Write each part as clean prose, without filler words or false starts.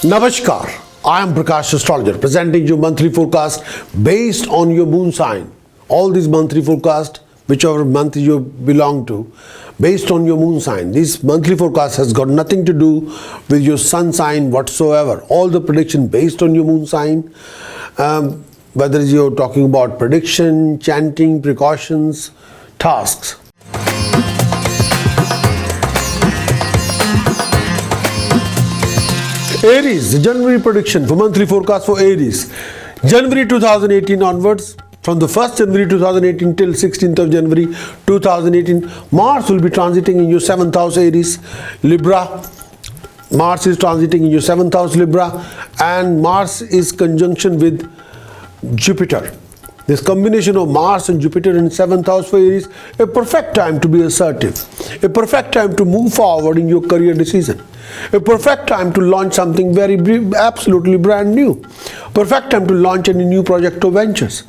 Namaskar, I am Prakash, Astrologer, presenting you monthly forecast based on your moon sign. All these monthly forecast, whichever month you belong to, based on your moon sign. This monthly forecast has got nothing to do with your sun sign whatsoever. All the prediction based on your moon sign, whether you're talking about prediction, chanting, precautions, tasks. Aries, the January prediction for monthly forecast for Aries. January 2018 onwards, from the 1st January 2018 till 16th of January 2018, Mars will be transiting in your 7th house Aries, Libra. Mars is transiting in your 7th house Libra, and Mars is conjunction with Jupiter. This combination of Mars and Jupiter in 7th house for Aries, a perfect time to be assertive, a perfect time to move forward in your career decision, a perfect time to launch something absolutely brand new, perfect time to launch any new project or ventures.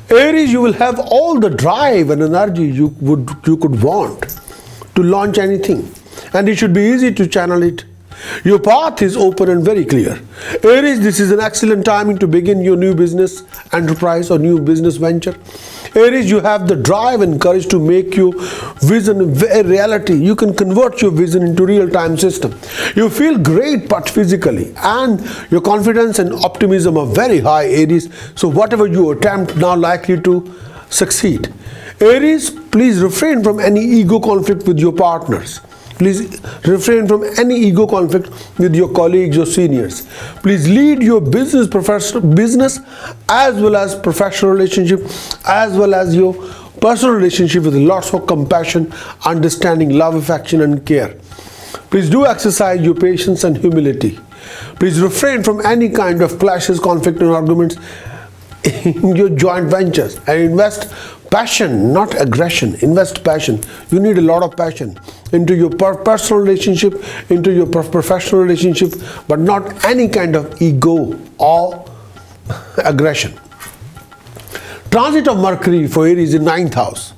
Aries, you will have all the drive and energy you could want to launch anything, and it should be easy to channel it. Your path is open and very clear. Aries, this is an excellent timing to begin your new business enterprise or new business venture. Aries, you have the drive and courage to make your vision a reality. You can convert your vision into real-time system. You feel great but physically, and your confidence and optimism are very high, Aries. So whatever you attempt now likely to succeed. Aries, please refrain from any ego conflict with your partners. Please refrain from any ego conflict with your colleagues or seniors. Please lead your business as well as professional relationship, as well as your personal relationship with lots of compassion, understanding, love, affection and care. Please do exercise your patience and humility. Please refrain from any kind of clashes, conflict and arguments in your joint ventures, and invest passion, not aggression. Invest passion. You need a lot of passion into your personal relationship, into your professional relationship, but not any kind of ego or aggression. Transit of Mercury for Aries in 9th house.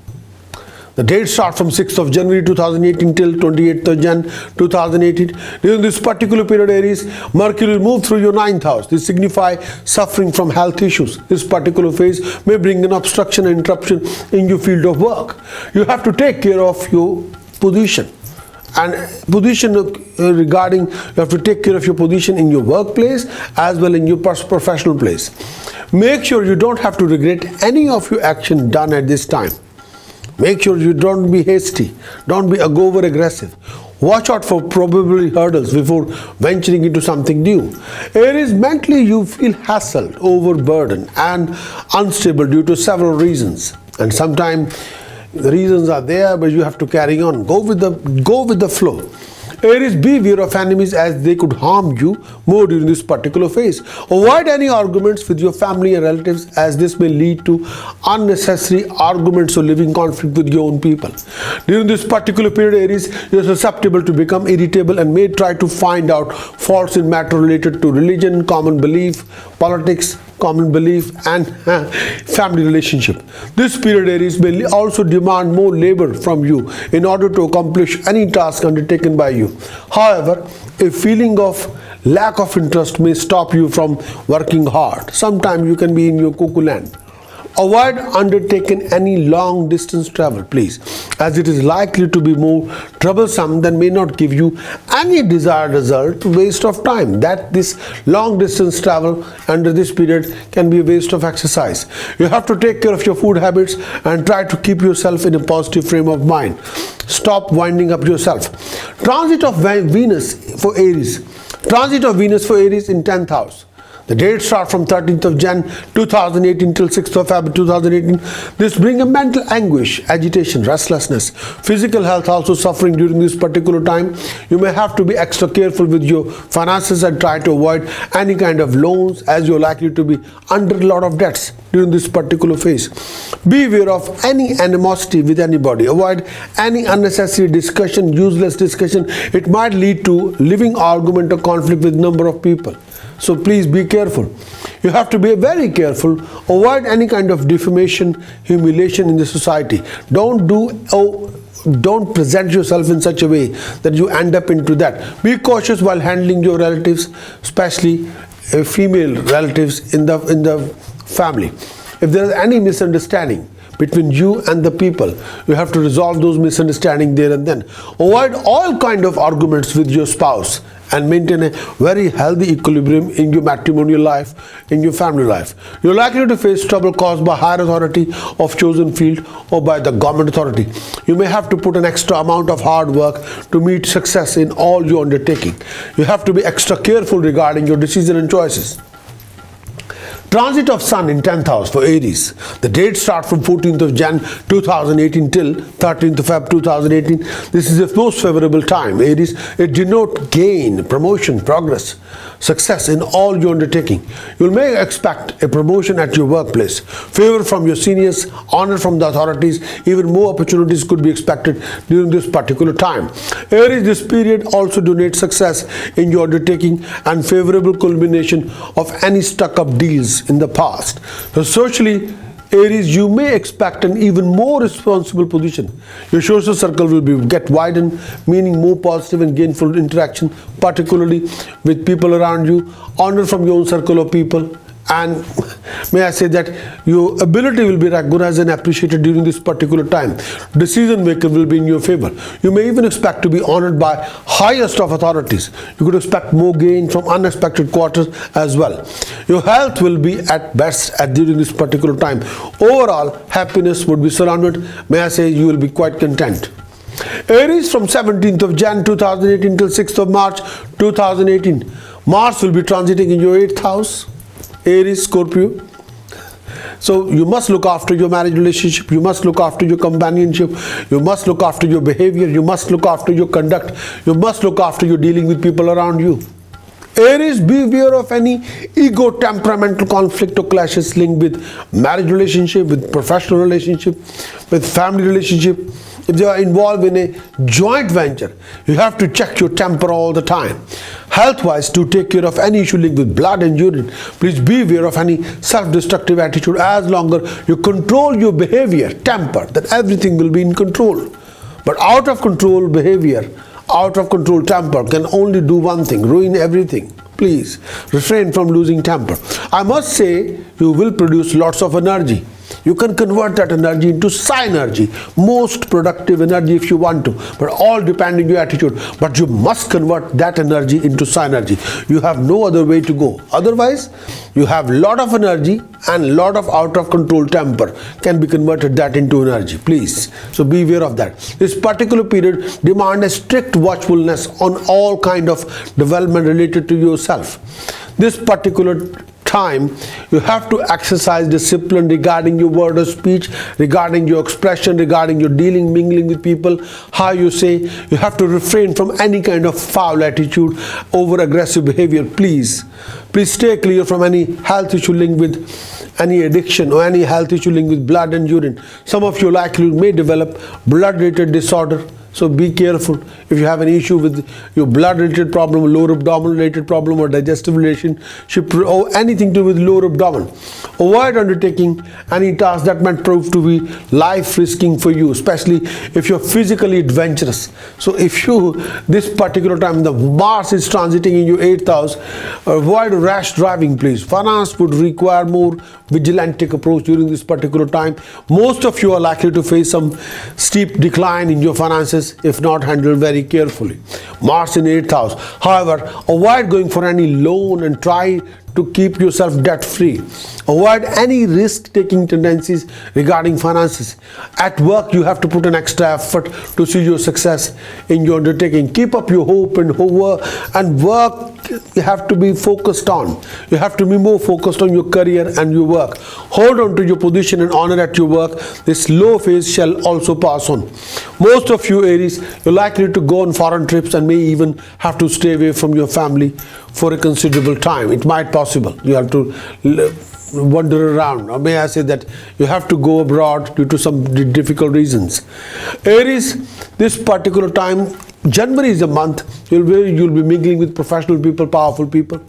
The dates start from 6th of January 2018 till 28th of Jan 2018. During this particular period, Aries, Mercury will move through your 9th house. This signifies suffering from health issues. This particular phase may bring an obstruction and interruption in your field of work. You have to take care of your position. And position regarding, you have to take care of your position in your workplace as well in your professional place. Make sure you don't have to regret any of your action done at this time. Make sure you don't be hasty, don't be over aggressive. Watch out for probable hurdles before venturing into something new. Aries, mentally you feel hassled, overburdened and unstable due to several reasons. And sometimes the reasons are there, but you have to carry on. Go with the flow. Aries, beware of enemies as they could harm you more during this particular phase. Avoid any arguments with your family and relatives as this may lead to unnecessary arguments or living conflict with your own people. During this particular period, Aries, you are susceptible to become irritable and may try to find out faults in matters related to religion, common belief, politics, common belief and family relationship. This period, Aries, may also demand more labor from you in order to accomplish any task undertaken by you. However, a feeling of lack of interest may stop you from working hard. Sometimes you can be in your cuckoo land. Avoid undertaking any long distance travel, please, as it is likely to be more troublesome than may not give you any desired result. Waste of time. That this long distance travel under this period can be a waste of exercise. You have to take care of your food habits and try to keep yourself in a positive frame of mind. Stop winding up yourself. Transit of Venus for Aries. Transit of Venus for Aries in 10th house. The dates start from 13th of Jan 2018 till 6th of February 2018. This brings a mental anguish, agitation, restlessness, physical health also suffering during this particular time. You may have to be extra careful with your finances and try to avoid any kind of loans as you're likely to be under a lot of debts during this particular phase. Beware of any animosity with anybody. Avoid any unnecessary discussion, useless discussion. It might lead to living argument or conflict with a number of people. So please be careful. You have to be very careful. Avoid any kind of defamation, humiliation in the society. Don't do don't present yourself in such a way that you end up into that. Be cautious while handling your relatives, especially female relatives in the family. If there is any misunderstanding between you and the people, you have to resolve those misunderstandings there and then. Avoid all kind of arguments with your spouse and maintain a very healthy equilibrium in your matrimonial life, in your family life. You're likely to face trouble caused by higher authority of chosen field or by the government authority. You may have to put an extra amount of hard work to meet success in all your undertaking. You have to be extra careful regarding your decisions and choices. Transit of Sun in 10th house for Aries. The dates start from 14th of Jan 2018 till 13th of Feb 2018. This is the most favorable time. Aries, it denotes gain, promotion, progress, success in all your undertaking. You may expect a promotion at your workplace, favor from your seniors, honor from the authorities. Even more opportunities could be expected during this particular time. Aries, this period also donates success in your undertaking and favorable culmination of any stuck-up deals in the past. So socially, Aries, you may expect an even more responsible position. Your social circle will get widened, meaning more positive and gainful interaction, particularly with people around you. Honor from your own circle of people. And may I say that your ability will be recognized and appreciated during this particular time. Decision maker will be in your favor. You may even expect to be honored by highest of authorities. You could expect more gain from unexpected quarters as well. Your health will be at best during this particular time. Overall, happiness would be surrounded. May I say you will be quite content. Aries, from 17th of Jan 2018 till 6th of March 2018. Mars will be transiting in your 8th house. Aries, Scorpio. So you must look after your marriage relationship, you must look after your companionship, you must look after your behavior, you must look after your conduct, you must look after your dealing with people around you. Aries, beware of any ego temperamental conflict or clashes linked with marriage relationship, with professional relationship, with family relationship. If they are involved in a joint venture, you have to check your temper all the time. Health-wise, to take care of any issue linked with blood and urine, please beware of any self-destructive attitude. As long as you control your behavior, temper, then everything will be in control. But out of control behavior, out of control temper can only do one thing, ruin everything. Please refrain from losing temper. I must say, you will produce lots of energy. You can convert that energy into synergy, most productive energy if you want to, but all depends on your attitude. But you must convert that energy into synergy. You have no other way to go. Otherwise, you have lot of energy and lot of out of control temper can be converted that into energy. Please, so be aware of that. This particular period demands a strict watchfulness on all kind of development related to yourself. This particular time, you have to exercise discipline regarding your word of speech, regarding your expression, regarding your dealing, mingling with people, how you say. You have to refrain from any kind of foul attitude, over aggressive behavior. Please stay clear from any health issue linked with any addiction or any health issue linked with blood and urine. Some of you likely may develop blood-related disorder. So be careful if you have an issue with your blood-related problem, lower abdomen-related problem, or digestive relationship, or anything to do with lower abdomen. Avoid undertaking any task that might prove to be life-risking for you, especially if you're physically adventurous. So if you, this particular time, the Mars is transiting in your 8th house, avoid rash driving, please. Finance would require more vigilantic approach during this particular time. Most of you are likely to face some steep decline in your finances if not handled very carefully. Mars in 8th house. However, avoid going for any loan and try to keep yourself debt free. Avoid any risk-taking tendencies regarding finances. At work, you have to put an extra effort to see your success in your undertaking. Keep up your hope and work. You have to be focused on. You have to be more focused on your career and your work. Hold on to your position and honor at your work. This low phase shall also pass on. Most of you Aries, you're likely to go on foreign trips and may even have to stay away from your family for a considerable time. It might possible. You have to wander around, or may I say that you have to go abroad due to some difficult reasons. Aries, this particular time, January is a month you'll be mingling with professional people, powerful people.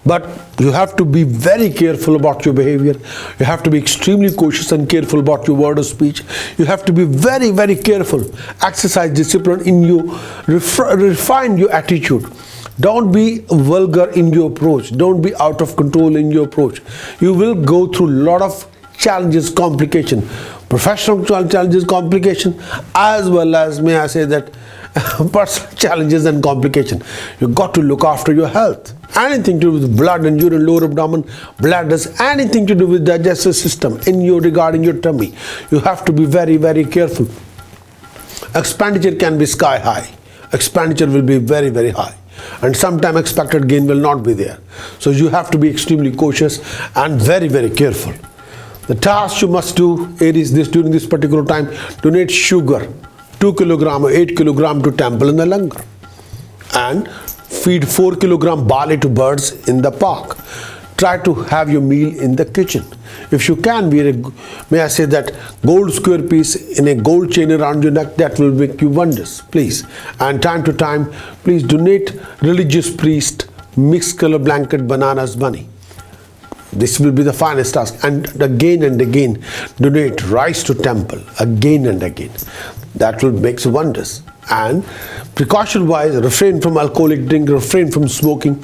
But you have to be very careful about your behavior. You have to be extremely cautious and careful about your word of speech. You have to be very, very careful. Exercise discipline in you. Refine your attitude. Don't be vulgar in your approach. Don't be out of control in your approach. You will go through a lot of challenges, complication, professional challenges, complication, as well as, may I say that, personal challenges and complication. You've got to look after your health. Anything to do with blood and urine, lower abdomen, bladders, anything to do with digestive system regarding your tummy, you have to be very, very careful. Expenditure can be sky high. Expenditure will be very, very high. And sometimes expected gain will not be there. So you have to be extremely cautious and very, very careful. The task you must do, Aries, during this particular time, donate sugar, 2 kg or 8 kg to temple in the langar. And feed 4 kg barley to birds in the park. Try to have your meal in the kitchen. If you can wear may I say that, gold square piece in a gold chain around your neck, that will make you wonders, please. And time to time, please donate religious priest mixed color blanket, bananas, money. This will be the finest task. And again, donate rice to temple, again and again. That will make wonders. And precaution wise, refrain from alcoholic drink, refrain from smoking,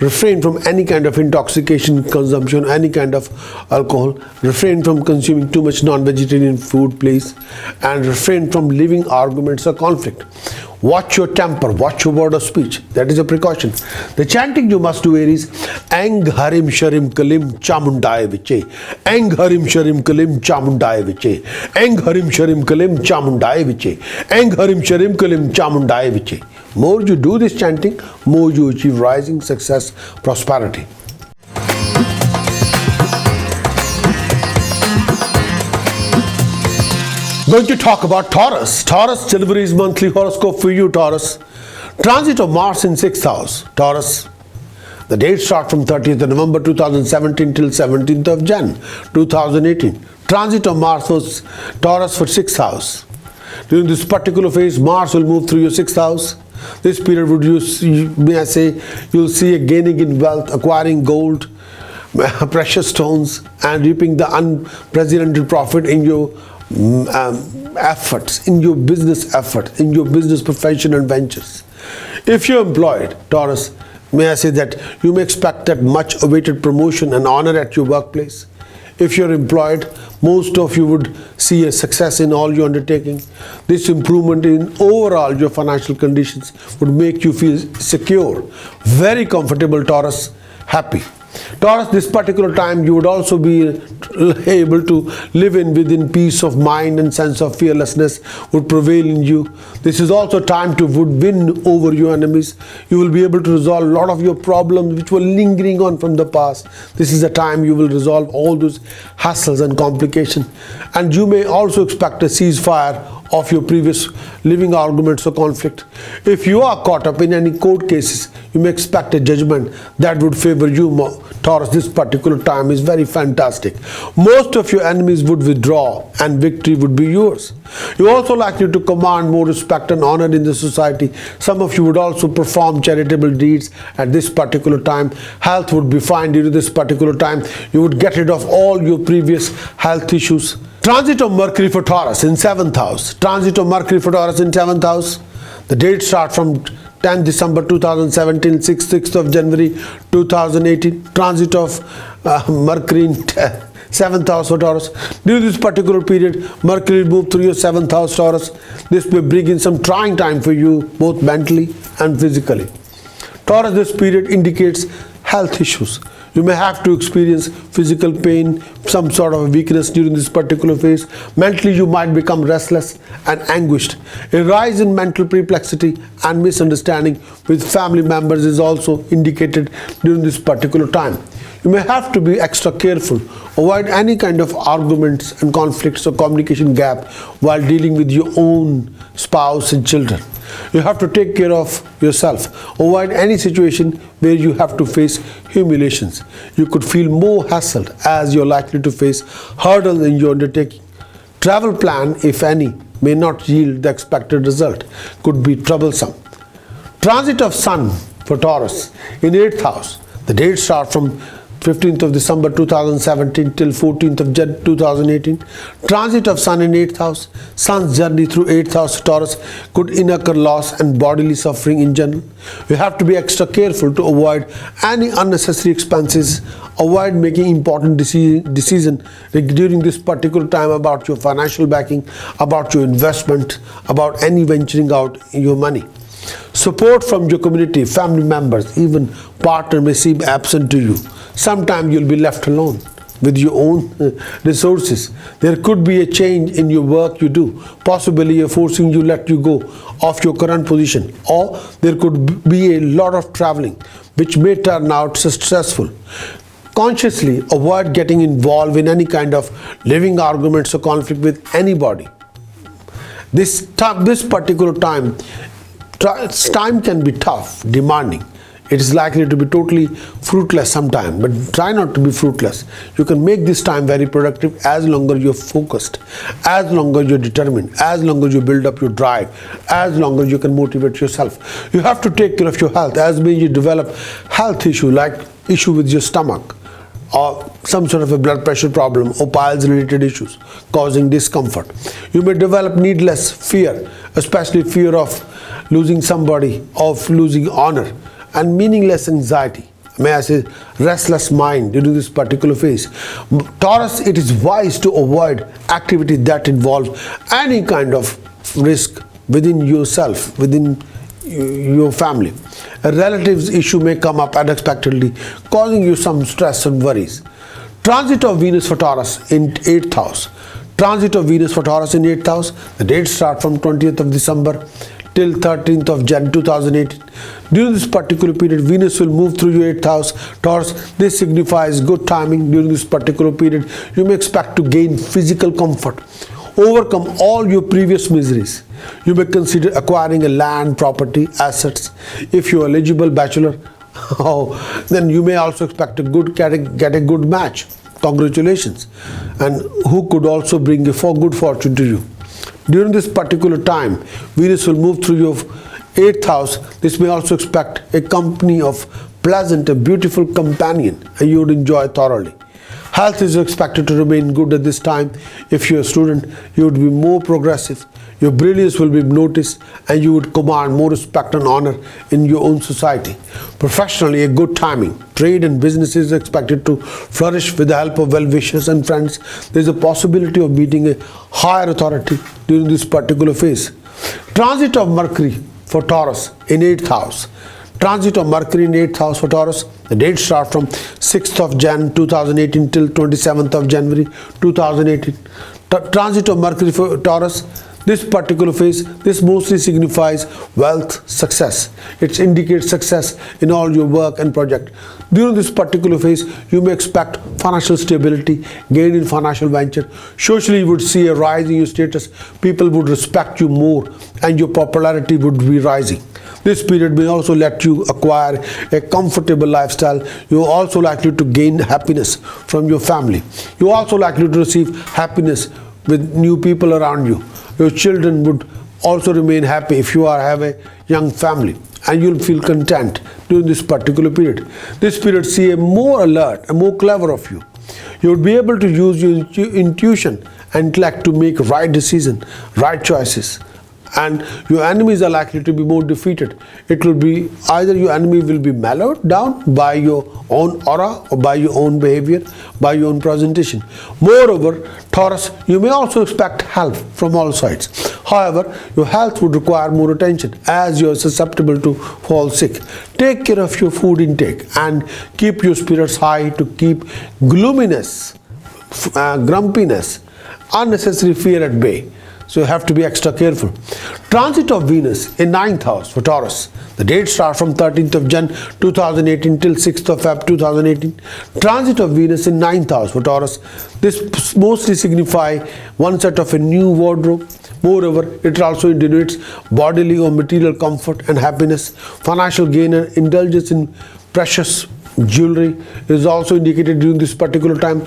refrain from any kind of intoxication consumption, any kind of alcohol, refrain from consuming too much non-vegetarian food, please, and refrain from living arguments or conflict. Watch your temper, watch your word of speech. That is a precaution. The chanting you must do, Aries, Eng Harim Sharim Kalim Chamundaya Viche. Eng Harim Sharim Kalim Chamundaya Viche. Eng Harim Sharim Kalim Chamundaya Viche. Eng Harim Sharim Kalim Chamundaya Viche. More you do this chanting, more you achieve rising success, prosperity. Going to talk about Taurus. Taurus, January's monthly horoscope for you, Taurus. Transit of Mars in 6th house, Taurus. The dates start from 30th of November 2017 till 17th of Jan 2018. Transit of Mars was Taurus for 6th house. During this particular phase, Mars will move through your 6th house. This period would may I say, you'll see a gaining in wealth, acquiring gold, precious stones, and reaping the unprecedented profit in your efforts, in your business effort, in your business profession and ventures. If you're employed, Taurus, may I say that you may expect that much awaited promotion and honor at your workplace. If you're employed, most of you would see a success in all your undertaking. This improvement in overall your financial conditions would make you feel secure, very comfortable, Taurus, happy. Taurus, this particular time you would also be able to live within peace of mind, and sense of fearlessness would prevail in you. This is also time to win over your enemies. You will be able to resolve a lot of your problems which were lingering on from the past. This is the time you will resolve all those hassles and complications. And you may also expect a ceasefire of your previous living arguments or conflict. If you are caught up in any court cases, you may expect a judgment that would favor you more. Taurus, this particular time is very fantastic. Most of your enemies would withdraw and victory would be yours. You also likely to command more respect and honor in the society. Some of you would also perform charitable deeds at this particular time. Health would be fine during this particular time. You would get rid of all your previous health issues. Transit of Mercury for Taurus in 7th house. Transit of Mercury for Taurus in 7th house. The dates start from 10th December 2017, 6th of January 2018. Transit of Mercury in 7th house for Taurus. During this particular period, Mercury will move through your 7th house, Taurus. This may bring in some trying time for you, both mentally and physically. Taurus, this period indicates health issues. You may have to experience physical pain, some sort of weakness during this particular phase. Mentally, you might become restless and anguished. A rise in mental perplexity and misunderstanding with family members is also indicated during this particular time. You may have to be extra careful. Avoid any kind of arguments and conflicts or communication gap while dealing with your own spouse and children. You have to take care of yourself. Avoid any situation where you have to face humiliations. You could feel more hassled as you're likely to face hurdles in your undertaking. Travel plan, if any, may not yield the expected result. Could be troublesome. Transit of Sun for Taurus in 8th house. The dates start from 15th of December 2017 till 14th of Jan 2018. Transit of Sun in 8th house. Sun's journey through 8th house Taurus could incur loss and bodily suffering in general. You have to be extra careful to avoid any unnecessary expenses. Avoid making important decision during this particular time about your financial backing, about your investment, about any venturing out your money. Support from your community, family members, even partner may seem absent to you. Sometimes you'll be left alone with your own resources. There could be a change in your work you do, possibly forcing you let you go of your current position, or there could be a lot of traveling which may turn out stressful. Consciously avoid getting involved in any kind of living arguments or conflict with anybody. This particular time can be tough, demanding. It is likely to be totally fruitless sometime, but try not to be fruitless. You can make this time very productive as long as you're focused, as long as you're determined, as long as you build up your drive, as long as you can motivate yourself. You have to take care of your health, as when you develop health issue like issue with your stomach, or some sort of a blood pressure problem, or piles related issues causing discomfort. You may develop needless fear, especially fear of losing somebody, of losing honor, and meaningless anxiety. May I say restless mind during this particular phase. Taurus, it is wise to avoid activity that involves any kind of risk within yourself, within your family. A relative's issue may come up unexpectedly, causing you some stress and worries. Transit of Venus for Taurus in 8th house. Transit of Venus for Taurus in 8th house. The dates start from 20th of December till 13th of Jan 2018. During this particular period, Venus will move through your 8th house, Taurus. This signifies good timing. During this particular period, you may expect to gain physical comfort, overcome all your previous miseries. You may consider acquiring a land, property, assets. If you are eligible bachelor, then you may also expect get a good match. Congratulations. And who could also bring good fortune to you. During this particular time, Venus will move through your 8th house. This may also expect a company of pleasant, a beautiful companion, and you would enjoy thoroughly. Health is expected to remain good at this time. If you're a student, you would be more progressive. Your brilliance will be noticed, and you would command more respect and honor in your own society. Professionally, a good timing. Trade and business is expected to flourish with the help of well-wishers and friends. There is a possibility of meeting a higher authority during this particular phase. Transit of Mercury for Taurus in 8th house. Transit of Mercury in 8th house for Taurus. The dates start from 6th of Jan 2018 till 27th of January 2018. Transit of Mercury for Taurus. This particular phase, this mostly signifies wealth, success. It indicates success in all your work and project. During this particular phase, you may expect financial stability, gain in financial venture. Socially, you would see a rise in your status. People would respect you more, and your popularity would be rising. This period may also let you acquire a comfortable lifestyle. You are also likely to gain happiness from your family. You are also likely to receive happiness with new people around you. Your children would also remain happy if you have a young family, and you'll feel content during this particular period. This period see a more alert, a more clever of you. You would be able to use your intuition and intellect to make right decisions, right choices. And your enemies are likely to be more defeated. It will be either your enemy will be mellowed down by your own aura, or by your own behavior, by your own presentation. Moreover, Taurus, you may also expect help from all sides. However, your health would require more attention, as you are susceptible to fall sick. Take care of your food intake and keep your spirits high to keep gloominess, grumpiness, unnecessary fear at bay. So you have to be extra careful. Transit of Venus in 9th house for Taurus. The dates start from 13th of Jan 2018 till 6th of Feb 2018. Transit of Venus in 9th house for Taurus. This mostly signify one set of a new wardrobe. Moreover, it also denotes bodily or material comfort and happiness. Financial gain and indulgence in precious jewelry is also indicated during this particular time.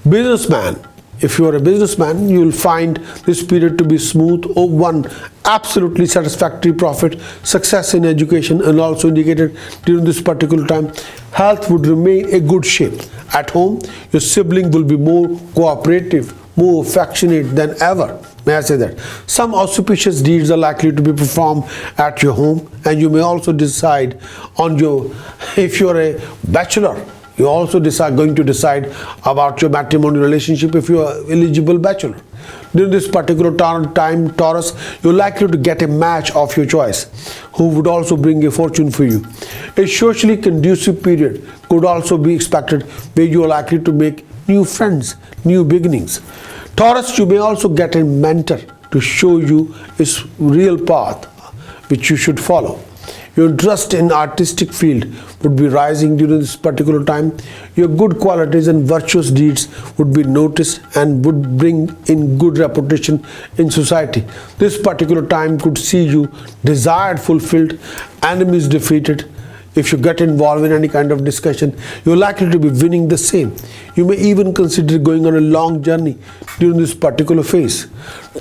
Businessman If you are a businessman, you will find this period to be smooth or one absolutely satisfactory profit, success in education, and also indicated during this particular time, health would remain a good shape. At home, your sibling will be more cooperative, more affectionate than ever. May I say that? Some auspicious deeds are likely to be performed at your home, and you may also decide on your, if you are a bachelor, you also going to decide about your matrimonial relationship if you are eligible bachelor. During this particular time, Taurus, you're likely to get a match of your choice who would also bring a fortune for you. A socially conducive period could also be expected where you are likely to make new friends, new beginnings. Taurus, you may also get a mentor to show you its real path which you should follow. Your interest in artistic field would be rising during this particular time. Your good qualities and virtuous deeds would be noticed and would bring in good reputation in society. This particular time could see you desired fulfilled, enemies defeated. If you get involved in any kind of discussion, you're likely to be winning the same. You may even consider going on a long journey during this particular phase.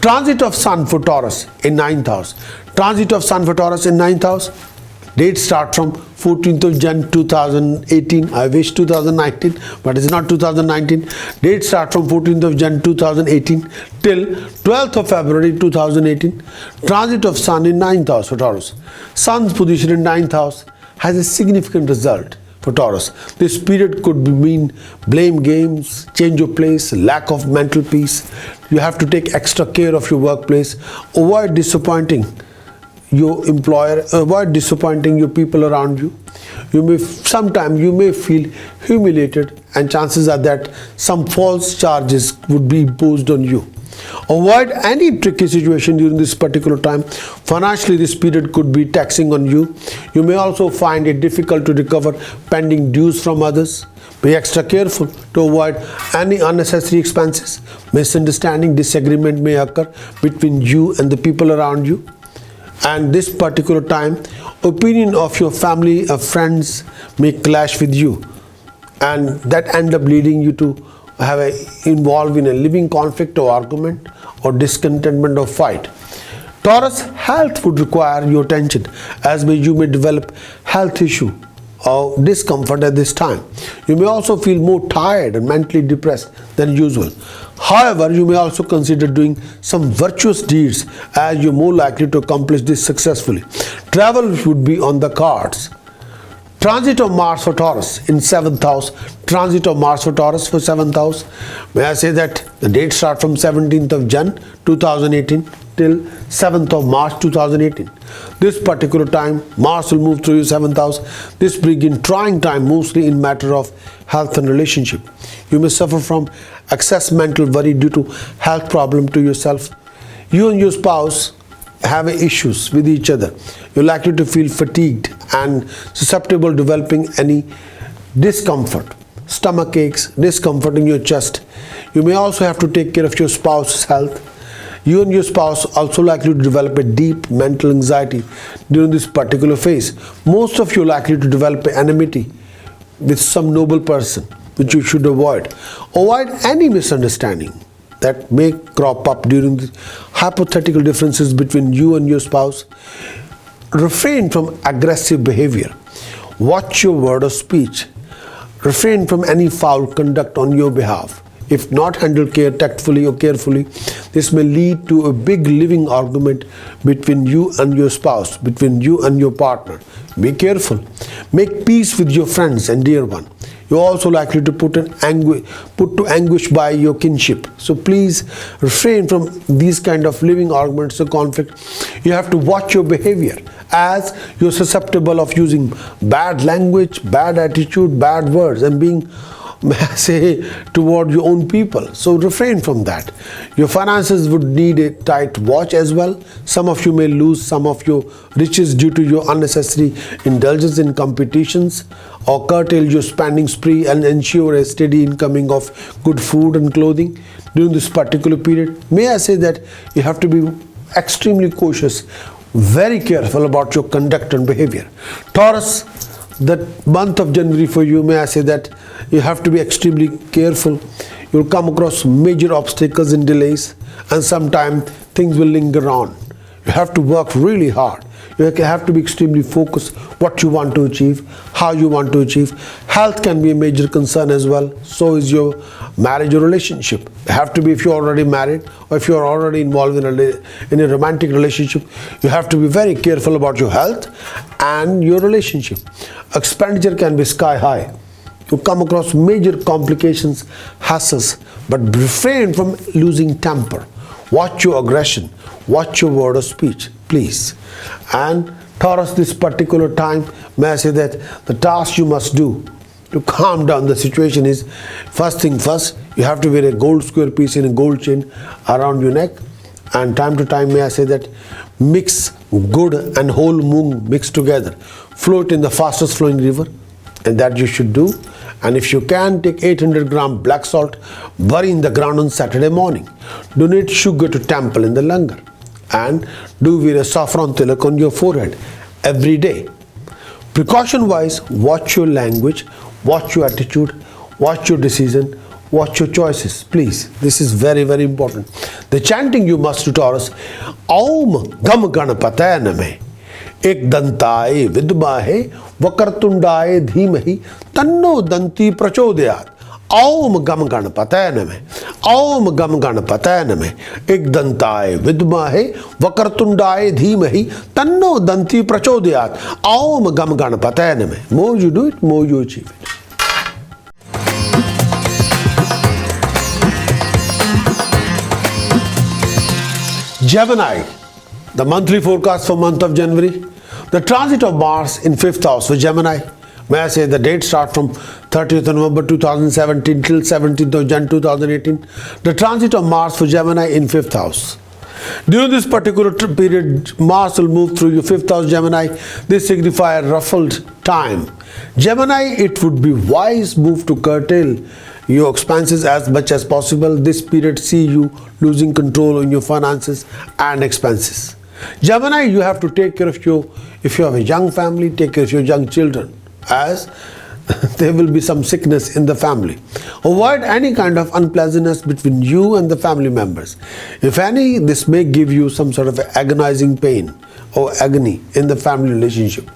Transit of Sun for Taurus in 9th house. Transit of Sun for Taurus in 9th house. Dates start from 14th of Jan 2018. I wish 2019, but it's not 2019. Dates start from 14th of Jan 2018 till 12th of February 2018. Transit of Sun in 9th house for Taurus. Sun's position in 9th house has a significant result for Taurus. This period could mean blame games, change of place, lack of mental peace. You have to take extra care of your workplace. Avoid disappointing your employer, avoid disappointing your people around you. Sometimes you may feel humiliated, and chances are that some false charges would be imposed on you. Avoid any tricky situation during this particular time. Financially, this period could be taxing on you. You may also find it difficult to recover pending dues from others. Be extra careful to avoid any unnecessary expenses. Misunderstanding, disagreement may occur between you and the people around you. And this particular time, opinion of your family or friends may clash with you, and that end up leading you to have involved in a living conflict or argument or discontentment or fight. Taurus, health would require your attention as you may develop health issue or discomfort at this time. You may also feel more tired and mentally depressed than usual. However, you may also consider doing some virtuous deeds as you're more likely to accomplish this successfully. Travel would be on the cards. Transit of Mars for Taurus in 7th house. Transit of Mars for Taurus for 7th house. May I say that the dates start from 17th of Jan 2018 till 7th of March 2018. This particular time, Mars will move through your 7th house. This brings in trying time, mostly in matter of health and relationship. You may suffer from excess mental worry due to health problem to yourself. You and your spouse have issues with each other. You're likely to feel fatigued and susceptible developing any discomfort, stomach aches, discomfort in your chest. You may also have to take care of your spouse's health. You and your spouse also likely to develop a deep mental anxiety during this particular phase. Most of you are likely to develop an enmity with some noble person, which you should avoid. Avoid any misunderstanding that may crop up during the hypothetical differences between you and your spouse. Refrain from aggressive behavior. Watch your word or speech. Refrain from any foul conduct on your behalf. If not handled tactfully or carefully, this may lead to a big living argument between you and your spouse, between you and your partner. Be careful. Make peace with your friends and dear one. You're also likely to put to anguish by your kinship. So please refrain from these kind of living arguments or conflict. You have to watch your behavior as you're susceptible of using bad language, bad attitude, bad words, and being, may I say, toward your own people. So refrain from that. Your finances would need a tight watch as well. Some of you may lose some of your riches due to your unnecessary indulgence in competitions, or curtail your spending spree and ensure a steady incoming of good food and clothing during this particular period. May I say that you have to be extremely cautious, very careful about your conduct and behavior. Taurus, that month of January for you, may I say that you have to be extremely careful. You'll come across major obstacles and delays, and sometimes things will linger on. You have to work really hard. You have to be extremely focused what you want to achieve, how you want to achieve. Health can be a major concern as well. So is your marriage or relationship. You have to be, if you're already married or if you're already involved in a romantic relationship, you have to be very careful about your health and your relationship. Expenditure can be sky high. You come across major complications, hassles, but refrain from losing temper. Watch your aggression. Watch your word of speech, please. And Taurus, this particular time, may I say that the task you must do to calm down the situation is, first thing first, you have to wear a gold square piece in a gold chain around your neck. And time to time, may I say that, mix good and whole moon mixed together. Float in the fastest flowing river, and that you should do. And if you can, take 800 gram black salt, bury in the ground on Saturday morning. Donate sugar to temple in the langar. And do wear a saffron tilak on your forehead every day. Precaution wise, watch your language, watch your attitude, watch your decision, watch your choices, please. This is very, very important. The chanting you must do, Taurus, Aum Gam Ganapataya Name. एक दंताय विद्महे वक्रतुंडाय धीमहि तन्नो दंती प्रचोदयात्. ओम गम गणपतये नमः. ओम गम गणपतये नमः. एक दंताय विद्महे वक्रतुंडाय धीमहि तन्नो दंती प्रचोदयात्. ओम गम गणपतये नमः. More you do it, more you achieve it. Gemini, the monthly forecast for month of January. The transit of Mars in 5th house for Gemini. May I say the date start from 30th of November 2017 till 17th of Jan 2018. The transit of Mars for Gemini in 5th house. During this particular period, Mars will move through your 5th house, Gemini. This signifies a ruffled time. Gemini, it would be wise move to curtail your expenses as much as possible. This period see you losing control on your finances and expenses. Gemini, you have to take care of if you have a young family, take care of your young children, as there will be some sickness in the family. Avoid any kind of unpleasantness between you and the family members. If any, this may give you some sort of agonizing pain or agony in the family relationship.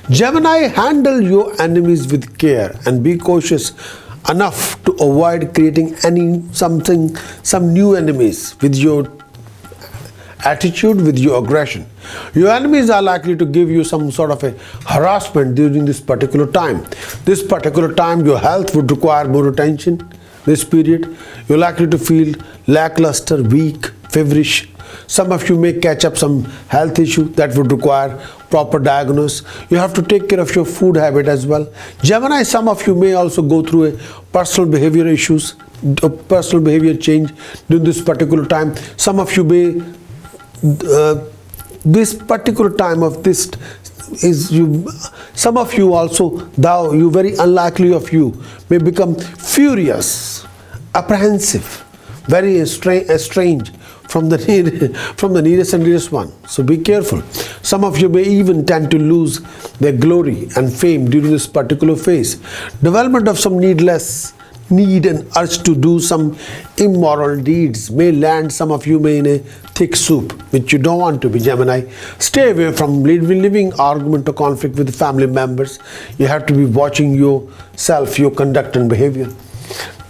Gemini, handle your enemies with care and be cautious enough to avoid creating some new enemies with your attitude, with your aggression. Your enemies are likely to give you some sort of a harassment during this particular time. This particular time, your health would require more attention. This period, you're likely to feel lackluster, weak, feverish. Some of you may catch up some health issue that would require proper diagnosis. You have to take care of your food habit as well. Gemini, some of you may also go through a personal behavior issues, a personal behavior change during this particular time. Some of you may this particular time of this is you. Some of you also, thou you very unlikely of you may become furious, apprehensive, very estranged from the nearest and dearest one. So be careful. Some of you may even tend to lose their glory and fame during this particular phase. Development of some need and urge to do some immoral deeds may land some of you may in a thick soup, which you don't want to be, Gemini. Stay away from living argument or conflict with family members. You have to be watching yourself, your conduct and behavior.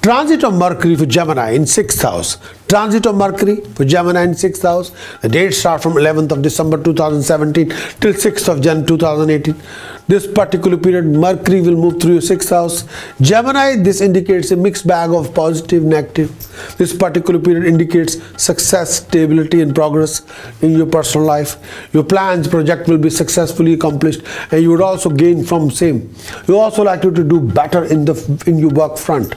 Transit of Mercury for Gemini in 6th house. Transit of Mercury for Gemini in 6th house. The dates start from 11th of December 2017 till 6th of Jan 2018. This particular period, Mercury will move through your 6th house. Gemini, this indicates a mixed bag of positive, negative. This particular period indicates success, stability and progress in your personal life. Your plans, project will be successfully accomplished and you would also gain from same. You also likely to do better in your work front.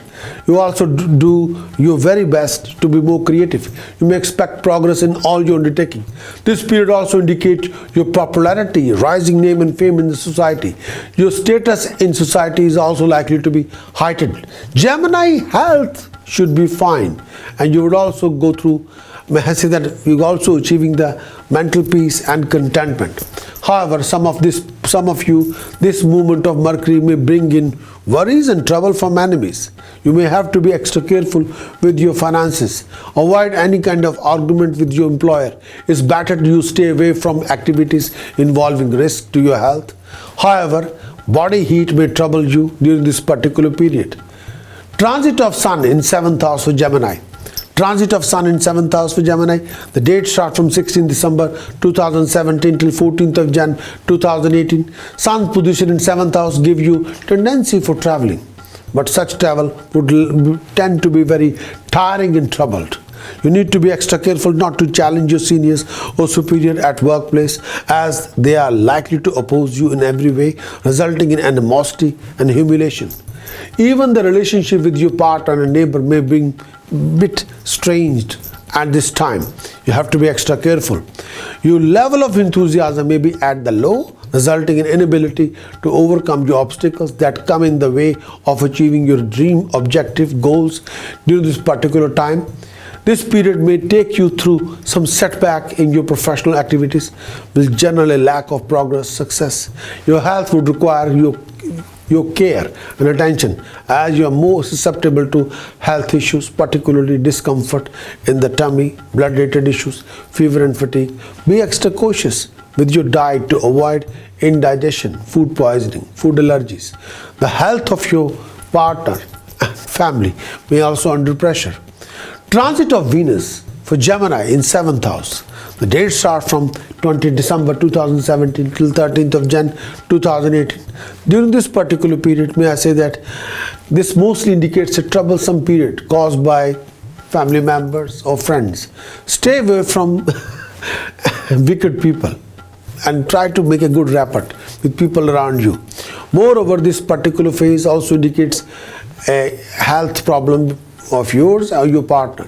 You also do your very best to be more creative. You may expect progress in all your undertaking. This period also indicates your popularity, rising name and fame in the society. Your status in society is also likely to be heightened. Gemini, health should be fine and you would also go through may I say that you're also achieving the mental peace and contentment. However, some of you, this movement of Mercury may bring in worries and trouble from enemies. You may have to be extra careful with your finances. Avoid any kind of argument with your employer. It's better you stay away from activities involving risk to your health. However, body heat may trouble you during this particular period. Transit of Sun in 7th house for Gemini. Transit of Sun in 7th house for Gemini. The date starts from 16 December 2017 till 14th of Jan 2018. Sun's position in 7th house give you tendency for traveling. But such travel would tend to be very tiring and troubled. You need to be extra careful not to challenge your seniors or superior at workplace, as they are likely to oppose you in every way, resulting in animosity and humiliation. Even the relationship with your partner and neighbor may be a bit strained at this time. You have to be extra careful. Your level of enthusiasm may be at the low, resulting in inability to overcome your obstacles that come in the way of achieving your dream objective goals during this particular time. This period may take you through some setback in your professional activities with generally lack of progress success. Your health would require your care and attention, as you are more susceptible to health issues, particularly discomfort in the tummy, blood-related issues, fever and fatigue. Be extra cautious with your diet to avoid indigestion, food poisoning, food allergies. The health of your partner and family may also under pressure. Transit of Venus for Gemini in 7th house. The date starts from 20 December 2017 till 13th of Jan 2018. During this particular period, may I say that this mostly indicates a troublesome period caused by family members or friends. Stay away from wicked people and try to make a good rapport with people around you. Moreover, this particular phase also indicates a health problem of yours or your partner.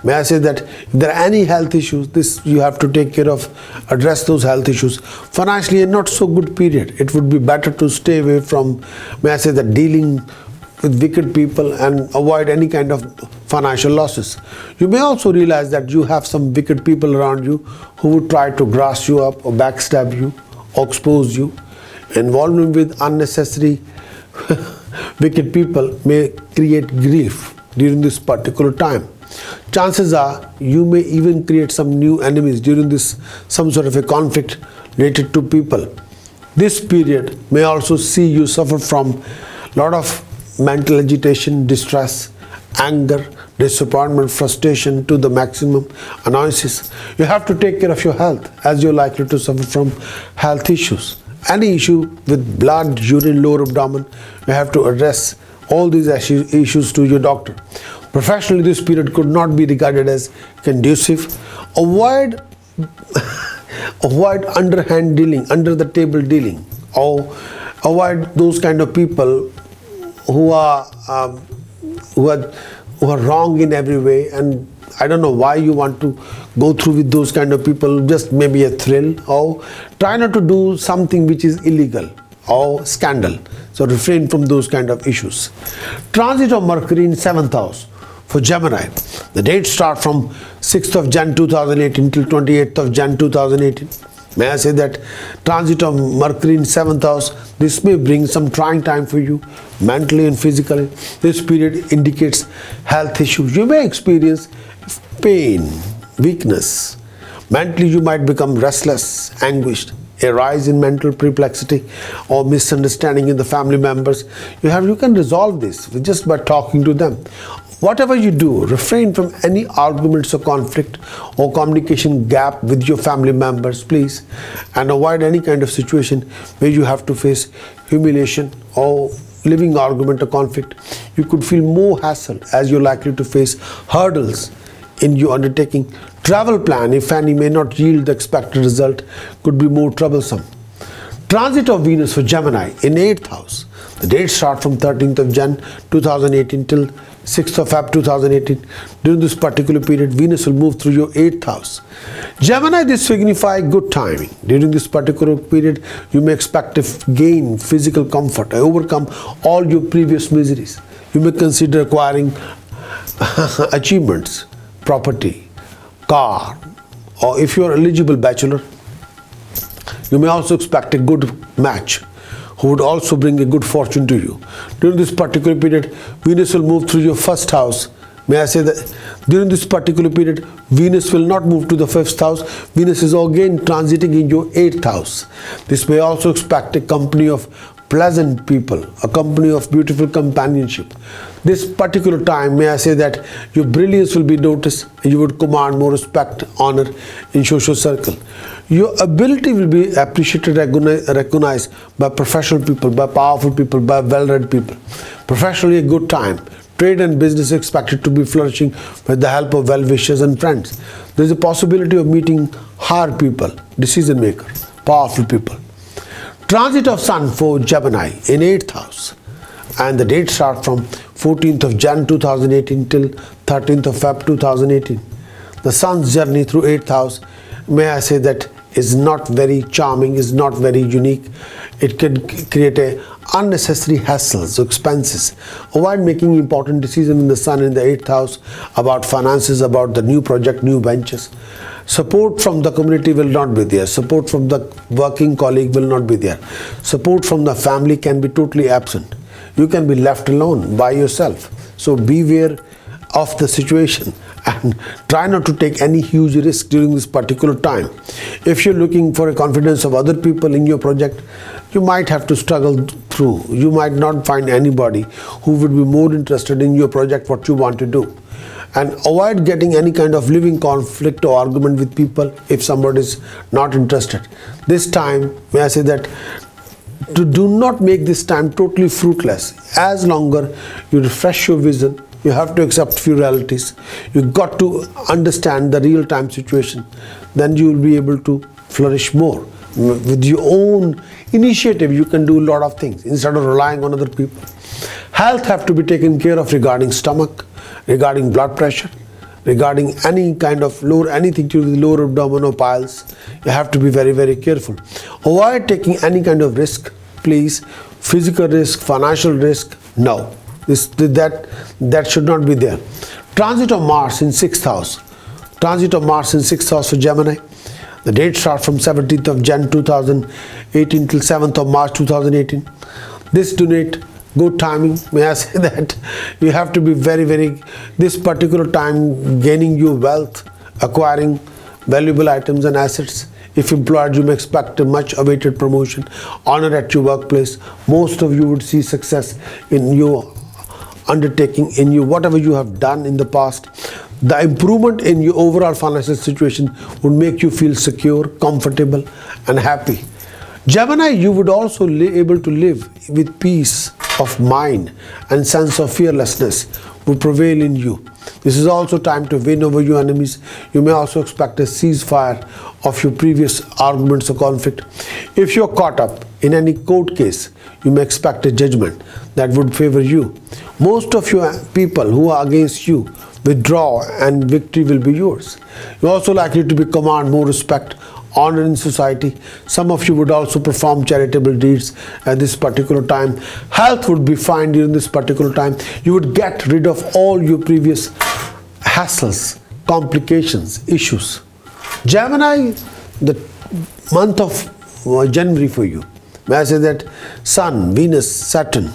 May I say that if there are any health issues, this you have to take care of, address those health issues. Financially, a not so good period. It would be better to stay away from, may I say that, dealing with wicked people and avoid any kind of financial losses. You may also realize that you have some wicked people around you who would try to grass you up or backstab you or expose you. Involvement with unnecessary wicked people may create grief during this particular time. Chances are you may even create some new enemies during this, some sort of a conflict related to people. This period may also see you suffer from a lot of mental agitation, distress, anger, disappointment, frustration to the maximum, annoyances. You have to take care of your health, as you're likely to suffer from health issues. Any issue with blood, urine, lower abdomen, you have to address all these issues to your doctor. Professionally, this period could not be regarded as conducive. Avoid underhand dealing, under the table dealing, or avoid those kind of people who are wrong in every way. And I don't know why you want to go through with those kind of people, just maybe a thrill, or try not to do something which is illegal or scandal. So refrain from those kind of issues. Transit of Mercury in 7th house for Gemini. The date starts from 6th of Jan 2018 till 28th of Jan 2018. May I say that transit of Mercury in 7th house, this may bring some trying time for you, mentally and physically. This period indicates health issues. You may experience pain, weakness. Mentally, you might become restless, anguished, a rise in mental perplexity or misunderstanding in the family members. You can resolve this just by talking to them. Whatever you do, refrain from any arguments or conflict or communication gap with your family members, please, and avoid any kind of situation where you have to face humiliation or living argument or conflict. You could feel more hassle, as you're likely to face hurdles in your undertaking. Travel plan, if any, may not yield the expected result, could be more troublesome. Transit of Venus for Gemini in 8th house. The date starts from 13th of Jan 2018 till 6th of Feb 2018. During this particular period, Venus will move through your 8th house. Gemini, this signifies good timing. During this particular period, you may expect to gain physical comfort and overcome all your previous miseries. You may consider acquiring achievements, property, car, or if you are eligible bachelor, you may also expect a good match who would also bring a good fortune to you. During this particular period, Venus will move through your first house. May I say that during this particular period, Venus will not move to the fifth house. Venus is again transiting in your eighth house. This may also expect a company of pleasant people, a company of beautiful companionship. This particular time, may I say that your brilliance will be noticed and you would command more respect, honor in social circle. Your ability will be appreciated, recognized by professional people, by powerful people, by well-read people. Professionally, a good time. Trade and business is expected to be flourishing with the help of well-wishers and friends. There is a possibility of meeting higher people, decision makers, powerful people. Transit of Sun for Gemini in 8th house, and the date starts from 14th of Jan 2018 till 13th of Feb 2018. The Sun's journey through 8th house, may I say that, is not very charming, is not very unique. It can create a unnecessary hassles, expenses. Avoid making important decisions in the Sun in the 8th house about finances, about the new project, new ventures. Support from the community will not be there. Support from the working colleague will not be there. Support from the family can be totally absent. You can be left alone by yourself. So beware of the situation and try not to take any huge risk during this particular time. If you're looking for a confidence of other people in your project, you might have to struggle through. You might not find anybody who would be more interested in your project, what you want to do. And avoid getting any kind of living conflict or argument with people if somebody is not interested. This time, may I say that, do not make this time totally fruitless. As longer you refresh your vision, you have to accept few realities. You got to understand the real-time situation. Then you will be able to flourish more. With your own initiative, you can do a lot of things instead of relying on other people. Health have to be taken care of regarding stomach, regarding blood pressure, regarding any kind of anything to do with lower abdominal piles. You have to be very, very careful. Avoid taking any kind of risk, please. Physical risk, financial risk, no. That should not be there. Transit of Mars in 6th house. Transit of Mars in 6th house for Gemini. The date starts from 17th of Jan 2018 till 7th of March 2018. This donate good timing. May I say that you have to be very, very, this particular time gaining you wealth, acquiring valuable items and assets. If employed, you may expect a much awaited promotion, honor at your workplace. Most of you would see success in your undertaking, in you whatever you have done in the past. The improvement in your overall financial situation would make you feel secure, comfortable and happy. Gemini, you would also be able to live with peace of mind and sense of fearlessness will prevail in you. This is also time to win over your enemies. You may also expect a ceasefire of your previous arguments or conflict. If you're caught up in any court case, you may expect a judgment that would favor you. Most of your people who are against you withdraw and victory will be yours. You're also likely to command more respect, honor in society. Some of you would also perform charitable deeds at this particular time. Health would be fine during this particular time. You would get rid of all your previous hassles, complications, issues. Gemini, the month of January for you. May I say that Sun, Venus, Saturn,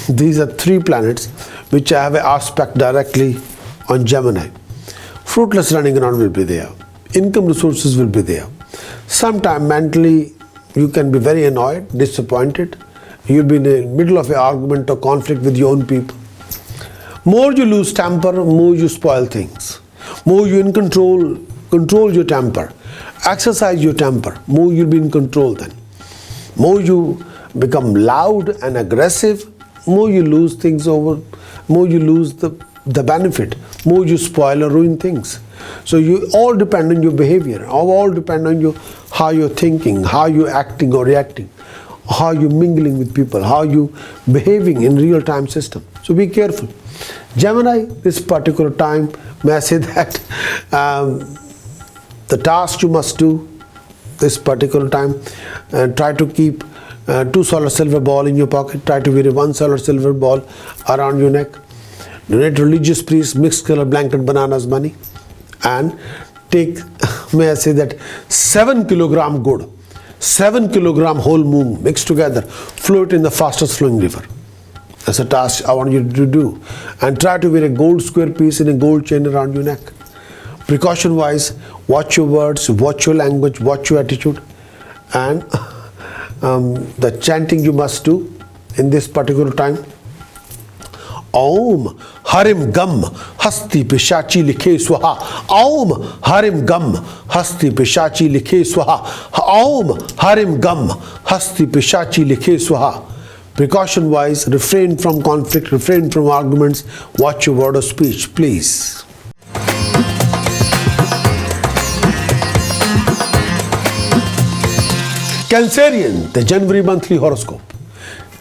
these are three planets which have an aspect directly on Gemini. Fruitless running around will be there. Income resources will be there. Sometimes mentally you can be very annoyed, disappointed. You'll be in the middle of an argument or conflict with your own people. More you lose temper, more you spoil things. More you control your temper. Exercise your temper, more you'll be in control then. More you become loud and aggressive, more you lose things over, more you lose the benefit, more you spoil or ruin things. So you all depend on your behavior, all depend on how you're thinking, how you're acting or reacting, how you're mingling with people, how you behaving in real-time system. So be careful. Gemini, this particular time, may I say that the task you must do this particular time, try to keep 2 solar silver ball in your pocket, try to wear 1 solar silver ball around your neck. Donate religious priests mixed color blanket bananas money and take, may I say that, 7 kilogram gourd, 7 kilogram whole moong mixed together, float in the fastest flowing river. That's a task I want you to do. And try to wear a gold square piece in a gold chain around your neck. Precaution wise, watch your words, watch your language, watch your attitude, and the chanting you must do in this particular time. Om Harim Gam Hasti Pishachi Likhe Swaha. Om Harim Gam Hasti Pishachi Likhe Swaha. Om Harim Gam Hasti Pishachi Likhe Swaha. Precaution wise, refrain from conflict, refrain from arguments, watch your word of speech, please. Cancerian, the January monthly horoscope.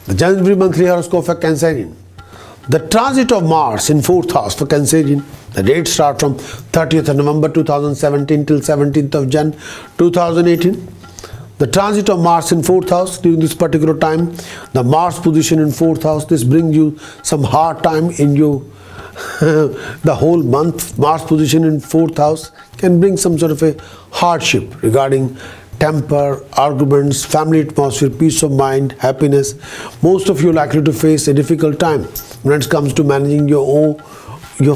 The January monthly horoscope for Cancerian. The transit of Mars in 4th house for Cancerian. The dates start from 30th of November 2017 till 17th of Jan 2018. The transit of Mars in 4th house during this particular time. The Mars position in 4th house. This brings you some hard time in your the whole month. Mars position in 4th house can bring some sort of a hardship regarding temper, arguments, family atmosphere, peace of mind, happiness. Most of you are likely to face a difficult time when it comes to managing your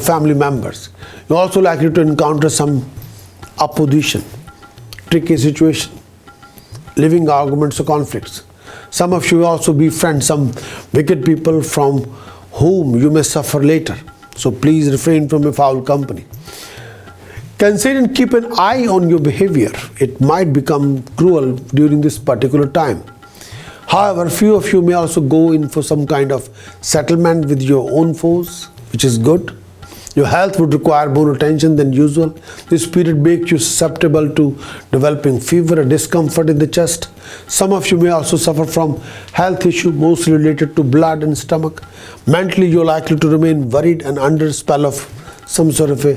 family members. You're also likely to encounter some opposition, tricky situation, living arguments or conflicts. Some of you also befriend some wicked people from whom you may suffer later. So please refrain from a foul company. Cancerian, keep an eye on your behavior. It might become cruel during this particular time. However, few of you may also go in for some kind of settlement with your own foes, which is good. Your health would require more attention than usual. This period makes you susceptible to developing fever or discomfort in the chest. Some of you may also suffer from health issue mostly related to blood and stomach. Mentally, you're likely to remain worried and under a spell of some sort of a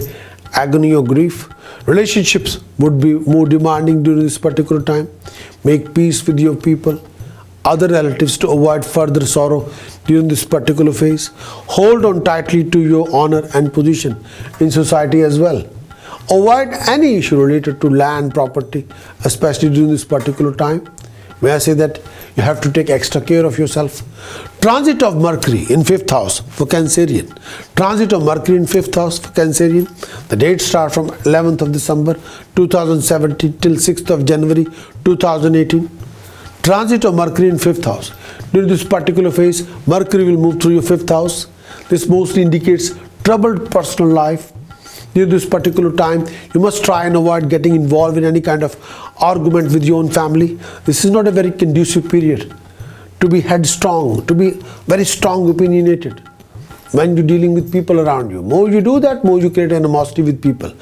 agony or grief. Relationships would be more demanding during this particular time. Make peace with your people, other relatives, to avoid further sorrow during this particular phase. Hold on tightly to your honor and position in society as well. Avoid any issue related to land, property, especially during this particular time. May I say that you have to take extra care of yourself. Transit of Mercury in 5th house for Cancerian. Transit of Mercury in 5th house for Cancerian. The dates start from 11th of December 2017 till 6th of January 2018. Transit of Mercury in 5th house. During this particular phase, Mercury will move through your 5th house. This mostly indicates troubled personal life. During this particular time, you must try and avoid getting involved in any kind of argument with your own family. This is not a very conducive period to be headstrong, to be very strong opinionated when you're dealing with people around you. More you do that, more you create animosity with people.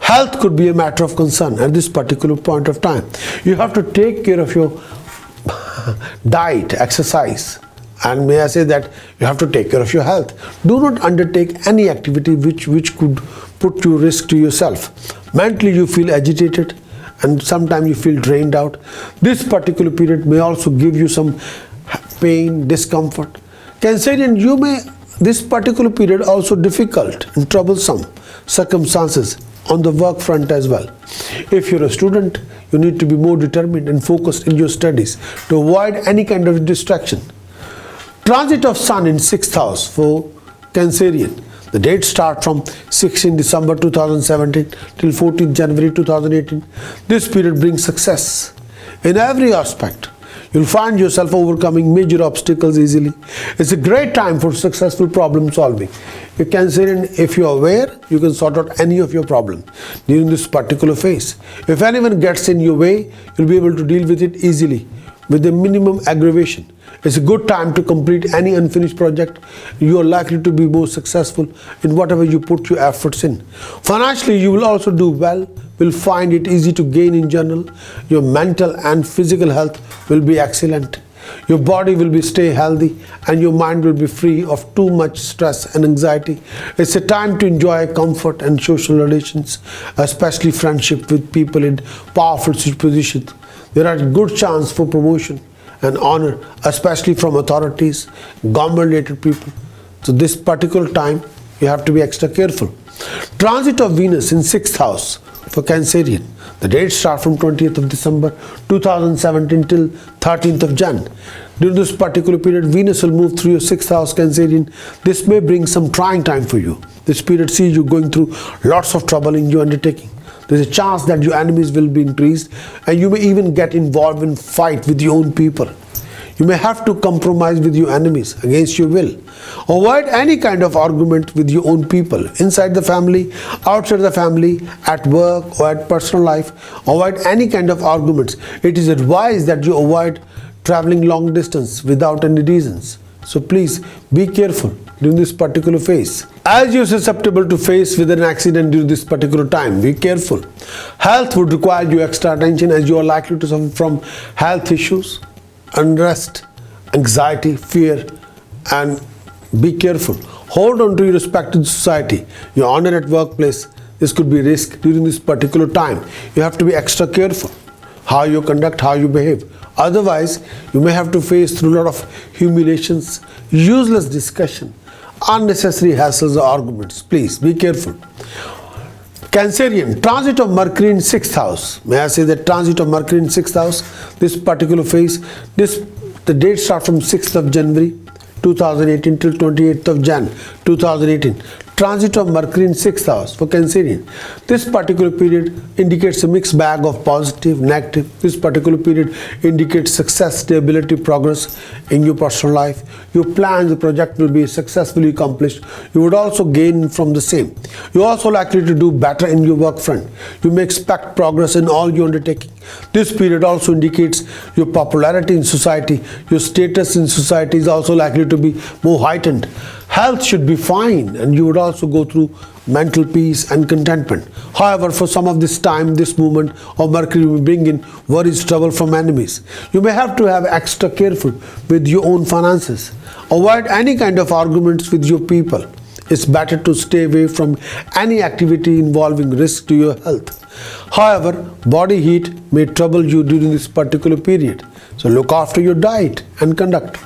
Health could be a matter of concern at this particular point of time. You have to take care of your diet, exercise, and may I say that you have to take care of your health. Do not undertake any activity which could put you risk to yourself. Mentally you feel agitated and sometimes you feel drained out. This particular period may also give you some pain, discomfort. Cancerian, this particular period also difficult and troublesome circumstances on the work front as well. If you're a student, you need to be more determined and focused in your studies to avoid any kind of distraction. Transit of Sun in 6th house for Cancerian. The dates start from 16 December 2017 till 14 January 2018. This period brings success in every aspect. You'll find yourself overcoming major obstacles easily. It's a great time for successful problem solving. You Cancerian, if you're aware, you can sort out any of your problems during this particular phase. If anyone gets in your way, you'll be able to deal with it easily with the minimum aggravation. It's a good time to complete any unfinished project. You are likely to be more successful in whatever you put your efforts in. Financially, you will also do well. Will find it easy to gain in general. Your mental and physical health will be excellent. Your body will be stay healthy and your mind will be free of too much stress and anxiety. It's a time to enjoy comfort and social relations, especially friendship with people in powerful positions. There are good chance for promotion and honor, especially from authorities, government-related people. So this particular time, you have to be extra careful. Transit of Venus in 6th house for Cancerian. The dates start from 20th of December 2017 till 13th of Jan. During this particular period, Venus will move through your 6th house, Cancerian. This may bring some trying time for you. This period sees you going through lots of trouble in your undertaking. There is a chance that your enemies will be increased and you may even get involved in fight with your own people. You may have to compromise with your enemies against your will. Avoid any kind of argument with your own people, inside the family, outside the family, at work or at personal life. Avoid any kind of arguments. It is advised that you avoid traveling long distance without any reasons. So please be careful during this particular phase. As you are susceptible to face with an accident during this particular time, be careful. Health would require you extra attention as you are likely to suffer from health issues, unrest, anxiety, fear, and be careful. Hold on to your respect in society, your honor at workplace. This could be risk during this particular time. You have to be extra careful how you conduct, how you behave. Otherwise, you may have to face through a lot of humiliations, useless discussion, unnecessary hassles or arguments. Please be careful. Cancerian, transit of Mercury in 6th house. May I say that transit of Mercury in 6th house, this particular phase, the dates start from 6th of January 2018 till 28th of Jan 2018. Transit of Mercury in 6th house for Cancerian. This particular period indicates a mixed bag of positive, negative. This particular period indicates success, stability, progress in your personal life. Your plans, the project will be successfully accomplished. You would also gain from the same. You are also likely to do better in your work front. You may expect progress in all your undertaking. This period also indicates your popularity in society. Your status in society is also likely to be more heightened. Health should be fine and you would also go through mental peace and contentment. However, for some of this time, this movement of Mercury will bring in worries, trouble from enemies. You may have to have extra careful with your own finances. Avoid any kind of arguments with your people. It's better to stay away from any activity involving risk to your health. However, body heat may trouble you during this particular period. So look after your diet and conduct.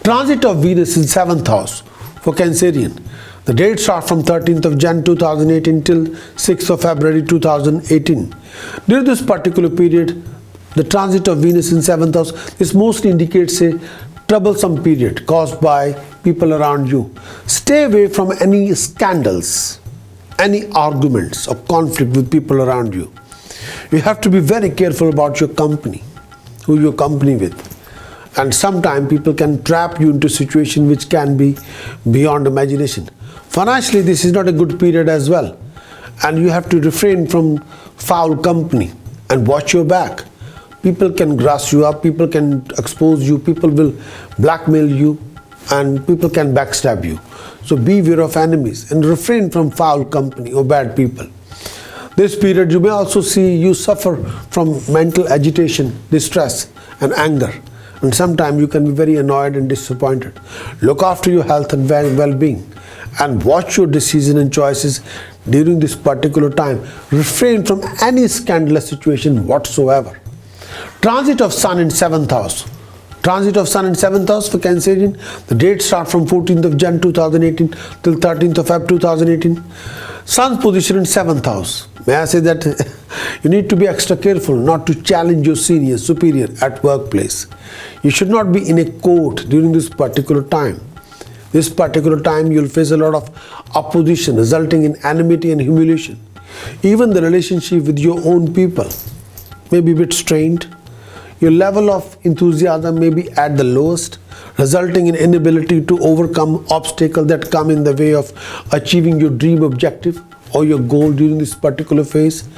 Transit of Venus in 7th house for Cancerian. The dates start from 13th of Jan 2018 till 6th of February 2018. During this particular period, the transit of Venus in 7th house, this mostly indicates a troublesome period caused by people around you. Stay away from any scandals, any arguments or conflict with people around you. You have to be very careful about your company, who you company with. And sometimes people can trap you into a situation which can be beyond imagination. Financially, this is not a good period as well. And you have to refrain from foul company and watch your back. People can grass you up, people can expose you, people will blackmail you, and people can backstab you. So beware of enemies and refrain from foul company or bad people. This period you may also see you suffer from mental agitation, distress and anger. And sometimes you can be very annoyed and disappointed. Look after your health and well-being and watch your decisions and choices during this particular time. Refrain from any scandalous situation whatsoever. Transit of Sun in 7th house. Transit of Sun in 7th house for Cancerian. The dates start from 14th of Jan 2018 till 13th of Feb 2018. Sun's position in 7th house. May I say that you need to be extra careful not to challenge your senior, superior at workplace. You should not be in a court during this particular time. This particular time you will face a lot of opposition resulting in enmity and humiliation. Even the relationship with your own people may be a bit strained. Your level of enthusiasm may be at the lowest, resulting in inability to overcome obstacles that come in the way of achieving your dream objective or your goal during this particular phase.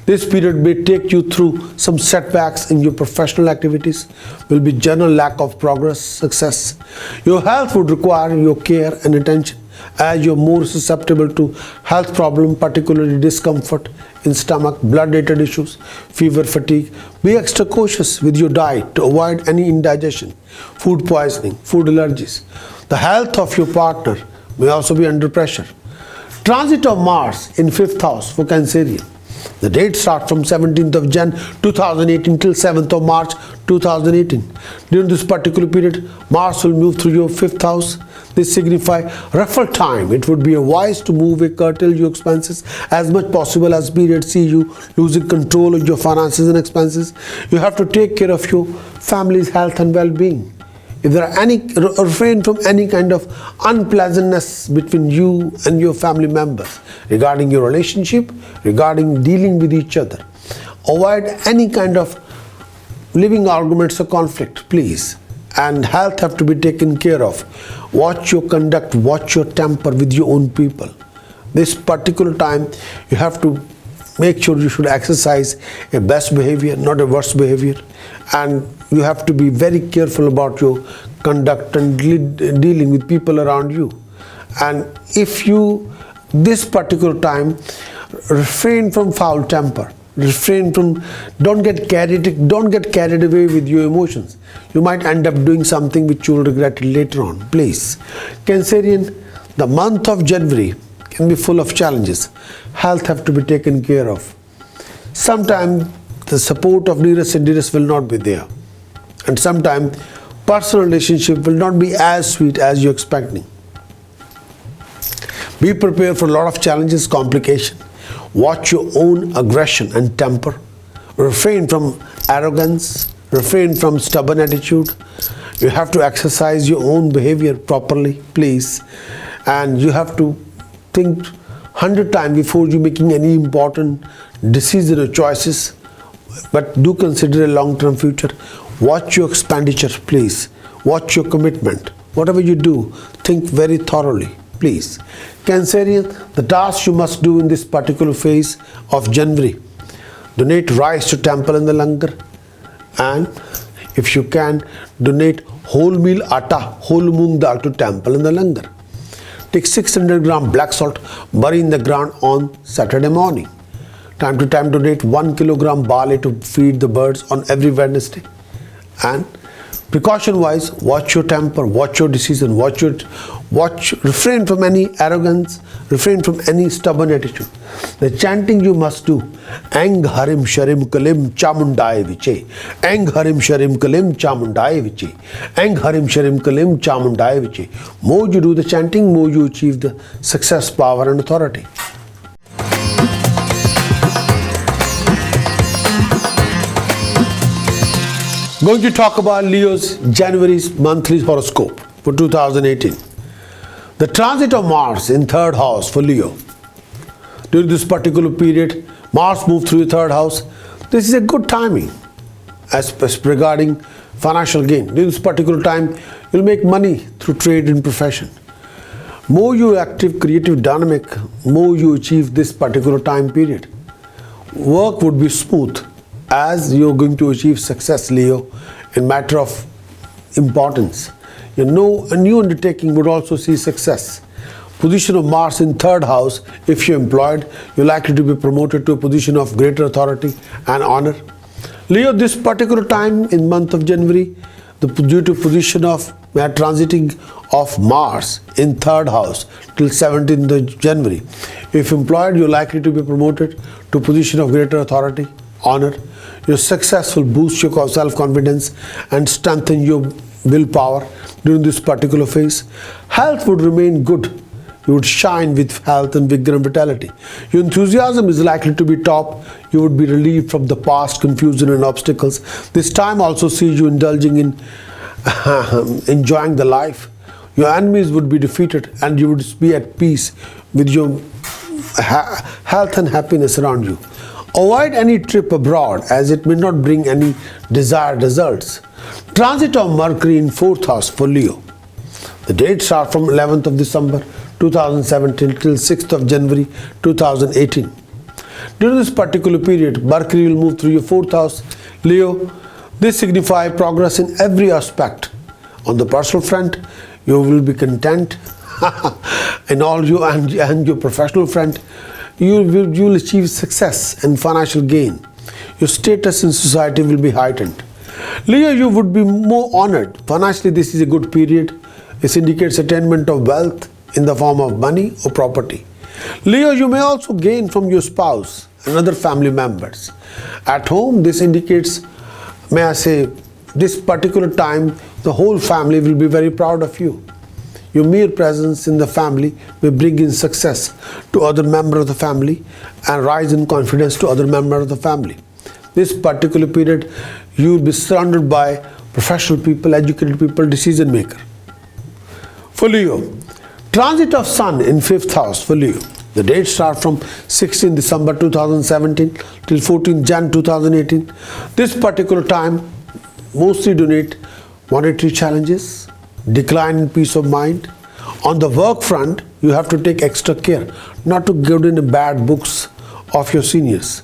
This period may take you through some setbacks in your professional activities, will be general lack of progress, success. Your health would require your care and attention as you're more susceptible to health problems, particularly discomfort in stomach, blood-related issues, fever, fatigue. Be extra cautious with your diet to avoid any indigestion, food poisoning, food allergies. The health of your partner may also be under pressure. Transit of Mars in 5th house for Cancerian. The dates start from 17th of Jan 2018 till 7th of March 2018. During this particular period, Mars will move through your 5th house. This signifies ruffle time. It would be wise to move or curtail your expenses as much possible as period see you losing control of your finances and expenses. You have to take care of your family's health and well-being. If there are any, refrain from any kind of unpleasantness between you and your family members regarding your relationship, regarding dealing with each other. Avoid any kind of living arguments or conflict, please. And health have to be taken care of. Watch your conduct, watch your temper with your own people. This particular time, you have to make sure you should exercise a best behavior, not a worst behavior. And you have to be very careful about your conduct and dealing with people around you. And if you, this particular time, refrain from foul temper. Refrain from, don't get carried away with your emotions. You might end up doing something which you will regret later on. Please. Cancerian, the month of January can be full of challenges. Health have to be taken care of. Sometimes the support of nearest and dearest will not be there. And sometimes personal relationship will not be as sweet as you're expecting. Be prepared for a lot of challenges, complications. Watch your own aggression and temper. Refrain from arrogance. Refrain from stubborn attitude. You have to exercise your own behavior properly, please. And you have to think 100 times before you making any important decision or choices. But do consider a long-term future. Watch your expenditure, please. Watch your commitment. Whatever you do, think very thoroughly, please. Cancerian, the tasks you must do in this particular phase of January. Donate rice to temple in the langar. And if you can, donate whole meal atta, whole moong dal to temple in the langar. Take 600 gram black salt, bury in the ground on Saturday morning. Time to time donate 1 kilogram barley to feed the birds on every Wednesday. And precaution wise, watch your temper, watch your decision, refrain from any arrogance, refrain from any stubborn attitude. The chanting you must do, Eng Harim Sharim Kalim Chamundai Viche, Eng Harim Sharim Kalim Chamundai Viche, Eng Harim Sharim Kalim Chamundai Viche. More you do the chanting, more you achieve the success, power and authority. Going to talk about Leo's January's monthly horoscope for 2018. The transit of Mars in third house for Leo. During this particular period, Mars moved through the third house. This is a good timing as regarding financial gain. During this particular time, you'll make money through trade and profession. More you active, creative, dynamic, more you achieve this particular time period. Work would be smooth, as you're going to achieve success, Leo, in matter of importance. A new undertaking would also see success. Position of Mars in third house, if you're employed, you're likely to be promoted to a position of greater authority and honor. Leo, this particular time in month of January, due to position of transiting of Mars in third house till 17th of January. If employed, you're likely to be promoted to a position of greater authority, honor. Your success will boost your self-confidence and strengthen your willpower during this particular phase. Health would remain good. You would shine with health and vigor and vitality. Your enthusiasm is likely to be top. You would be relieved from the past confusion and obstacles. This time also sees you indulging in enjoying the life. Your enemies would be defeated and you would be at peace with your health and happiness around you. Avoid any trip abroad as it may not bring any desired results. Transit of Mercury in 4th house for Leo. The dates are from 11th of December 2017 till 6th of January 2018. During this particular period, Mercury will move through your 4th house. Leo, this signifies progress in every aspect. On the personal front, you will be content in all you and your professional front. You will achieve success and financial gain. Your status in society will be heightened. Leo, you would be more honored. Financially, this is a good period. This indicates attainment of wealth in the form of money or property. Leo, you may also gain from your spouse and other family members. At home, this indicates, may I say, this particular time, the whole family will be very proud of you. Your mere presence in the family may bring in success to other members of the family and rise in confidence to other members of the family. This particular period, you will be surrounded by professional people, educated people, decision maker. For Leo, transit of Sun in 5th house for Leo. The dates start from 16 December 2017 till 14 Jan 2018. This particular time mostly donate monetary challenges, decline in peace of mind. On the work front, you have to take extra care not to get in the bad books of your seniors.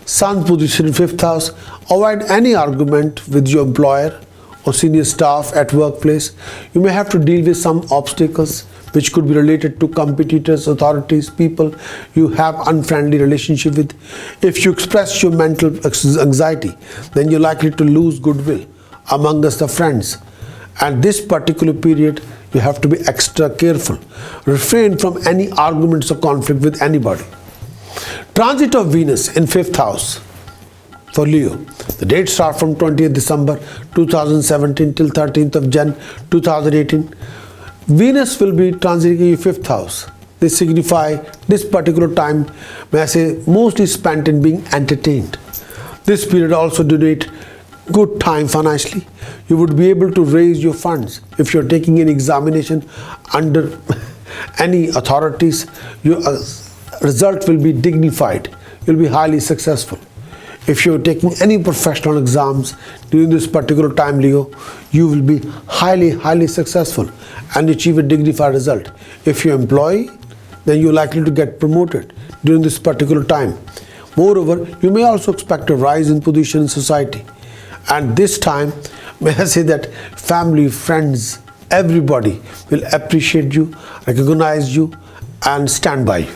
Sun position in 5th house, avoid any argument with your employer or senior staff at workplace. You may have to deal with some obstacles which could be related to competitors, authorities, people you have unfriendly relationship with. If you express your mental anxiety, then you're likely to lose goodwill amongst the friends. At this particular period, you have to be extra careful. Refrain from any arguments or conflict with anybody. Transit of Venus in 5th house for Leo. The dates start from 20th December 2017 till 13th of Jan 2018. Venus will be transiting in your 5th house. This signify this particular time, may I say, mostly spent in being entertained. This period also donate good time financially. You would be able to raise your funds. If you're taking an examination under any authorities, your result will be dignified. You'll be highly successful. If you're taking any professional exams during this particular time, Leo, you will be highly successful and achieve a dignified result. If you're an employee, then you're likely to get promoted during this particular time. Moreover, you may also expect a rise in position in society. And this time, may I say that family, friends, everybody will appreciate you, recognize you, and stand by you.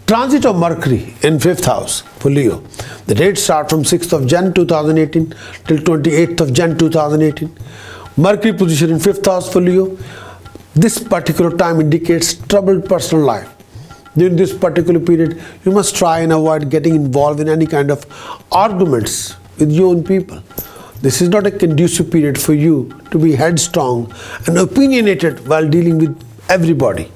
Transit of Mercury in 5th house for Leo. The dates start from 6th of Jan 2018 till 28th of Jan 2018. Mercury position in 5th house for Leo. This particular time indicates troubled personal life. During this particular period, you must try and avoid getting involved in any kind of arguments with your own people. This is not a conducive period for you to be headstrong and opinionated while dealing with everybody.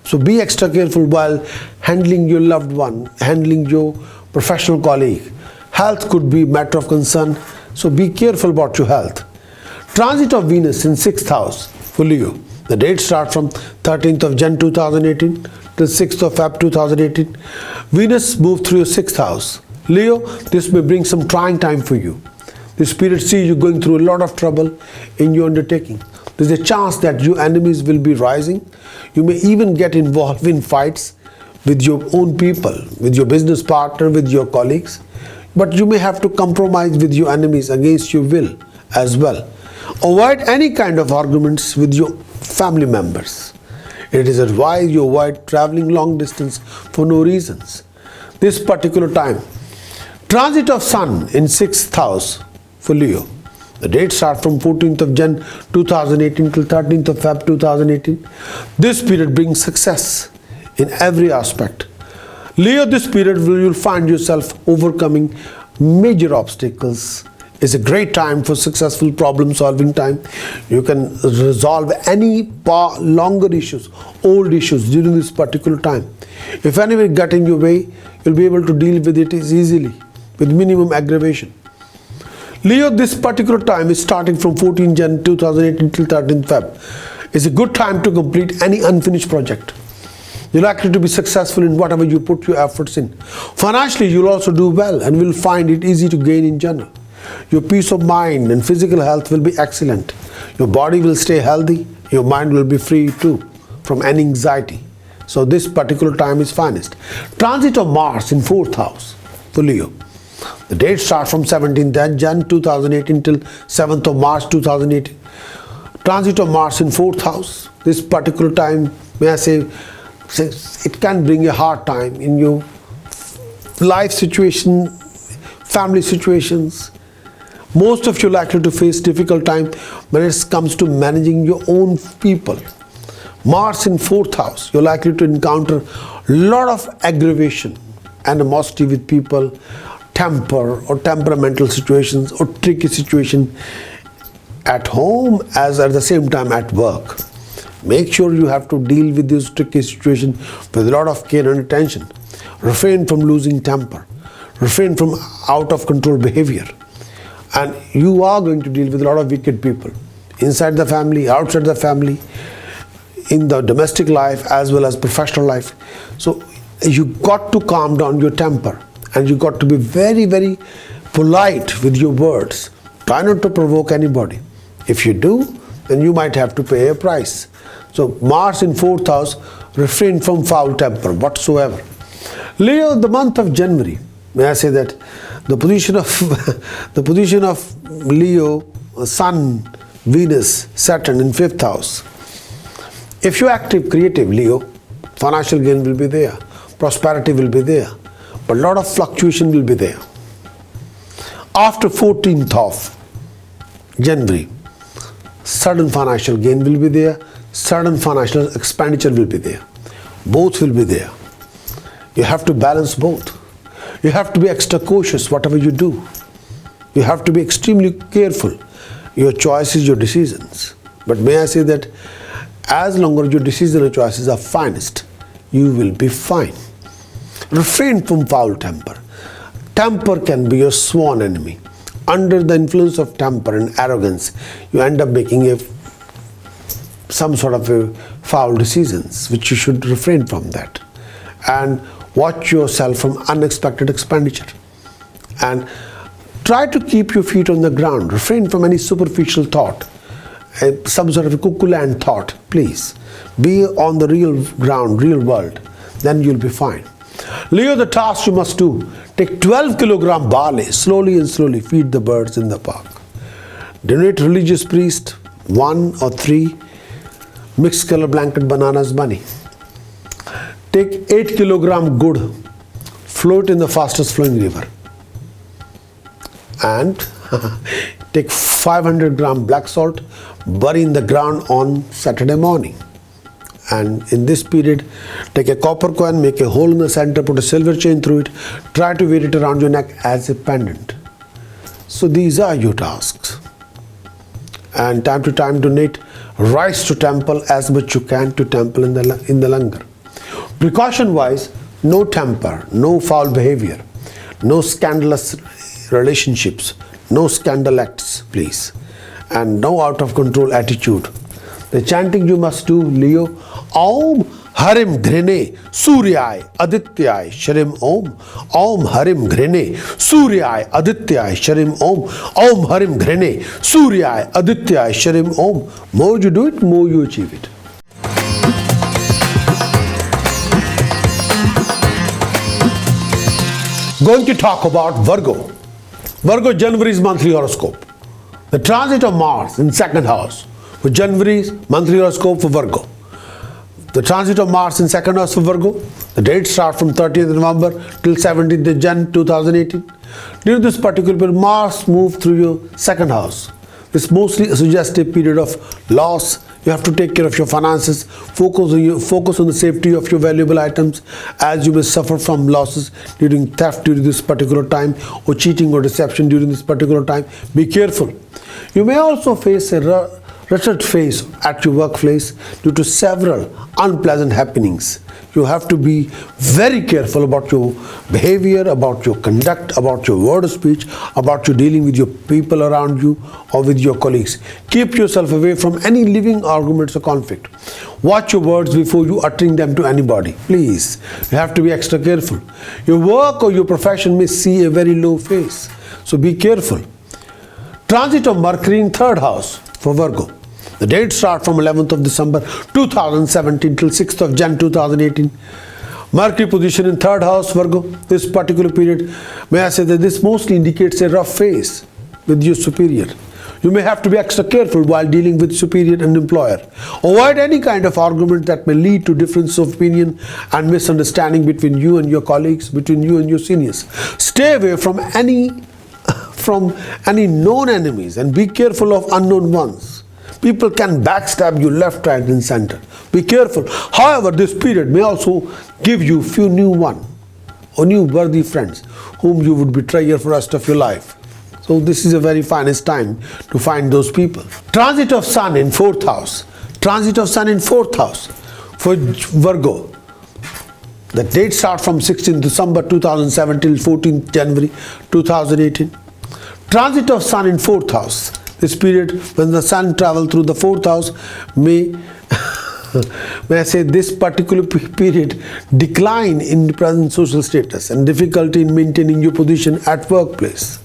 So be extra careful while handling your loved one, handling your professional colleague. Health could be a matter of concern, so be careful about your health. Transit of Venus in 6th house for Leo. The dates start from 13th of Jan 2018 till 6th of Feb 2018. Venus moved through your 6th house. Leo, this may bring some trying time for you. This period sees you going through a lot of trouble in your undertaking. There's a chance that your enemies will be rising. You may even get involved in fights with your own people, with your business partner, with your colleagues. But you may have to compromise with your enemies against your will as well. Avoid any kind of arguments with your family members. It is advised you avoid traveling long distance for no reasons. This particular time, transit of Sun in 6th house for Leo. The dates start from 14th of Jan 2018 till 13th of Feb 2018. This period brings success in every aspect. Leo, this period you'll find yourself overcoming major obstacles. It's a great time for successful problem solving time. You can resolve any longer issues, old issues during this particular time. If anyone got in your way, you'll be able to deal with it easily with minimum aggravation. Leo, this particular time is starting from 14 Jan 2018 till 13 Feb. It's a good time to complete any unfinished project. You're likely to be successful in whatever you put your efforts in. Financially, you'll also do well and will find it easy to gain in general. Your peace of mind and physical health will be excellent. Your body will stay healthy. Your mind will be free too from any anxiety. So this particular time is finest. Transit of Mars in 4th house for Leo. The dates start from 17th Jan 2018 till 7th of March 2018. Transit of Mars in 4th house. This particular time, may I say, it can bring a hard time in your life situation, family situations. Most of you are likely to face difficult time when it comes to managing your own people. Mars in 4th house, you're likely to encounter a lot of aggravation, animosity with people, temper or temperamental situations or tricky situation at home as at the same time at work. Make sure you have to deal with this tricky situation with a lot of care and attention. Refrain from losing temper. Refrain from out of control behavior. And you are going to deal with a lot of wicked people. Inside the family, outside the family, in the domestic life as well as professional life. So you got to calm down your temper. And you got to be very, very polite with your words. Try not to provoke anybody. If you do, then you might have to pay a price. So Mars in 4th house, refrain from foul temper whatsoever. Leo, the month of January, may I say that the position of the position of Leo, Sun, Venus, Saturn in 5th house. If you're active, creative Leo, financial gain will be there, prosperity will be there, but a lot of fluctuation will be there. After 14th of January, sudden financial gain will be there, sudden financial expenditure will be there. Both will be there. You have to balance both. You have to be extra cautious whatever you do. You have to be extremely careful. Your choices, your decisions. But may I say that as long as your decisions and choices are finest, you will be fine. Refrain from foul temper. Temper can be your sworn enemy. Under the influence of temper and arrogance, you end up making some sort of a foul decisions, which you should refrain from that. And watch yourself from unexpected expenditure. And try to keep your feet on the ground. Refrain from any superficial thought, some sort of a cuckoo land thought. Please be on the real ground, real world. Then you'll be fine. Leo, the task you must do: take 12 kilogram barley, slowly and slowly feed the birds in the park. Donate religious priest 1 or 3 mixed color blanket bananas money. Take 8 kilogram good, float in the fastest flowing river. And take 500 gram black salt, bury in the ground on Saturday morning. And in this period, take a copper coin, make a hole in the center, put a silver chain through it, try to wear it around your neck as a pendant. So these are your tasks. And time to time donate rice to temple as much you can to temple in the langar. Precaution wise, no temper, no foul behavior, no scandalous relationships, no scandal acts, please, and no out of control attitude. The chanting you must do, Leo: Om Harim Ghrine Suryai Adityai Sharim Om. Om Harim Ghrine Suryai Adityai Sharim Om. Om Harim Ghrine Suryai Adityai Sharim Om. More you do it, more you achieve it. Going to talk about Virgo. Virgo, January's monthly horoscope. The transit of Mars in 2nd house for January's monthly horoscope for Virgo. The transit of Mars in 2nd house for Virgo. The dates start from 30th November till 17th Jan 2018. During this particular period, Mars moved through your 2nd house. This mostly suggests a period of loss. You have to take care of your finances, focus on the safety of your valuable items, as you may suffer from losses during theft during this particular time, or cheating or deception during this particular time. Be careful. You may also face a wretched phase at your workplace due to several unpleasant happenings. You have to be very careful about your behavior, about your conduct, about your word of speech, about your dealing with your people around you or with your colleagues. Keep yourself away from any living arguments or conflict. Watch your words before you uttering them to anybody. Please, you have to be extra careful. Your work or your profession may see a very low phase, so be careful. Transit of Mercury in 3rd house for Virgo. The dates start from 11th of December 2017 till 6th of Jan 2018. Mercury position in 3rd house Virgo. This particular period, may I say that this mostly indicates a rough phase with your superior. You may have to be extra careful while dealing with superior and employer. Avoid any kind of argument that may lead to difference of opinion and misunderstanding between you and your colleagues, between you and your seniors. Stay away from any known enemies and be careful of unknown ones. People can backstab you left, right and center. Be careful. However, this period may also give you few new worthy friends whom you would betray for the rest of your life. So this is a very finest time to find those people. Transit of Sun in 4th house. Transit of Sun in 4th house for Virgo. The date starts from 16th December 2007 till 14th January 2018. Transit of Sun in 4th house. This period when the Sun travels through the 4th house may I say this particular period decline in present social status and difficulty in maintaining your position at workplace.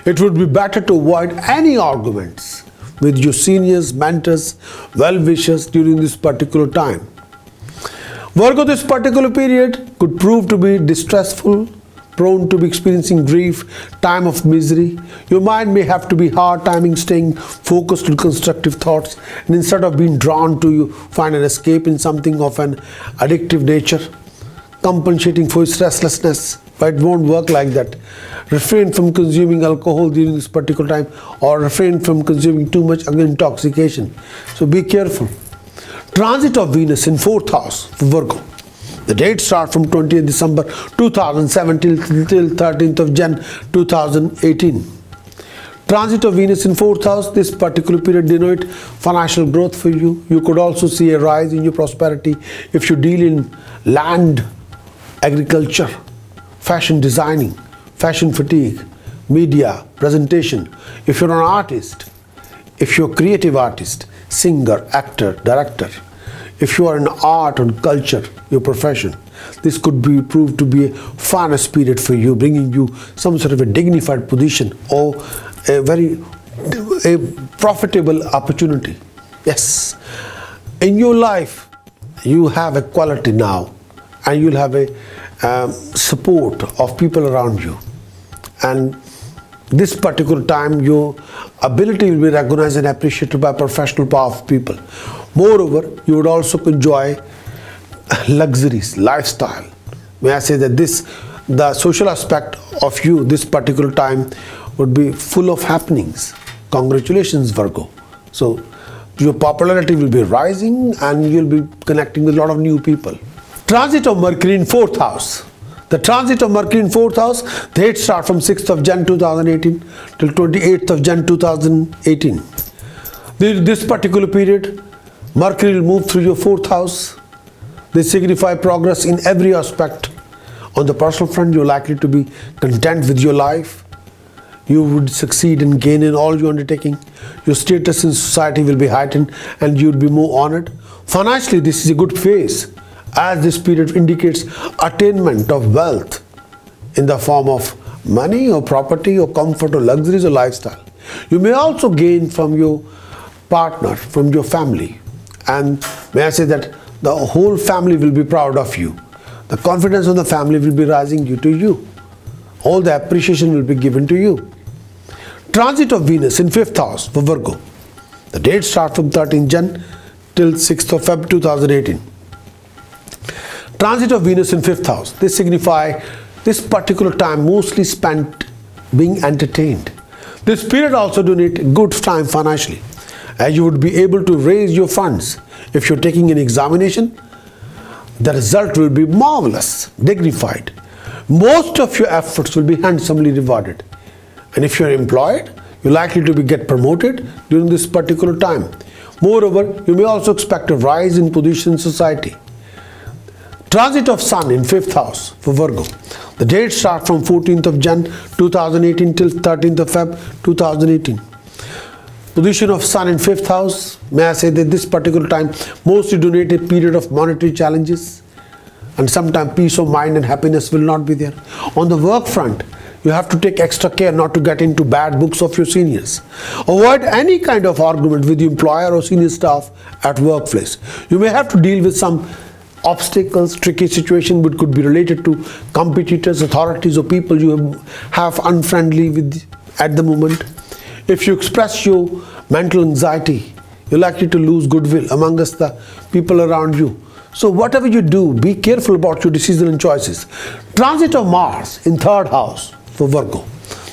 It would be better to avoid any arguments with your seniors, mentors, well-wishers during this particular time. Virgo, this particular period could prove to be distressful, prone to be experiencing grief, time of misery. Your mind may have to be hard timing staying focused on constructive thoughts, and instead of being drawn to you, find an escape in something of an addictive nature, compensating for its restlessness. But it won't work like that. Refrain from consuming alcohol during this particular time, or refrain from consuming too much intoxication. So be careful. Transit of Venus in 4th house for Virgo. The date starts from 20th December 2007 till 13th of Jan 2018. Transit of Venus in 4th house, this particular period denotes financial growth for you. You could also see a rise in your prosperity if you deal in land, agriculture, fashion designing, fashion fatigue, media, presentation. If you're an artist, if you're a creative artist, singer, actor, director, if you are in art or culture, your profession, this could be proved to be a finest period for you, bringing you some sort of a dignified position or a profitable opportunity. Yes, in your life, you have a quality now, and you'll have a support of people around you. And this particular time, your ability will be recognized and appreciated by professional, powerful people. Moreover, you would also enjoy luxuries, lifestyle. May I say that the social aspect of you this particular time would be full of happenings. Congratulations, Virgo. So your popularity will be rising and you'll be connecting with a lot of new people. Transit of Mercury in 4th house. The transit of Mercury in 4th house, the date starts from 6th of Jan 2018 till 28th of Jan 2018. This particular period, Mercury will move through your 4th house. They signify progress in every aspect. On the personal front, you're likely to be content with your life. You would succeed and gain in all your undertaking. Your status in society will be heightened and you would be more honored. Financially, this is a good phase, as this period indicates attainment of wealth in the form of money or property or comfort or luxuries or lifestyle. You may also gain from your partner, from your family. And may I say that the whole family will be proud of you. The confidence of the family will be rising due to you. All the appreciation will be given to you. Transit of Venus in 5th house for Virgo. The date starts from 13th Jan till 6th of Feb 2018. Transit of Venus in 5th house. This signifies this particular time mostly spent being entertained. This period also donates good time financially, as you would be able to raise your funds. If you're taking an examination, the result will be marvelous, dignified. Most of your efforts will be handsomely rewarded. And if you're employed, you're likely to get promoted during this particular time. Moreover, you may also expect a rise in position in society. Transit of Sun in 5th house for Virgo. The date starts from 14th of Jan 2018 till 13th of Feb 2018. Position of Sun in 5th house, may I say that this particular time mostly donate a period of monetary challenges, and sometimes peace of mind and happiness will not be there. On the work front, you have to take extra care not to get into bad books of your seniors. Avoid any kind of argument with the employer or senior staff at workplace. You may have to deal with some obstacles, tricky situation, which could be related to competitors, authorities, or people you have unfriendly with at the moment. If you express your mental anxiety, you're likely to lose goodwill amongst the people around you. So whatever you do, be careful about your decisions and choices. Transit of Mars in 3rd house for Virgo.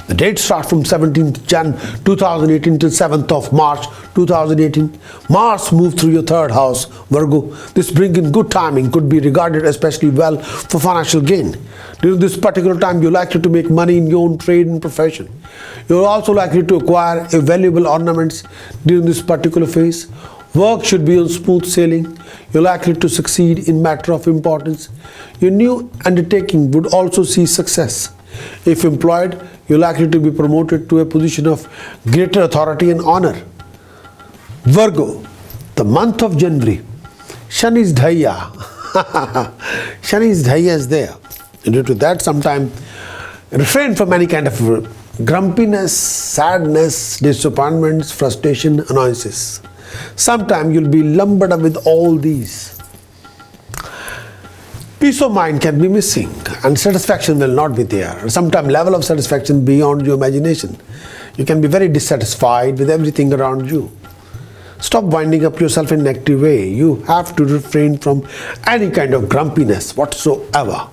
The date starts from 17th Jan 2018 till 7th of March 2018. Mars moved through your 3rd house, Virgo. This brings in good timing, could be regarded especially well for financial gain. During this particular time, you're likely to make money in your own trade and profession. You're also likely to acquire valuable ornaments during this particular phase. Work should be on smooth sailing. You're likely to succeed in matter of importance. Your new undertaking would also see success. If employed, you're likely to be promoted to a position of greater authority and honor. Virgo, the month of January. Shani's Dhaya. Shani's Dhaya is there. And due to that, sometimes refrain from any kind of grumpiness, sadness, disappointments, frustration, annoyances. Sometimes you'll be lumbered up with all these. Peace of mind can be missing and satisfaction will not be there. Sometimes level of satisfaction beyond your imagination. You can be very dissatisfied with everything around you. Stop winding up yourself in a negative way. You have to refrain from any kind of grumpiness whatsoever.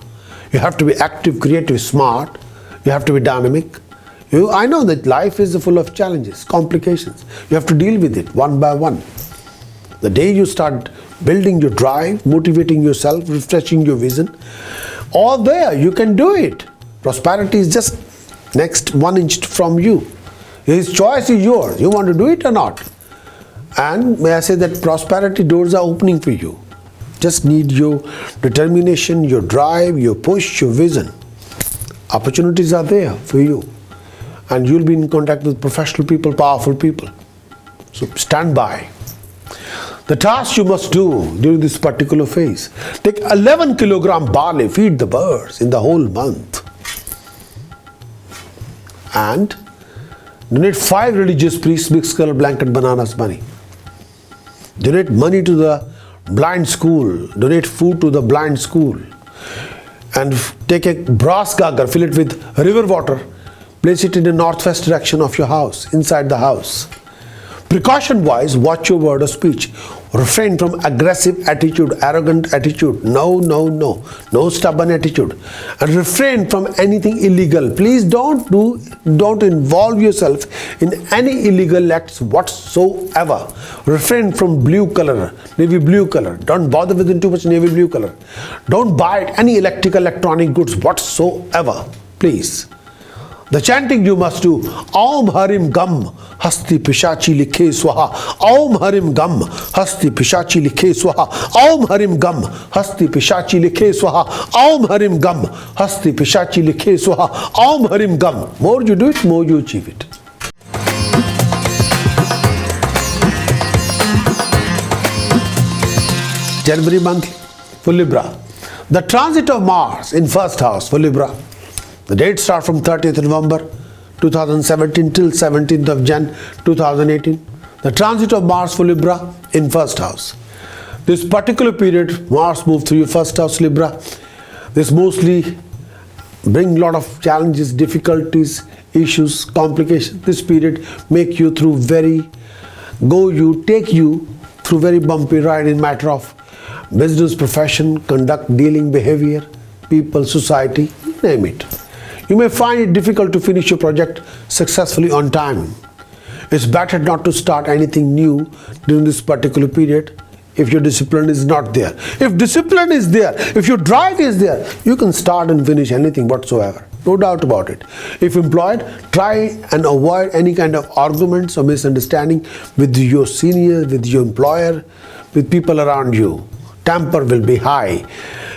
You have to be active, creative, smart. You have to be dynamic. I know that life is full of challenges, complications. You have to deal with it one by one. The day you start building your drive, motivating yourself, refreshing your vision, all there, you can do it. Prosperity is just next 1 inch from you. His choice is yours. You want to do it or not? And may I say that prosperity doors are opening for you. Just need your determination, your drive, your push, your vision. Opportunities are there for you. And you'll be in contact with professional people, powerful people. So stand by. The task you must do during this particular phase. Take 11 kilogram barley, feed the birds in the whole month. And donate 5 religious priests, mixed color blanket, bananas money. Donate money to the blind school. Donate food to the blind school. And take a brass gargle, fill it with river water. Place it in the northwest direction of your house, inside the house. Precaution wise, watch your word of speech. Refrain from aggressive attitude, arrogant attitude. No stubborn attitude. And refrain from anything illegal. Please don't involve yourself in any illegal acts whatsoever. Refrain from blue color, navy blue color. Don't bother with too much navy blue color. Don't buy any electronic goods whatsoever. Please. The chanting you must do. Aum Harim Gam Hasti Pishachi Likhe Swaha. Aum Harim Gam Hasti Pishachi Likhe Swaha. Aum Harim Gam Hasti Pishachi Likhe Swaha. Aum Harim Gam Hasti Pishachi Likhe Swaha. Aum Harim Gam. More you do it, more you achieve it. January month for Libra. The transit of Mars in first house for Libra. The dates start from 30th November 2017 till 17th of Jan 2018. The transit of Mars for Libra in first house. This particular period, Mars moved through your first house, Libra. This mostly bring a lot of challenges, difficulties, issues, complications. This period make you through take you through very bumpy ride in matter of business, profession, conduct, dealing, behavior, people, society, name it. You may find it difficult to finish your project successfully on time. It's better not to start anything new during this particular period if your discipline is not there. If discipline is there, if your drive is there, you can start and finish anything whatsoever. No doubt about it. If employed, try and avoid any kind of arguments or misunderstanding with your seniors, with your employer, with people around you. Temper will be high.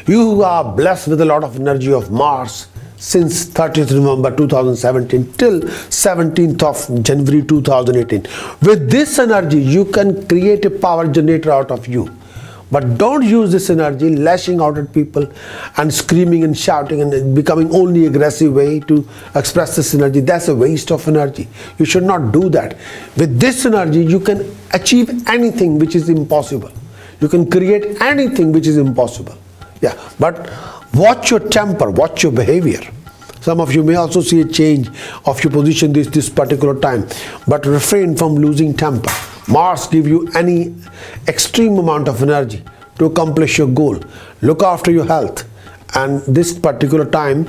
You are blessed with a lot of energy of Mars since 30th November 2017 till 17th of January 2018. With this energy, you can create a power generator out of you. But don't use this energy lashing out at people and screaming and shouting and becoming only aggressive way to express this energy. That's a waste of energy. You should not do that. With this energy, you can achieve anything which is impossible. You can create anything which is impossible. Yeah, but watch your temper, watch your behavior. Some of you may also see a change of your position this particular time, but refrain from losing temper. Mars give you any extreme amount of energy to accomplish your goal. Look after your health, and this particular time,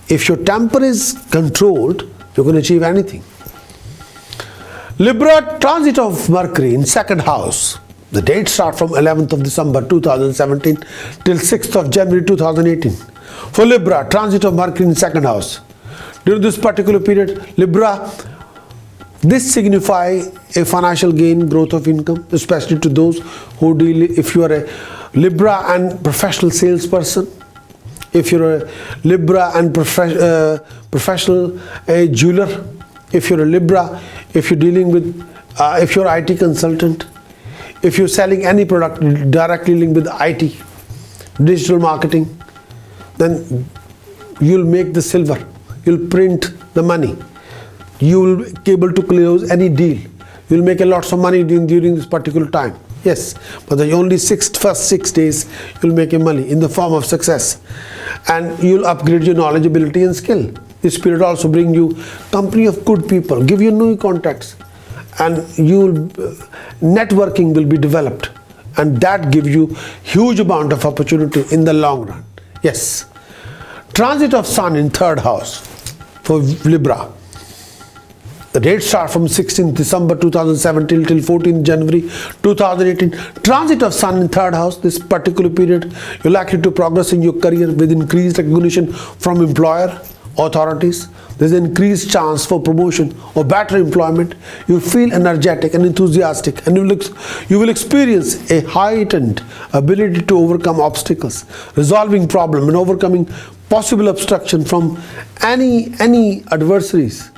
if your temper is controlled, you can achieve anything. Libra, transit of Mercury in second house. The dates start from 11th of December 2017 till 6th of January 2018. For Libra, transit of Mercury in second house. During this particular period, Libra, This signify a financial gain, growth of income, especially to those who deal, if you are a Libra and professional salesperson, if you're a Libra and professional jeweler, if you're a Libra, if you're dealing with, if you're IT consultant, if you're selling any product directly linked with IT, digital marketing, then you'll make the silver, you'll print the money, you will be able to close any deal, you'll make a lots of money during this particular time. Yes, but the only first 6 days you'll make a money in the form of success, and you'll upgrade your knowledge, ability and skill. This period also bring you company of good people, give you new contacts, and networking will be developed, and that give you huge amount of opportunity in the long run. Yes. Transit of Sun in 3rd house for Libra. The dates start from 16th December 2017 till 14th January 2018. Transit of Sun in 3rd house, this particular period, you're likely to progress in your career with increased recognition from employer, authorities. There's an increased chance for promotion or better employment. You feel energetic and enthusiastic, and you will experience a heightened ability to overcome obstacles, resolving problem and overcoming possible obstruction from any adversaries.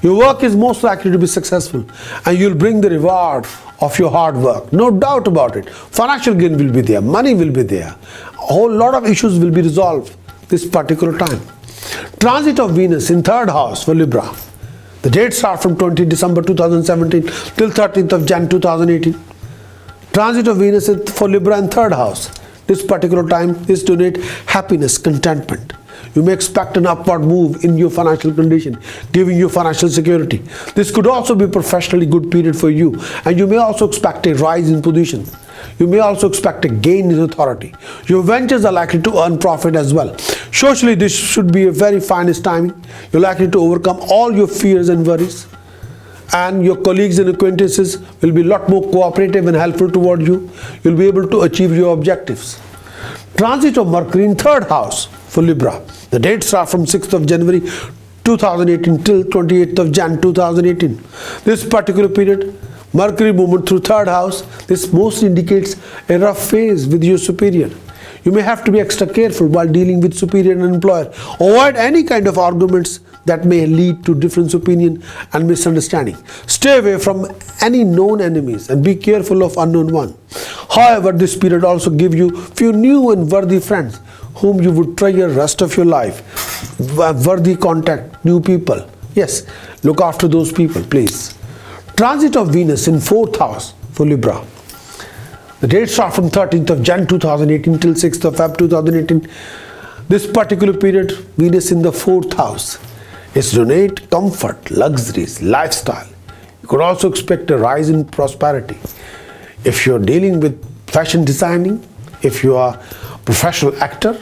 Your work is most likely to be successful, and you'll bring the reward of your hard work. No doubt about it. Financial gain will be there, money will be there. A whole lot of issues will be resolved this particular time. Transit of Venus in 3rd house for Libra. The dates start from 20 December 2017 till 13th of Jan 2018. Transit of Venus for Libra in 3rd house. This particular time is to donate happiness, contentment. You may expect an upward move in your financial condition, giving you financial security. This could also be a professionally good period for you, and you may also expect a rise in position. You may also expect a gain in authority. Your ventures are likely to earn profit as well. Socially, this should be a very finest timing. You're likely to overcome all your fears and worries, and your colleagues and acquaintances will be a lot more cooperative and helpful toward you. You'll be able to achieve your objectives. Transit of Mercury in 3rd house for Libra. The dates start from 6th of January 2018 till 28th of Jan 2018. This particular period, Mercury movement through 3rd house, this most indicates a rough phase with your superior. You may have to be extra careful while dealing with superior and employer. Avoid any kind of arguments that may lead to difference opinion and misunderstanding. Stay away from any known enemies and be careful of unknown one. However, this period also gives you few new and worthy friends whom you would treasure rest of your life. Worthy contact, new people. Yes, look after those people, please. Transit of Venus in 4th house for Libra. The dates start from 13th of Jan 2018 till 6th of Feb 2018. This particular period, Venus in the 4th house, is donate comfort, luxuries, lifestyle. You could also expect a rise in prosperity. If you're dealing with fashion designing, if you are a professional actor,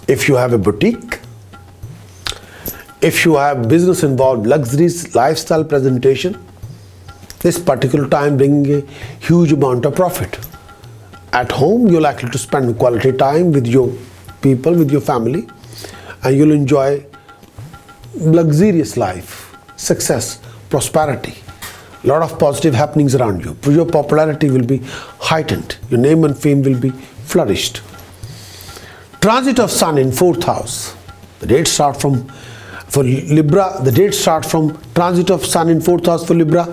if you have a boutique, if you have business involved, luxuries, lifestyle presentation, this particular time bringing a huge amount of profit. At home, you're likely to spend quality time with your people, with your family, and you'll enjoy luxurious life, success, prosperity. A lot of positive happenings around you. Your popularity will be heightened. Your name and fame will be flourished. Transit of Sun in 4th house. The dates start from, for Libra, the dates start from transit of Sun in 4th house for Libra.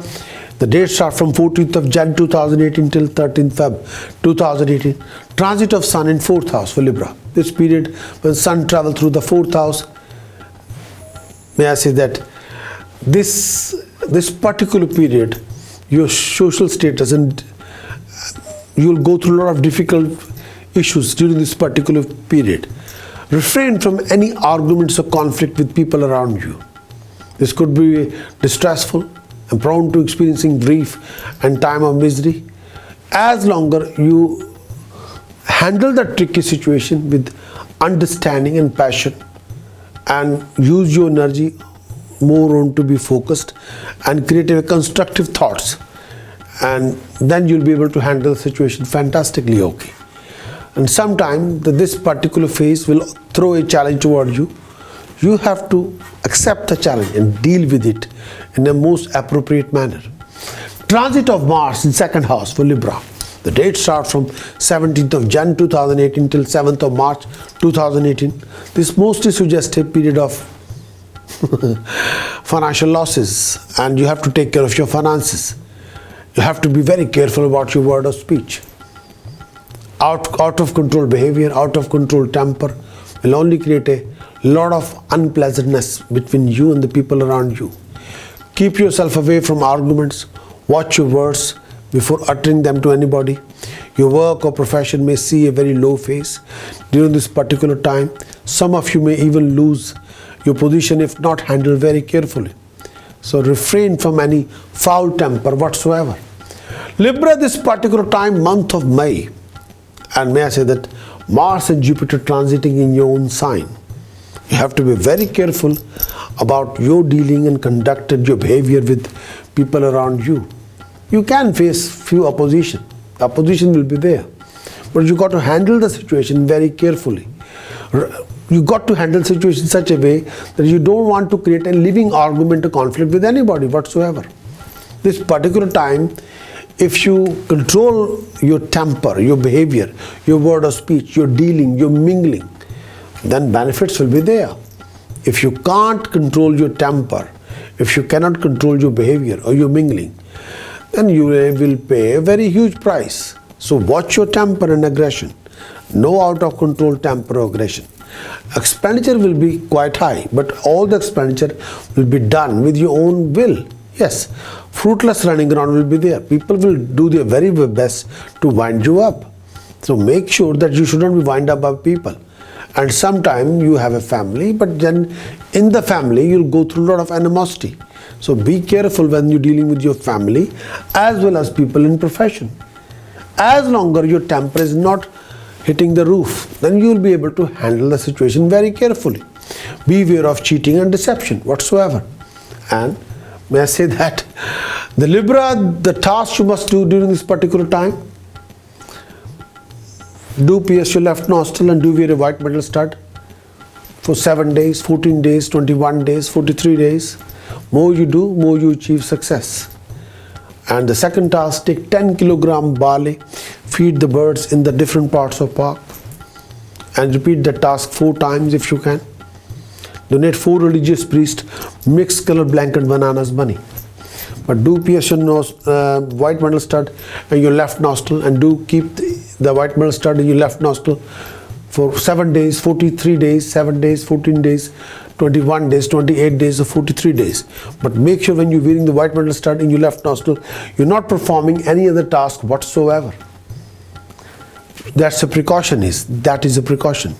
The dates start from 14th of Jan 2018 till 13th Feb 2018. Transit of Sun in 4th house for Libra. This period when Sun travel through the 4th house, may I say that this particular period, your social status, and you'll go through a lot of difficult issues during this particular period. Refrain from any arguments or conflict with people around you. This could be distressful and prone to experiencing grief and time of misery. As longer you handle that tricky situation with understanding and passion, and use your energy more on to be focused and create constructive thoughts, and then you'll be able to handle the situation fantastically okay. And sometime this particular phase will throw a challenge toward you. You have to accept the challenge and deal with it in a most appropriate manner. Transit of Mars in second house for Libra. The date starts from 17th of Jan 2018 till 7th of March 2018. This mostly suggests a period of financial losses, and you have to take care of your finances. You have to be very careful about your word of speech. Out of control behavior, out of control temper will only create a lot of unpleasantness between you and the people around you. Keep yourself away from arguments. Watch your words before uttering them to anybody. Your work or profession may see a very low phase during this particular time. Some of you may even lose your position if not handled very carefully. So refrain from any foul temper whatsoever. Libra, this particular time, month of May, and may I say that Mars and Jupiter transiting in your own sign. You have to be very careful about your dealing and conducted your behavior with people around you. You can face few opposition. Opposition will be there. But you got to handle the situation very carefully. You got to handle the situation in such a way that you don't want to create a living argument or conflict with anybody whatsoever. This particular time, if you control your temper, your behavior, your word of speech, your dealing, your mingling, then benefits will be there. If you can't control your temper, if you cannot control your behavior or your mingling, then you will pay a very huge price. So watch your temper and aggression. No out of control temper or aggression. Expenditure will be quite high, but all the expenditure will be done with your own will. Yes, fruitless running around will be there. People will do their very best to wind you up. So make sure that you shouldn't be wind up by people. And sometime you have a family, but then in the family you'll go through a lot of animosity. So be careful when you're dealing with your family as well as people in profession. As longer your temper is not hitting the roof, then you will be able to handle the situation very carefully. Beware of cheating and deception whatsoever. And may I say that the Libra, the task you must do during this particular time, do pierce your left nostril and do wear a white metal stud for 7 days, 14 days, 21 days, 43 days. More you do, more you achieve success. And the second task, take 10 kilogram barley, feed the birds in the different parts of park, and repeat the task 4 times if you can. Donate 4 religious priests mixed color blanket bananas money. But do pierce your white metal stud in your left nostril, and do keep the white metal stud in your left nostril for 7 days, 43 days, 7 days, 14 days, 21 days, 28 days, or 43 days. But make sure when you're wearing the white metal stud in your left nostril, you're not performing any other task whatsoever. That's a precaution. That is a precaution.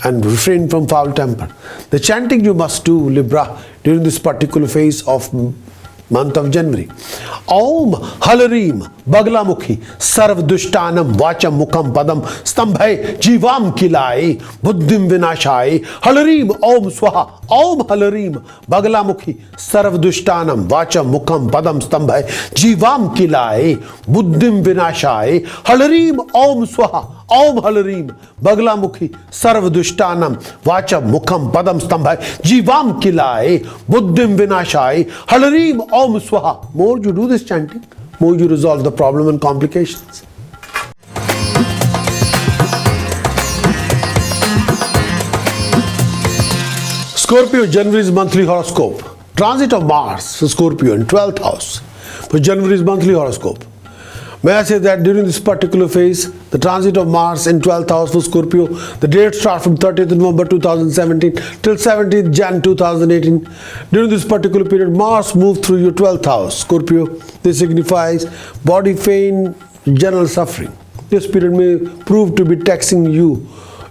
And refrain from foul temper. The chanting you must do, Libra, during this particular phase of month of January. Om Halarim Baglamukhi Sarv Dushtanam Vacham Mukham Padam Stambhai Jivam Kilai Buddhim Vinashai Halarim Om Swaha Om Halarim Baglamukhi Sarv Dushtanam Vacham Mukham Padam Stambhai Jivam Kilai Buddhim Vinashai Halarim Om Swaha Om Halarim Baglamukhi Sarv Dushtanam Vacham Mukham Padam Stambhai Jivam Kilai Buddhim Vinashai Halarim Om Swaha. More you do this chanting, more you resolve the problem and complications. Scorpio, January's monthly horoscope. Transit of Mars for Scorpio in 12th house for January's monthly horoscope. May I say that during this particular phase, the transit of Mars in 12th house for Scorpio, the date starts from 30th November 2017 till 17th Jan 2018. During this particular period, Mars moved through your 12th house, Scorpio. This signifies body pain, general suffering. This period may prove to be taxing you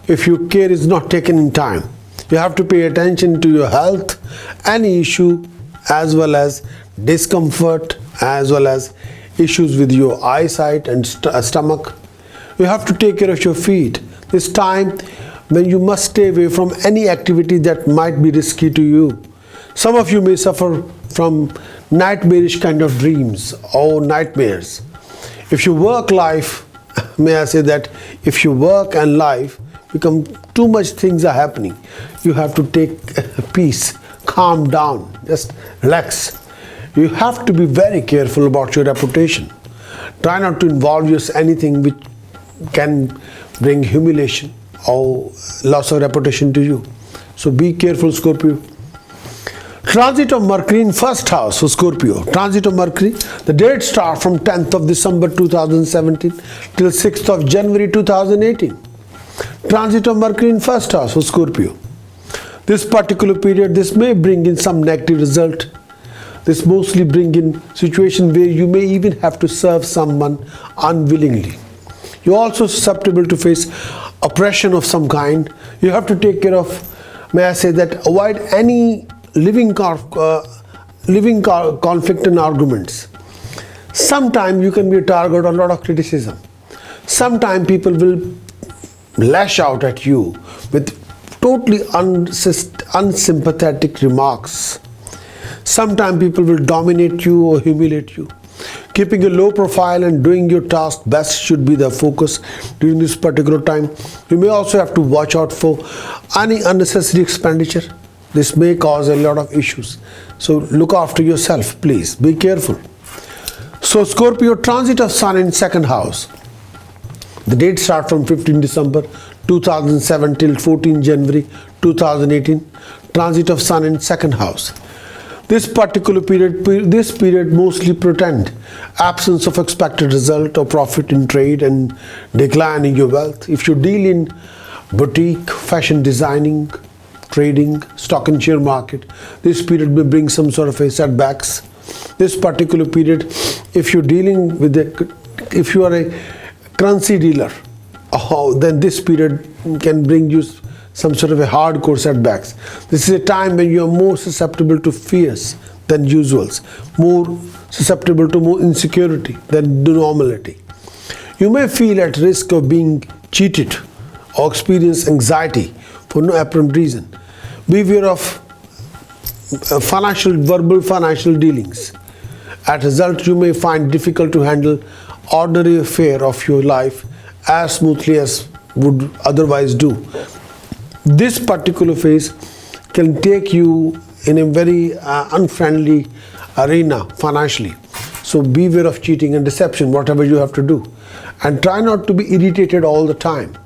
if your care is not taken in time. You have to pay attention to your health, any issue, as well as discomfort, as well as issues with your eyesight and stomach. You have to take care of your feet. This time when you must stay away from any activity that might be risky to you. Some of you may suffer from nightmarish kind of dreams or nightmares. If your work life, may I say that if your work and life become too much things are happening. You have to take peace, calm down, just relax. You have to be very careful about your reputation. Try not to involve yourself anything which can bring humiliation or loss of reputation to you. So be careful, Scorpio. Transit of Mercury in first house for Scorpio. Transit of Mercury, the date starts from 10th of December 2017 till 6th of January 2018. Transit of Mercury in first house for Scorpio. This particular period, this may bring in some negative result. This mostly bring in situation where you may even have to serve someone unwillingly. You're also susceptible to face oppression of some kind. You have to take care of, may I say that, avoid any living conflict and arguments. Sometimes you can be a target of a lot of criticism. Sometimes people will lash out at you with totally unsympathetic remarks. Sometimes people will dominate you or humiliate you. Keeping a low profile and doing your task best should be the focus during this particular time. You may also have to watch out for any unnecessary expenditure. This may cause a lot of issues. So look after yourself, please. Be careful. So Scorpio, transit of Sun in second house. The date starts from 15 December 2007 till 14 January 2018. Transit of Sun in second house. This particular period mostly portend absence of expected result or profit in trade and decline in your wealth. If you deal in boutique, fashion designing, trading, stock and share market, this period may bring some sort of a setbacks. This particular period, if you're dealing with if you are a currency dealer, then this period can bring you some sort of a hardcore setbacks. This is a time when you are more susceptible to fears than usuals, more susceptible to more insecurity than normality. You may feel at risk of being cheated or experience anxiety for no apparent reason. Beware of verbal financial dealings. As a result, you may find difficult to handle ordinary affair of your life as smoothly as would otherwise do. This particular phase can take you in a very unfriendly arena financially. So beware of cheating and deception, whatever you have to do. And try not to be irritated all the time.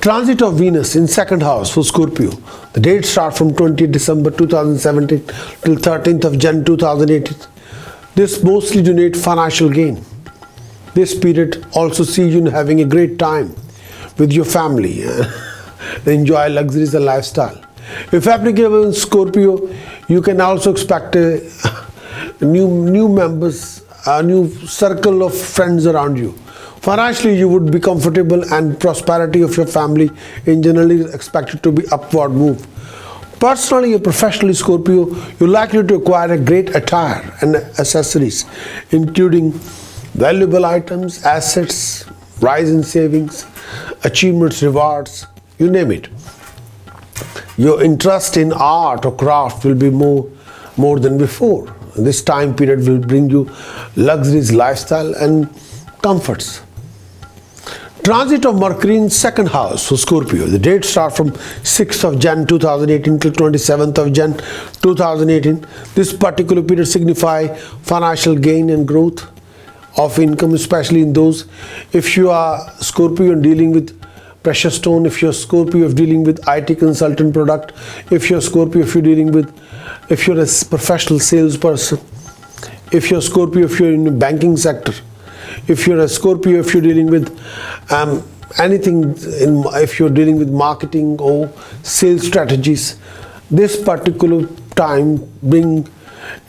Transit of Venus in second house for Scorpio. The date starts from 20th December 2017 till 13th of January 2018. This mostly denotes financial gain. This period also sees you having a great time with your family. Enjoy luxuries and lifestyle. If applicable in Scorpio, you can also expect new members, a new circle of friends around you. Financially, you would be comfortable and prosperity of your family in general is expected to be upward move. Personally or professionally, Scorpio, you're likely to acquire a great attire and accessories, including valuable items, assets, rise in savings, achievements, rewards, you name it. Your interest in art or craft will be more than before. This time period will bring you luxuries, lifestyle and comforts. Transit of Mercury in second house for Scorpio. The date starts from 6th of Jan 2018 till 27th of Jan 2018. This particular period signifies financial gain and growth of income, especially in those. If you are Scorpio and dealing with precious stone, if you're Scorpio of dealing with IT consultant product, if you're Scorpio if you're a professional salesperson, if you're Scorpio if you're in the banking sector, if you're a Scorpio if you're dealing with if you're dealing with marketing or sales strategies, this particular time bring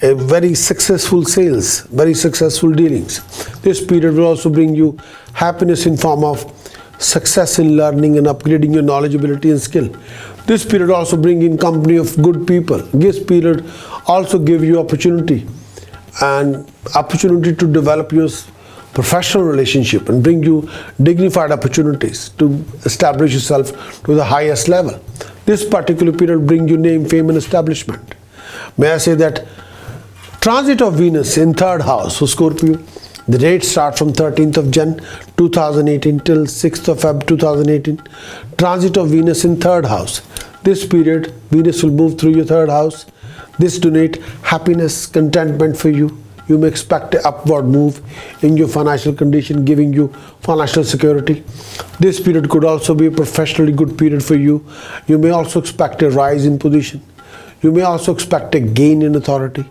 a very successful sales, very successful dealings. This period will also bring you happiness in form of success in learning and upgrading your knowledge, ability and skill. This period also bring in company of good people. This period also give you opportunity to develop your professional relationship and bring you dignified opportunities to establish yourself to the highest level. This particular period bring you name, fame and establishment. May I say that transit of Venus in third house for Scorpio. The dates start from 13th of Jan 2018 till 6th of Feb 2018. Transit of Venus in 3rd house. This period, Venus will move through your 3rd house. This donate happiness, contentment for you. You may expect an upward move in your financial condition, giving you financial security. This period could also be a professionally good period for you. You may also expect a rise in position. You may also expect a gain in authority.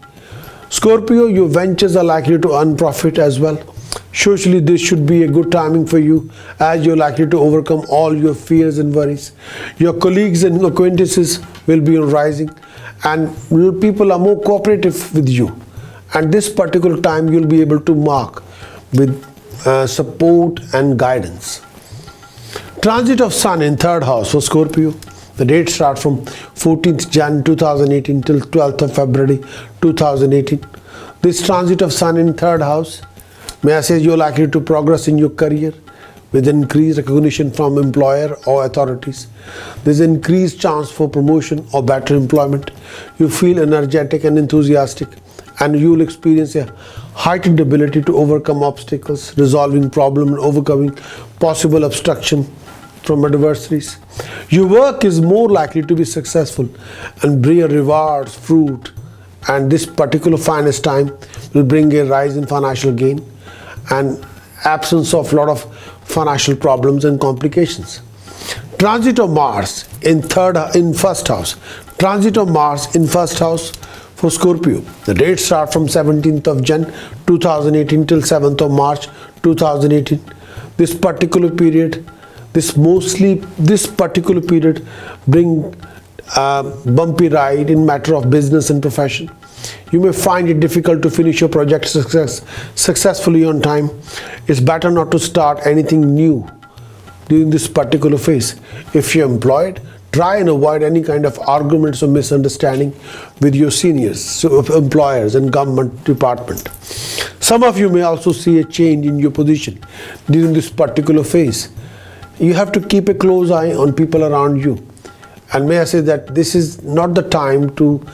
Scorpio, your ventures are likely to earn profit as well. Socially, this should be a good timing for you, as you're likely to overcome all your fears and worries. Your colleagues and acquaintances will be on rising, and people are more cooperative with you. And this particular time you'll be able to mark with support and guidance. Transit of Sun in 3rd house for Scorpio. The dates start from 14th Jan 2018 till 12th of February 2018. This transit of Sun in 3rd house, may I say, you're likely to progress in your career with increased recognition from employer or authorities. There's increased chance for promotion or better employment. You feel energetic and enthusiastic, and you will experience a heightened ability to overcome obstacles, resolving problems, and overcoming possible obstruction from adversaries. Your work is more likely to be successful and bring rewards, fruit, and this particular finest time will bring a rise in financial gain and absence of a lot of financial problems and complications. Transit of Mars in 1st house. Transit of Mars in 1st house for Scorpio. The dates start from 17th of Jan 2018 till 7th of March 2018. This particular period bring bumpy ride in matter of business and profession. You may find it difficult to finish your project successfully on time. It's better not to start anything new during this particular phase. If you're employed, try and avoid any kind of arguments or misunderstanding with your seniors, so employers and government department. Some of you may also see a change in your position during this particular phase. You have to keep a close eye on people around you. And may I say that this is not the time to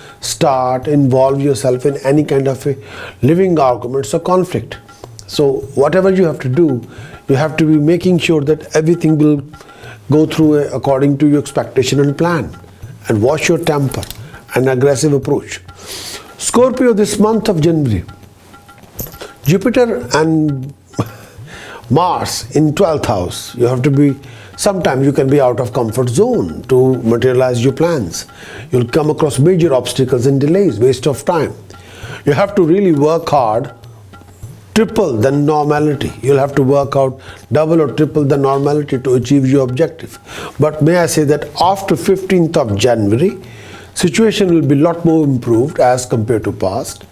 involve yourself in any kind of a living arguments or conflict. So whatever you have to do, you have to be making sure that everything will go through according to your expectation and plan, and watch your temper and aggressive approach. Scorpio, this month of January, Jupiter and Mars in 12th house. You have to be, sometimes you can be out of comfort zone to materialize your plans. You'll come across major obstacles and delays, waste of time. You have to really work hard, triple the normality. You'll have to work out double or triple the normality to achieve your objective. But may I say that after 15th of January, situation will be a lot more improved as compared to past.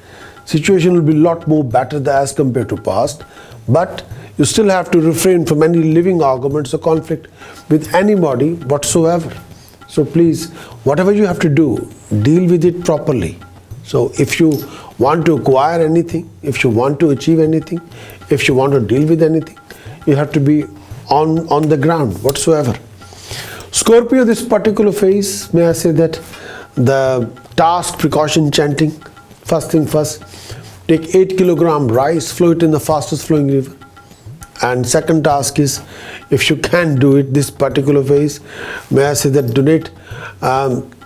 Situation will be a lot more better as compared to past. But you still have to refrain from any living arguments or conflict with anybody whatsoever. So please, whatever you have to do, deal with it properly. So if you want to acquire anything, if you want to achieve anything, if you want to deal with anything, you have to be on the ground whatsoever. Scorpio, this particular phase, may I say that the task, precaution, chanting, first thing first, take 8 kilogram rice, flow it in the fastest flowing river. And second task is, if you can do it this particular phase, may I say that donate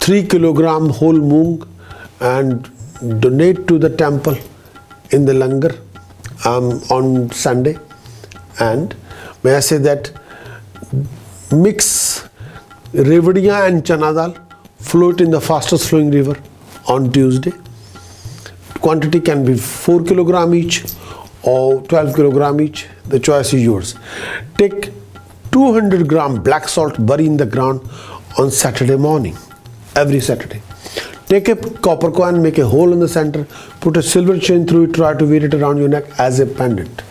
3 kilogram whole moong and donate to the temple in the langar on Sunday. And may I say that mix revadiya and chana dal, float in the fastest flowing river on Tuesday. Quantity can be 4 kilogram each or 12 kilogram each. The choice is yours. Take 200 gram black salt, bury in the ground on Saturday morning, every Saturday. Take a copper coin, make a hole in the center, put a silver chain through it, try to wear it around your neck as a pendant.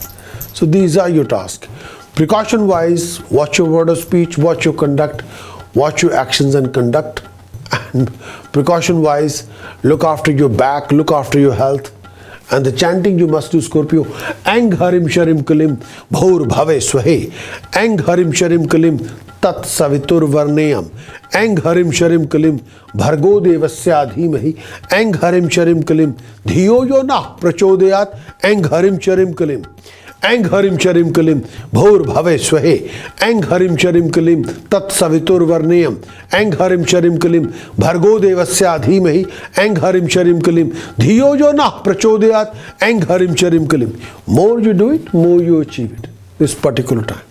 So these are your tasks. Precaution wise, watch your word of speech, watch your conduct, watch your actions and conduct. And precaution wise, look after your back, look after your health. And the chanting you must do, Scorpio, Ang Harim Sharim Kalim Bhaur Bhave Swahe, Ang Harim Sharim Kalim Tat Savitur Varneyam, Ang Harim Sharim Kalim Bhargo Devasya Dhimahi, Ang Harim Sharim Kalim Dhiyo Yo Na Prachodayat, Ang Harim Sharim Kalim, Eng Harim Charim Kalim Bhur Bhave Swahe. Eng Harim Charim Kalim Tat Savitur Varneyam. Eng Harim Charim Kalim Bhargo Devasya Dhimahi. Eng Harim Charim Kalim Dhiyo Jo Nah Prachodayat. Eng Harim Charim Kalim. More you do it, more you achieve it. This particular time.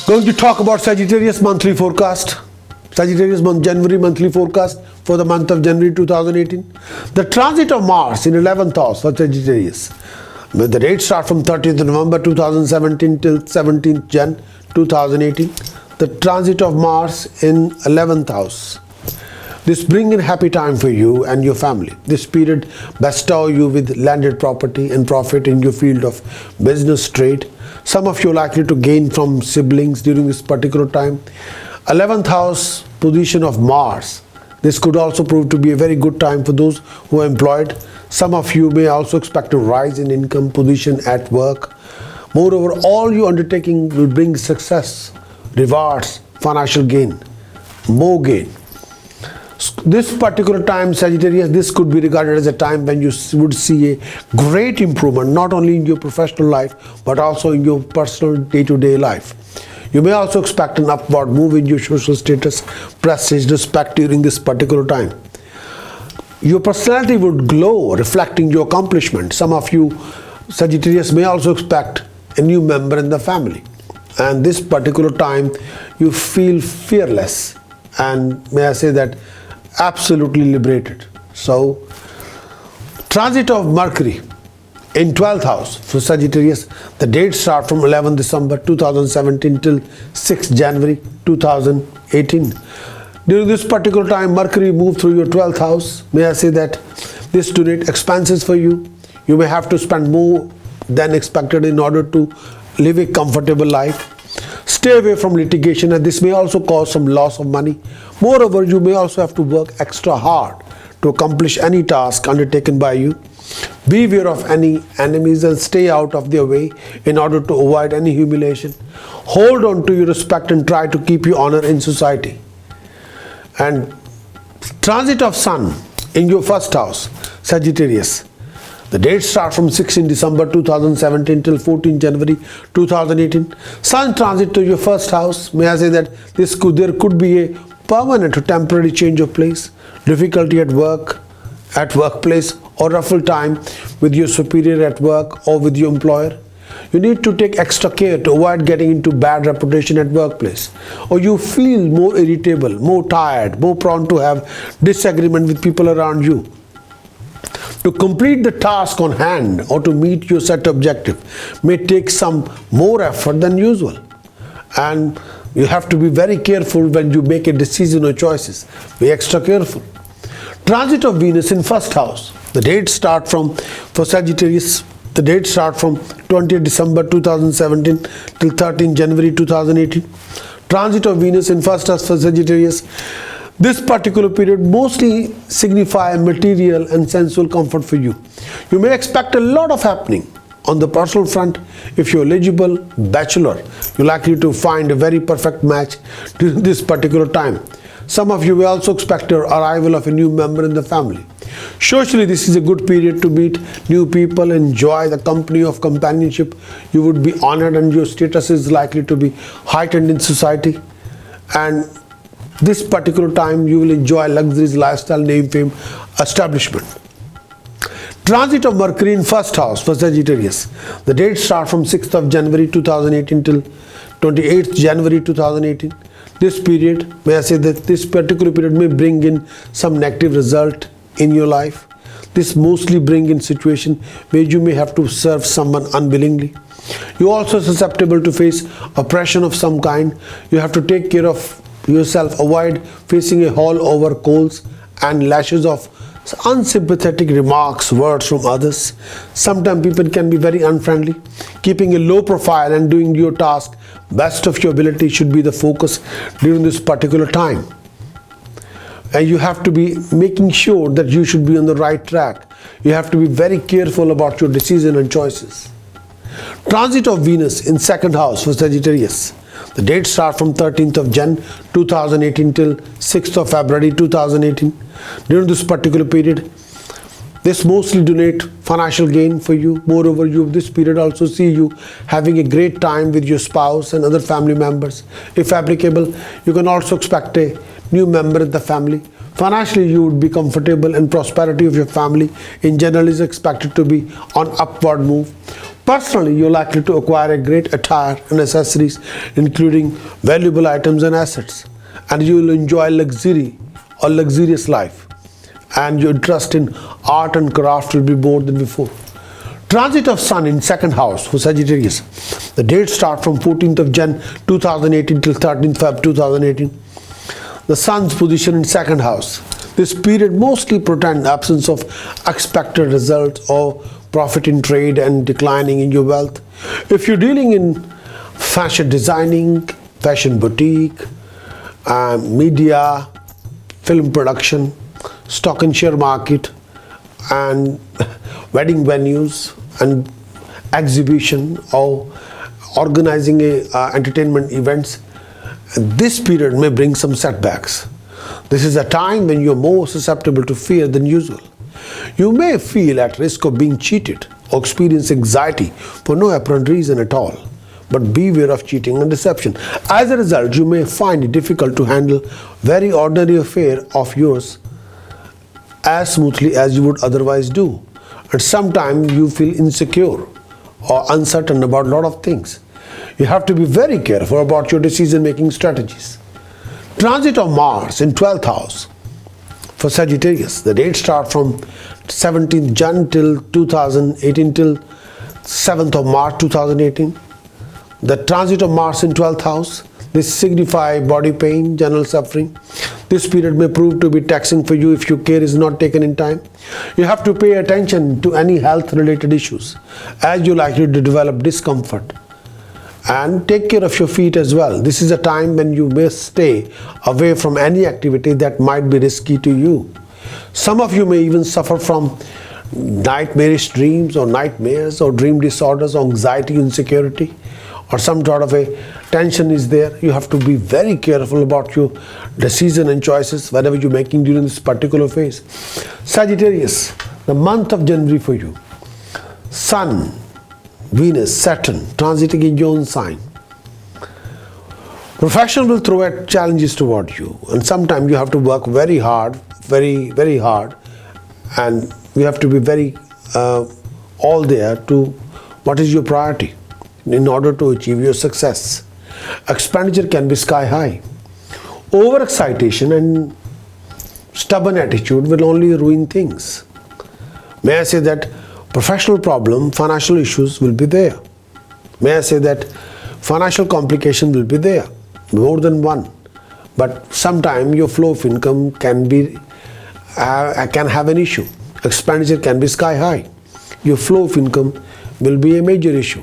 Going to talk about Sagittarius monthly forecast. Sagittarius month January monthly forecast for the month of January 2018. The transit of Mars in 11th house for Sagittarius. The dates start from 30th November 2017 till 17th Jan 2018. The transit of Mars in 11th house. This brings in happy time for you and your family. This period bestow you with landed property and profit in your field of business, trade. Some of you are likely to gain from siblings during this particular time. 11th house position of Mars. This could also prove to be a very good time for those who are employed. Some of you may also expect a rise in income position at work. Moreover, all your undertaking will bring success, rewards, financial gain, more gain. This particular time, Sagittarius, this could be regarded as a time when you would see a great improvement, not only in your professional life, but also in your personal day-to-day life. You may also expect an upward move in your social status, prestige, respect during this particular time. Your personality would glow, reflecting your accomplishment. Some of you, Sagittarius, may also expect a new member in the family. And this particular time, you feel fearless and, may I say that, absolutely liberated. So, transit of Mercury in 12th house for Sagittarius. The dates start from 11 December 2017 till 6 January 2018. During this particular time, Mercury moved through your 12th house. May I say that this donate expenses for you. You may have to spend more than expected in order to live a comfortable life. Stay away from litigation, and this may also cause some loss of money. Moreover, you may also have to work extra hard to accomplish any task undertaken by you. Beware of any enemies and stay out of their way in order to avoid any humiliation. Hold on to your respect and try to keep your honor in society. And transit of Sun in your first house, Sagittarius. The dates start from 16 December 2017 till 14 January 2018. Sun transit to your first house. May I say that there could be a permanent or temporary change of place, difficulty at work, at workplace, or ruffle time with your superior at work or with your employer. You need to take extra care to avoid getting into bad reputation at workplace, or you feel more irritable, more tired, more prone to have disagreement with people around you. To complete the task on hand or to meet your set objective may take some more effort than usual. And you have to be very careful when you make a decision or choices. Be extra careful. Transit of Venus in first house. The dates start from, for Sagittarius, the dates start from 20th December 2017 till 13 January 2018. Transit of Venus in first house for Sagittarius. This particular period mostly signify material and sensual comfort for you. You may expect a lot of happening on the personal front. If you're eligible bachelor, you're likely to find a very perfect match during this particular time. Some of you will also expect the arrival of a new member in the family. Socially, this is a good period to meet new people, enjoy the company of companionship. You would be honored and your status is likely to be heightened in society. And this particular time you will enjoy luxuries, lifestyle, name, fame, establishment. Transit of Mercury in first house for Sagittarius. The dates start from 6th of January 2018 till 28th January 2018. This period, may I say that this particular period may bring in some negative result in your life. This mostly bring in situation where you may have to serve someone unwillingly. You are also susceptible to face oppression of some kind. You have to take care of yourself, avoid facing a haul over coals and lashes of unsympathetic remarks, words from others. Sometimes people can be very unfriendly. Keeping a low profile and doing your task best of your ability should be the focus during this particular time. And you have to be making sure that you should be on the right track. You have to be very careful about your decision and choices. Transit of Venus in second house for Sagittarius. The dates start from 13th of Jan 2018 till 6th of February 2018. During this particular period, this mostly donate financial gain for you. Moreover, you this period also see you having a great time with your spouse and other family members. If applicable, you can also expect a new member in the family. Financially, you would be comfortable, and prosperity of your family in general is expected to be on upward move. Personally, you're likely to acquire a great attire and accessories, including valuable items and assets, and you will enjoy luxury or luxurious life, and your interest in art and craft will be more than before. Transit of Sun in second house for Sagittarius. The dates start from 14th of Jan 2018 till 13th Feb 2018. The Sun's position in second house. This period mostly portends absence of expected results or profit in trade and declining in your wealth. If you're dealing in fashion designing, fashion boutique, media, film production, stock and share market, and wedding venues and exhibition or organizing entertainment events, this period may bring some setbacks. This is a time when you're more susceptible to fear than usual. You may feel at risk of being cheated or experience anxiety for no apparent reason at all. But beware of cheating and deception. As a result, you may find it difficult to handle very ordinary affair of yours as smoothly as you would otherwise do. And sometimes you feel insecure or uncertain about a lot of things. You have to be very careful about your decision-making strategies. Transit of Mars in 12th house for Sagittarius. The dates start from 17th Jan till 2018 till 7th of March 2018. The transit of Mars in 12th house. This signifies body pain, general suffering. This period may prove to be taxing for you if your care is not taken in time. You have to pay attention to any health-related issues, as you're likely to develop discomfort. And take care of your feet as well. This is a time when you may stay away from any activity that might be risky to you. Some of you may even suffer from nightmarish dreams or nightmares or dream disorders, or anxiety, insecurity, or some sort of a tension is there. You have to be very careful about your decision and choices whatever you're making during this particular phase. Sagittarius, the month of January for you. Sun, Venus, Saturn transiting in your own sign. Profession will throw at challenges toward you, and sometimes you have to work very hard, very hard, and you have to be very all there to what is your priority in order to achieve your success. Expenditure can be sky high. Overexcitation and stubborn attitude will only ruin things. May I say that professional problem, financial issues will be there. May I say that financial complication will be there, more than one. But sometimes your flow of income can have an issue. Expenditure can be sky high. Your flow of income will be a major issue.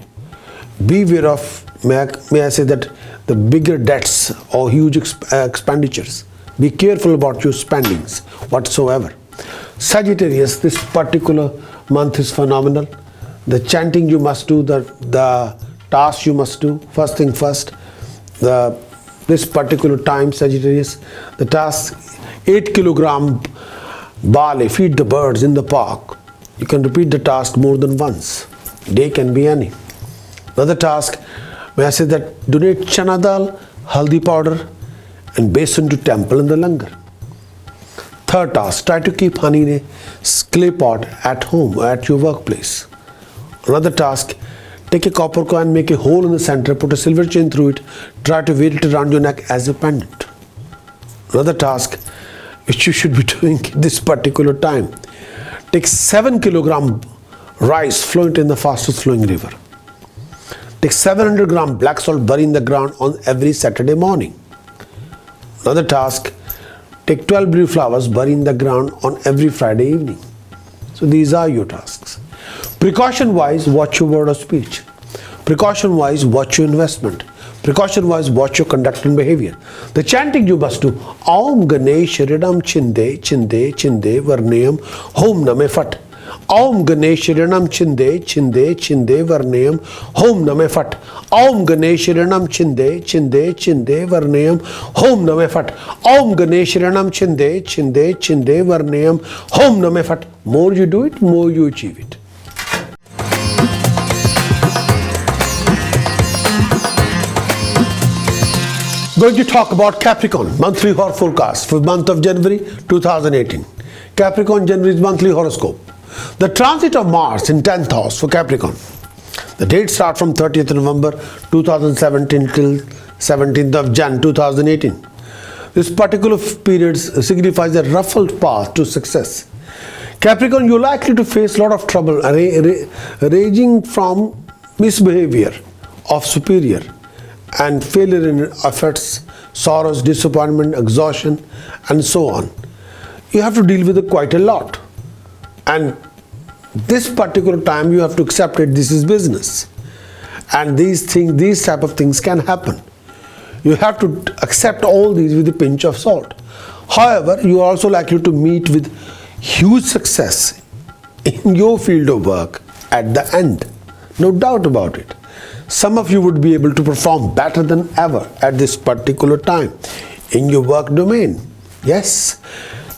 Beware of, may I say that, the bigger debts or huge expenditures. Be careful about your spendings whatsoever. Sagittarius, this particular month is phenomenal. The chanting you must do, the task you must do, first thing first. This particular time, Sagittarius, the task, 8 kilogram barley, feed the birds in the park. You can repeat the task more than once. Day can be any. Another task, may I say that, donate chana dal, haldi powder and besan to temple in the langar. Third task, try to keep honey in a clay pot at home or at your workplace. Another task, take a copper coin, make a hole in the center, put a silver chain through it, try to wear it around your neck as a pendant. Another task which you should be doing this particular time, take 7 kilogram rice, flow it in the fastest flowing river. Take 700 gram black salt, bury in the ground on every Saturday morning. Another task, take 12 blue flowers, bury in the ground on every Friday evening. So these are your tasks. Precaution wise, watch your word of speech. Precaution wise, watch your investment. Precaution wise, watch your conduct and behavior. The chanting you must do, Aum Ganesh Ridam Chinde Chinde Chinde Varnayam Hom Name Fat. Om Ganesharanam Chinde Chinde Chinde Varnayam Hom Name Fat. Om Ganesharanam Chinde Chinde Chinde Varnayam Hom Name Fat. Om Ganesharanam Chinde Chinde Chinde Varnayam Hom Name Fat. More you do it, more you achieve it. Going to talk about Capricorn monthly forecast for the month of January 2018. Capricorn January's monthly horoscope. The transit of Mars in 10th house for Capricorn. The dates start from 30th November 2017 till 17th of Jan 2018. This particular period signifies a ruffled path to success. Capricorn, you're likely to face a lot of trouble ranging from misbehavior of superior and failure in efforts, sorrows, disappointment, exhaustion, and so on. You have to deal with it quite a lot. And this particular time you have to accept it, this is business. And these type of things can happen. You have to accept all these with a pinch of salt. However, you are also likely to meet with huge success in your field of work at the end. No doubt about it. Some of you would be able to perform better than ever at this particular time in your work domain. Yes.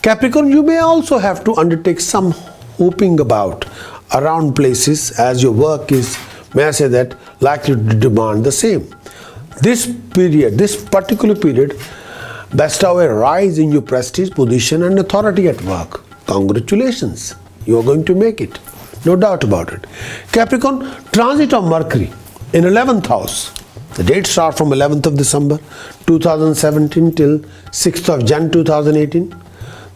Capricorn, you may also have to undertake some hoping about around places as your work is, may I say that, likely to demand the same. This particular period, bestow a rise in your prestige, position and authority at work. Congratulations. You are going to make it. No doubt about it. Capricorn, transit of Mercury in 11th house. The dates start from 11th of December 2017 till 6th of Jan 2018.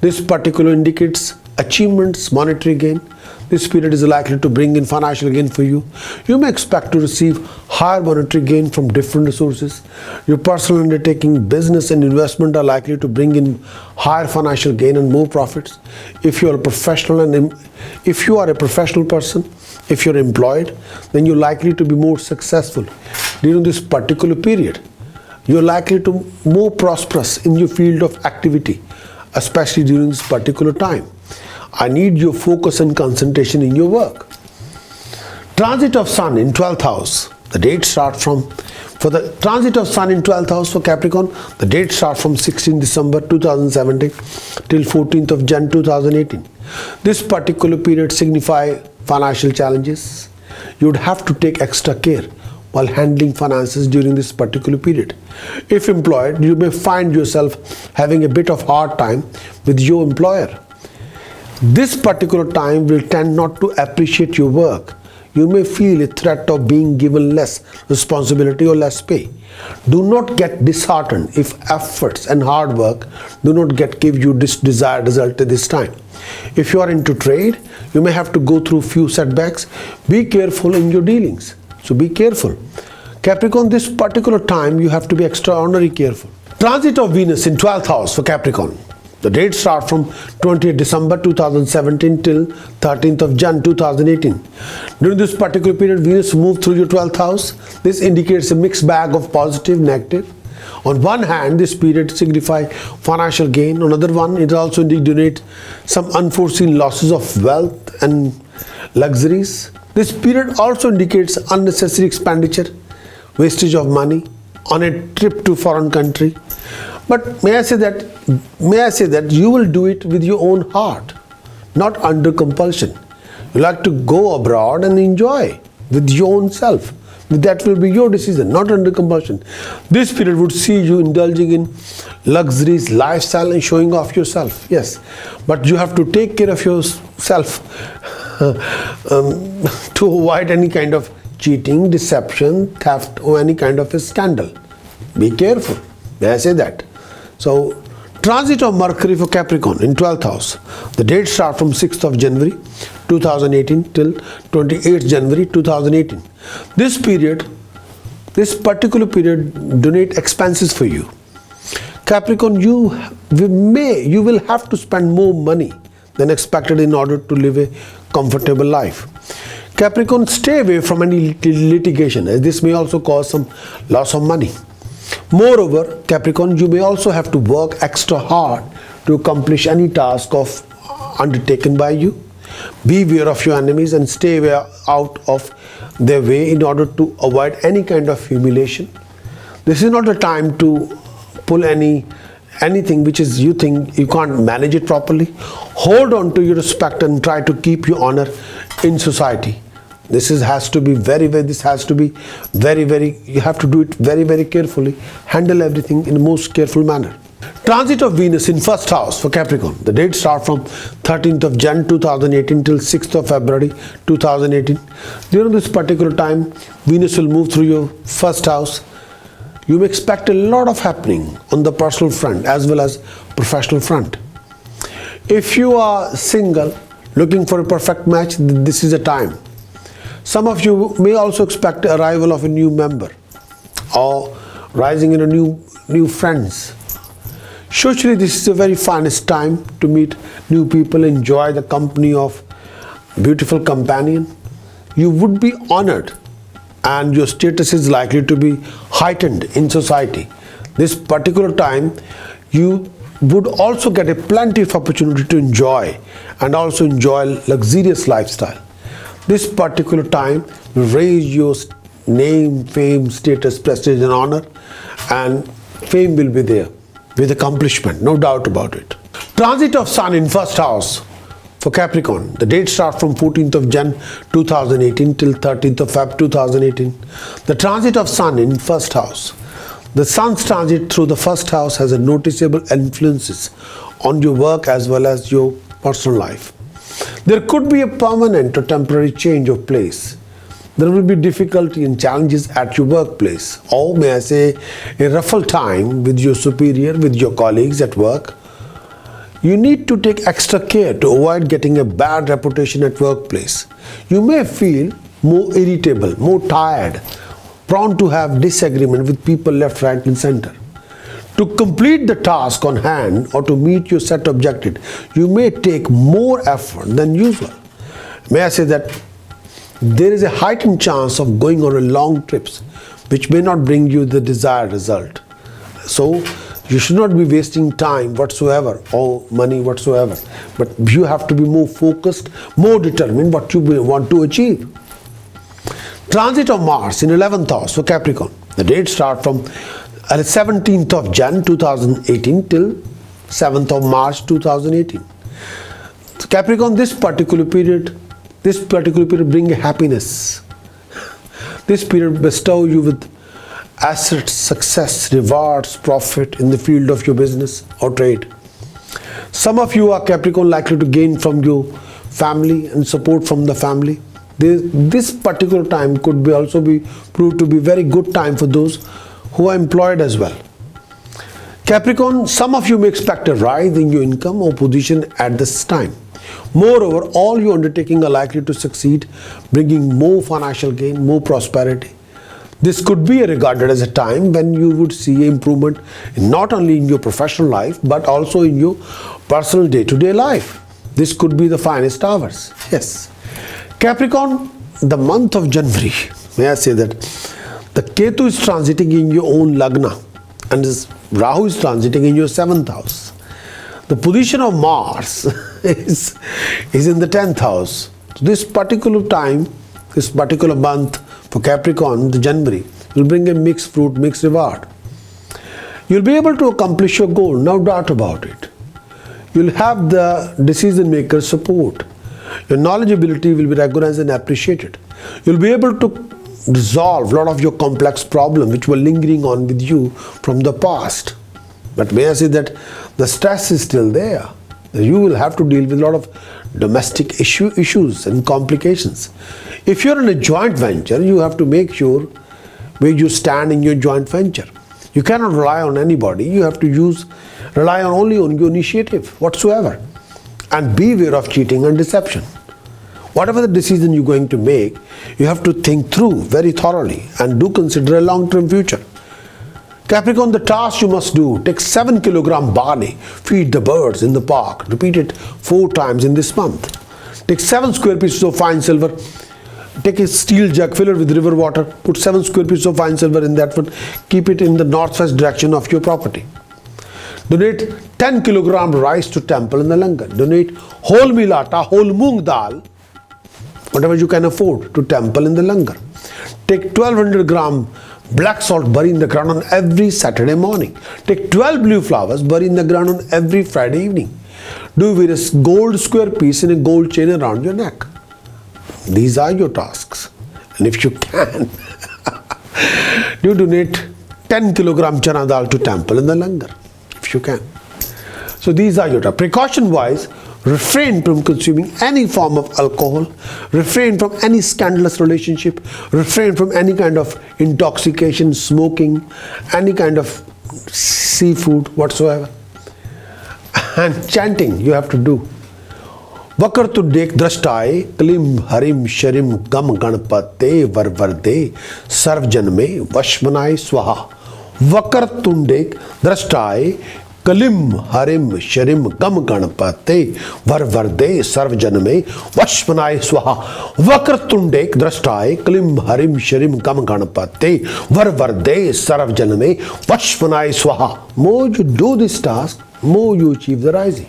This particular indicates achievements, monetary gain. This period is likely to bring in financial gain for you. You may expect to receive higher monetary gain from different sources. Your personal undertaking, business and investment are likely to bring in higher financial gain and more profits. If you are a professional person, if you're employed, then you're likely to be more successful during this particular period. You're likely to be more prosperous in your field of activity, especially during this particular time. I need your focus and concentration in your work. Transit of Sun in 12th house. The dates start from, for the transit of Sun in 12th house for Capricorn, the dates start from 16 December 2017 till 14th of Jan 2018. This particular period signifies financial challenges. You would have to take extra care while handling finances during this particular period. If employed, you may find yourself having a bit of hard time with your employer. This particular time will tend not to appreciate your work. You may feel a threat of being given less responsibility or less pay. Do not get disheartened if efforts and hard work do not give you this desired result at this time. If you are into trade, you may have to go through few setbacks. Be careful in your dealings. So be careful. Capricorn, this particular time you have to be extraordinarily careful. Transit of Venus in 12th house for Capricorn. The dates start from 20th December 2017 till 13th of Jan 2018. During this particular period, Venus moved through your 12th house. This indicates a mixed bag of positive, negative. On one hand, this period signifies financial gain. On the other one, it also indicates some unforeseen losses of wealth and luxuries. This period also indicates unnecessary expenditure, wastage of money on a trip to foreign country. But may I say that you will do it with your own heart, not under compulsion. You like to go abroad and enjoy with your own self. That will be your decision, not under compulsion. This period would see you indulging in luxuries, lifestyle and showing off yourself. Yes, but you have to take care of yourself to avoid any kind of cheating, deception, theft or any kind of a scandal. Be careful. May I say that? So, transit of Mercury for Capricorn in 12th house. The dates start from 6th of January 2018 till 28th January 2018. This particular period donate expenses for you. Capricorn, you will have to spend more money than expected in order to live a comfortable life. Capricorn, stay away from any litigation, as this may also cause some loss of money. Moreover, Capricorn, you may also have to work extra hard to accomplish any task undertaken by you. Beware of your enemies and stay out of their way in order to avoid any kind of humiliation. This is not the time to pull anything which is you think you can't manage it properly. Hold on to your respect and try to keep your honor in society. This has to be very, you have to do it very, very carefully. Handle everything in the most careful manner. Transit of Venus in first house for Capricorn. The dates start from 13th of Jan 2018 till 6th of February 2018. During this particular time, Venus will move through your first house. You may expect a lot of happening on the personal front as well as professional front. If you are single, looking for a perfect match, this is a time. Some of you may also expect the arrival of a new member or rising in a new friends. Socially, this is the very finest time to meet new people, enjoy the company of beautiful companion. You would be honored and your status is likely to be heightened in society. This particular time, you would also get a plenty of opportunity to enjoy and also enjoy luxurious lifestyle. This particular time will raise your name, fame, status, prestige and honor, and fame will be there with accomplishment, no doubt about it. Transit of Sun in first house for Capricorn. The dates start from 14th of Jan 2018 till 13th of Feb 2018. The transit of Sun in first house. The Sun's transit through the first house has a noticeable influences on your work as well as your personal life. There could be a permanent or temporary change of place. There will be difficulty and challenges at your workplace, or may I say a rough time with your superior, with your colleagues at work. You need to take extra care to avoid getting a bad reputation at workplace. You may feel more irritable, more tired, prone to have disagreement with people left, right and center. To complete the task on hand or to meet your set objective, you may take more effort than usual. May I say that there is a heightened chance of going on a long trips which may not bring you the desired result. So you should not be wasting time whatsoever or money whatsoever, but you have to be more focused, more determined what you want to achieve. Transit of Mars in 11th house for Capricorn. The dates start from 17th of Jan 2018 till 7th of March 2018. So Capricorn, this particular period bring happiness. This period bestow you with assets, success, rewards, profit in the field of your business or trade. Some of you are Capricorn likely to gain from your family and support from the family. This particular time could be also be proved to be very good time for those who are employed as well. Capricorn, some of you may expect a rise in your income or position at this time. Moreover, all your undertaking are likely to succeed, bringing more financial gain, more prosperity. This could be regarded as a time when you would see improvement not only in your professional life but also in your personal day-to-day life. This could be the finest hours. Yes. Capricorn, the month of January, may I say that the Ketu is transiting in your own Lagna and Rahu is transiting in your 7th house. The position of Mars is in the 10th house. So this particular time, this particular month for Capricorn, the January, will bring a mixed fruit, mixed reward. You'll be able to accomplish your goal, no doubt about it. You'll have the decision maker's support. Your knowledge ability will be recognized and appreciated. You'll be able to resolve a lot of your complex problems which were lingering on with you from the past. But may I say that the stress is still there. You will have to deal with a lot of domestic issues and complications. If you're in a joint venture, you have to make sure where you stand in your joint venture. You cannot rely on anybody. You have to rely only on your initiative whatsoever. And beware of cheating and deception. Whatever the decision you're going to make, you have to think through very thoroughly and do consider a long-term future. Capricorn, the task you must do: take 7 kg barley, feed the birds in the park. Repeat it 4 times in this month. Take 7 square pieces of fine silver. Take a steel jug, fill it with river water. Put 7 square pieces of fine silver in that one. Keep it in the northwest direction of your property. Donate 10 kilogram rice to temple in the langar. Donate whole meal atta, whole moong dal, whatever you can afford, to temple in the langar. Take 1200 gram black salt, bury in the ground on every Saturday morning. Take 12 blue flowers, bury in the ground on every Friday evening. Do wear a gold square piece in a gold chain around your neck. These are your tasks. And if you can, you donate 10 kilogram chana dal to temple in the langar, if you can. So these are your tasks. Precaution wise, refrain from consuming any form of alcohol, refrain from any scandalous relationship, refrain from any kind of intoxication, smoking, any kind of seafood whatsoever. And chanting you have to do. Vakar tu dek drashtaye, klim harim sharim gam ganpate varvarde sarv janme vashmanai swaha. Vakar tundek drashtaye, kalim harim sharim gam ganpate varvarde sarv janme vashmanai swaha. Vakar tundek drashtaye, kalim harim sharim gam ganpate varvarde sarv janme vashmanai swaha. More you do this task, more you achieve the rising.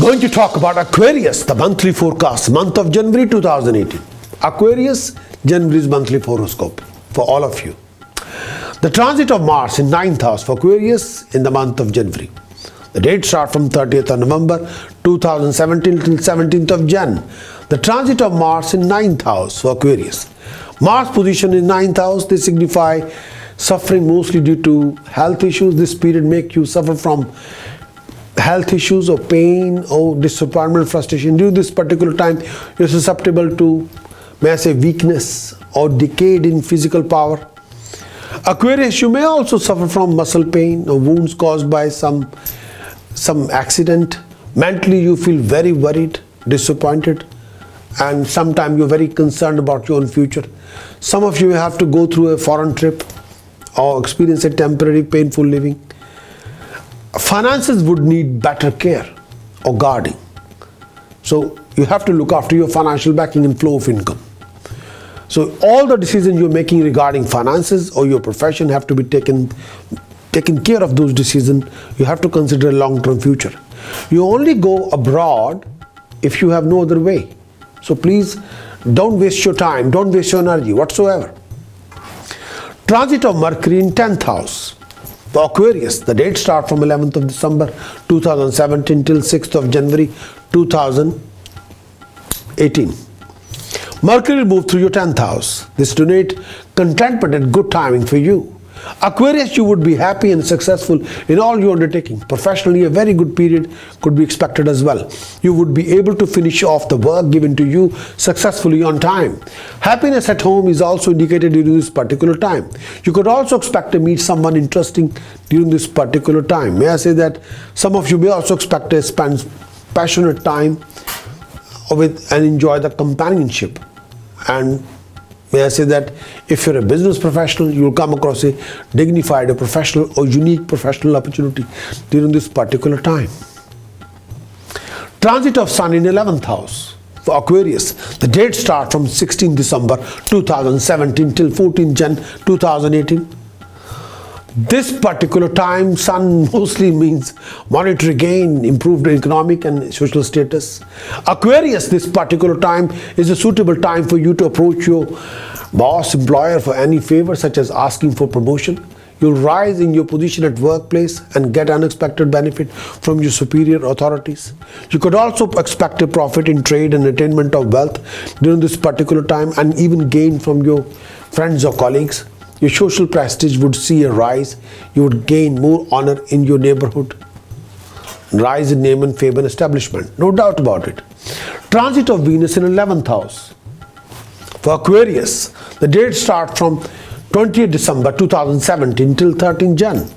Going to talk about Aquarius, the monthly forecast, month of January 2018. Aquarius, January's monthly horoscope for all of you. The transit of Mars in 9th house for Aquarius in the month of January. The dates start from 30th of November 2017 till 17th of Jan. The transit of Mars in 9th house for Aquarius. Mars position in 9th house, they signify suffering mostly due to health issues. This period make you suffer from health issues or pain or disappointment, frustration. During this particular time, you're susceptible to, may I say, weakness or decay in physical power. Aquarius, you may also suffer from muscle pain or wounds caused by some accident. Mentally, you feel very worried, disappointed, and sometimes you're very concerned about your own future. Some of you have to go through a foreign trip or experience a temporary painful living. Finances would need better care or guarding. So you have to look after your financial backing and flow of income. So all the decisions you're making regarding finances or your profession have to be taken care of those decisions. You have to consider a long-term future. You only go abroad if you have no other way. So please don't waste your time, don't waste your energy whatsoever. Transit of Mercury in 10th house. For Aquarius, the dates start from 11th of December 2017 till 6th of January 2018. Mercury will move through your 10th house. This donate contentment and good timing for you. Aquarius, you would be happy and successful in all your undertaking. Professionally, a very good period could be expected as well. You would be able to finish off the work given to you successfully on time. Happiness at home is also indicated during this particular time. You could also expect to meet someone interesting during this particular time. May I say that some of you may also expect to spend passionate time with and enjoy the companionship. And may I say that if you're a business professional, you will come across a dignified, a professional or unique professional opportunity during this particular time. Transit of Sun in 11th house for Aquarius. The dates start from 16 December 2017 till 14 Jan 2018. This particular time, Sun mostly means monetary gain, improved economic and social status. Aquarius, this particular time is a suitable time for you to approach your boss, employer for any favor such as asking for promotion. You'll rise in your position at workplace and get unexpected benefit from your superior authorities. You could also expect a profit in trade and attainment of wealth during this particular time and even gain from your friends or colleagues. Your social prestige would see a rise. You would gain more honor in your neighborhood. Rise in name and fame and establishment. No doubt about it. Transit of Venus in 11th house. For Aquarius, the dates start from 20th December 2017 till 13 Jan.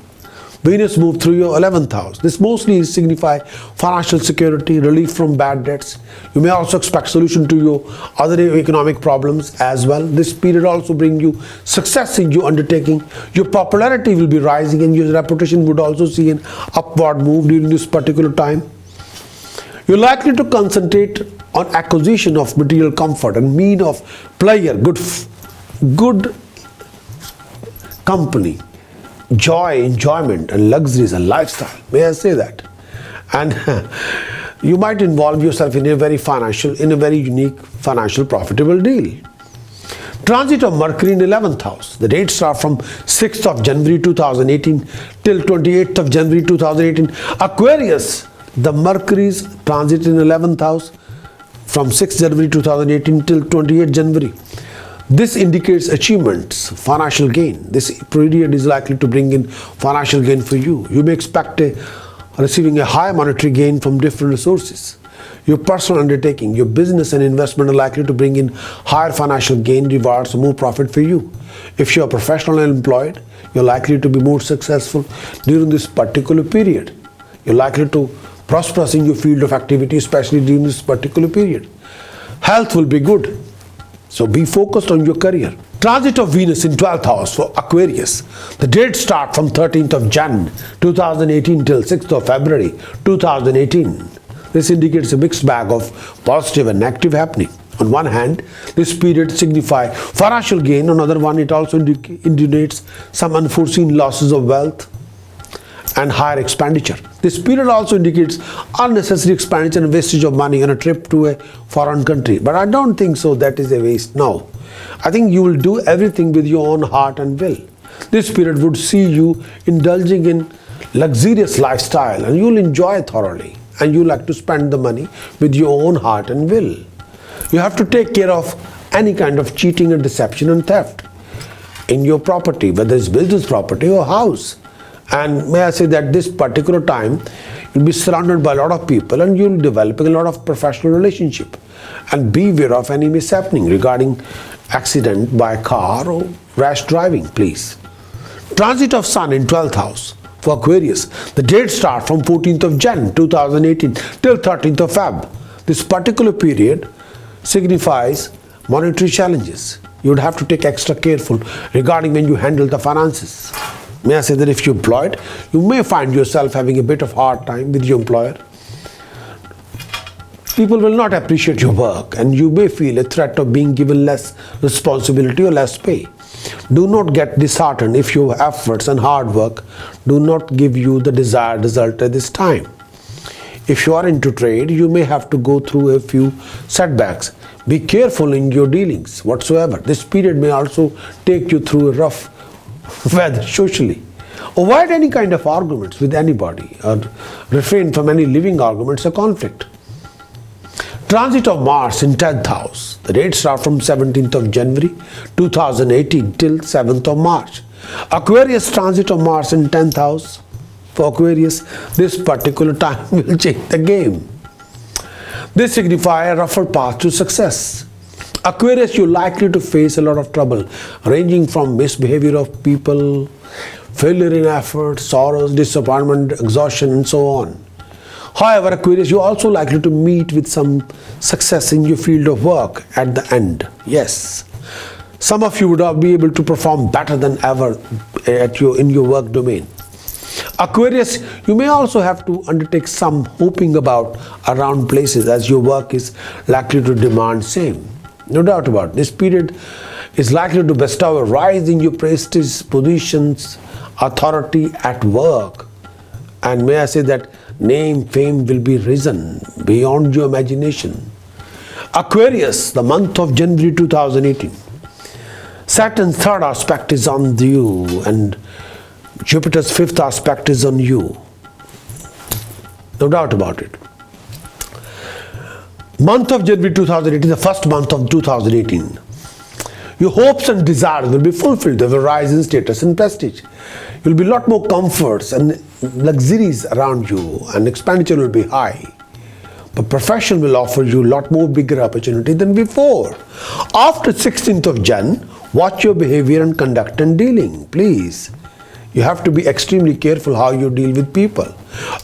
Venus moved through your 11th house. This mostly signify financial security, relief from bad debts. You may also expect solution to your other economic problems as well. This period also bring you success in your undertaking. Your popularity will be rising and your reputation would also see an upward move during this particular time. You're likely to concentrate on acquisition of material comfort and mean of pleasure, good good company, joy, enjoyment, and luxuries and lifestyle. May I say that? And you might involve yourself in a very unique financial profitable deal. Transit of Mercury in 11th house. The dates are from 6th of January 2018 till 28th of January 2018. Aquarius, the Mercury's transit in 11th house from 6th January 2018 till 28th January. This indicates achievements, financial gain. This period is likely to bring in financial gain for you. You may expect receiving a high monetary gain from different sources. Your personal undertaking, your business and investment are likely to bring in higher financial gain, rewards, more profit for you. If you are professional and employed, you're likely to be more successful during this particular period. You're likely to prosper in your field of activity, especially during this particular period. Health will be good, so be focused on your career. Transit of Venus in 12th house for Aquarius. The dates start from 13th of Jan 2018 till 6th of February 2018. This indicates a mixed bag of positive and negative happening. On one hand, this period signifies financial gain. On the other one, it also indicates some unforeseen losses of wealth and higher expenditure. This period also indicates unnecessary expenditure and wastage of money on a trip to a foreign country. But I don't think so that is a waste. No. I think you will do everything with your own heart and will. This period would see you indulging in luxurious lifestyle and you'll enjoy it thoroughly. And you like to spend the money with your own heart and will. You have to take care of any kind of cheating and deception and theft in your property, whether it's business property or house. And may I say that this particular time, you'll be surrounded by a lot of people and you'll develop a lot of professional relationship. And beware of any mishappening regarding accident by car or rash driving, please. Transit of Sun in 12th house. For Aquarius, the dates start from 14th of Jan 2018 till 13th of Feb. This particular period signifies monetary challenges. You would have to take extra careful regarding when you handle the finances. May I say that if you're employed, you may find yourself having a bit of hard time with your employer. People will not appreciate your work and you may feel a threat of being given less responsibility or less pay. Do not get disheartened if your efforts and hard work do not give you the desired result at this time. If you are into trade, you may have to go through a few setbacks. Be careful in your dealings whatsoever. This period may also take you through a rough weather socially. Avoid any kind of arguments with anybody or refrain from any living arguments or conflict. Transit of Mars in 10th house. The dates start from 17th of January 2018 till 7th of March. Aquarius transit of Mars in 10th house. For Aquarius, this particular time will change the game. This signifies a rougher path to success. Aquarius, you're likely to face a lot of trouble, ranging from misbehavior of people, failure in effort, sorrows, disappointment, exhaustion, and so on. However, Aquarius, you're also likely to meet with some success in your field of work at the end. Yes. Some of you would be able to perform better than ever in your work domain. Aquarius, you may also have to undertake some hoping about around places as your work is likely to demand same. No doubt about it. This period is likely to bestow a rise in your prestige, positions, authority at work. And may I say that name, fame will be risen beyond your imagination. Aquarius, the month of January 2018. Saturn's third aspect is on you and Jupiter's fifth aspect is on you. No doubt about it. Month of January 2018, the first month of 2018. Your hopes and desires will be fulfilled. There will rise in status and prestige. There will be a lot more comforts and luxuries around you and expenditure will be high. But profession will offer you a lot more bigger opportunity than before. After 16th of Jan, watch your behavior and conduct and dealing, please. You have to be extremely careful how you deal with people.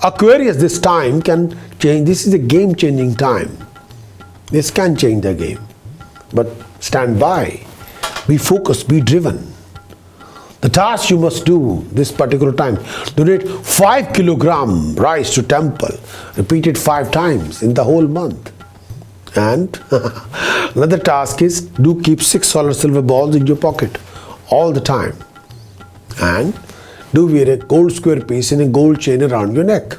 Aquarius, this time can change. This is a game-changing time. This can change the game. But stand by. Be focused, be driven. The task you must do this particular time, donate 5 kilogram rice to temple. Repeat it 5 times in the whole month. And another task is do keep 6 solar silver balls in your pocket all the time. And do wear a gold square piece and a gold chain around your neck.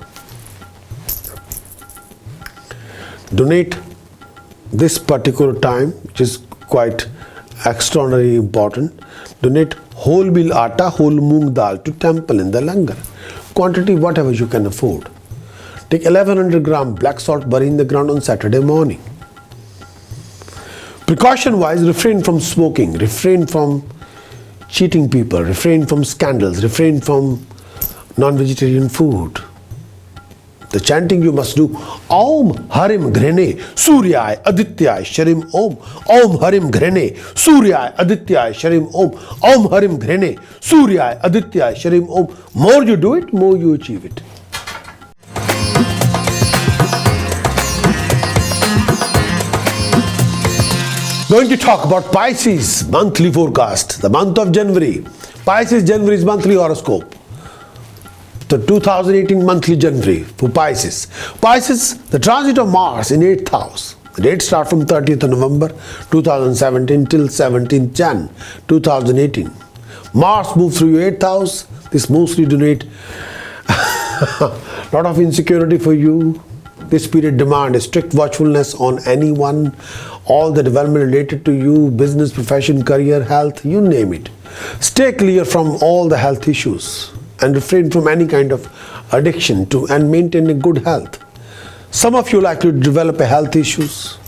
Donate this particular time, which is quite extraordinarily important. Donate whole meal atta, whole moong dal to temple in the langar. Quantity whatever you can afford. Take 1100 gram black salt, bury in the ground on Saturday morning. Precaution wise, refrain from smoking, refrain from cheating people, refrain from scandals, refrain from non-vegetarian food. The chanting you must do: Om Harim Ghrene Suryay Adityay Sharim Om. Om Harim Ghrene Suryay Adityay Sharim Om. Om Harim Ghrene Suryay Adityay Sharim Om. More you do it, more you achieve it. Going to talk about Pisces monthly forecast, the month of January. Pisces January's monthly horoscope. The 2018 monthly January for Pisces. Pisces, the transit of Mars in 8th house. The dates start from 30th of November 2017 till 17th Jan 2018. Mars moves through your 8th house. This mostly donate lot of insecurity for you. This period demand a strict watchfulness on anyone, all the development related to you, business, profession, career, health, you name it. Stay clear from all the health issues and refrain from any kind of addiction to and maintain a good health. Some of you likely to develop a health issues,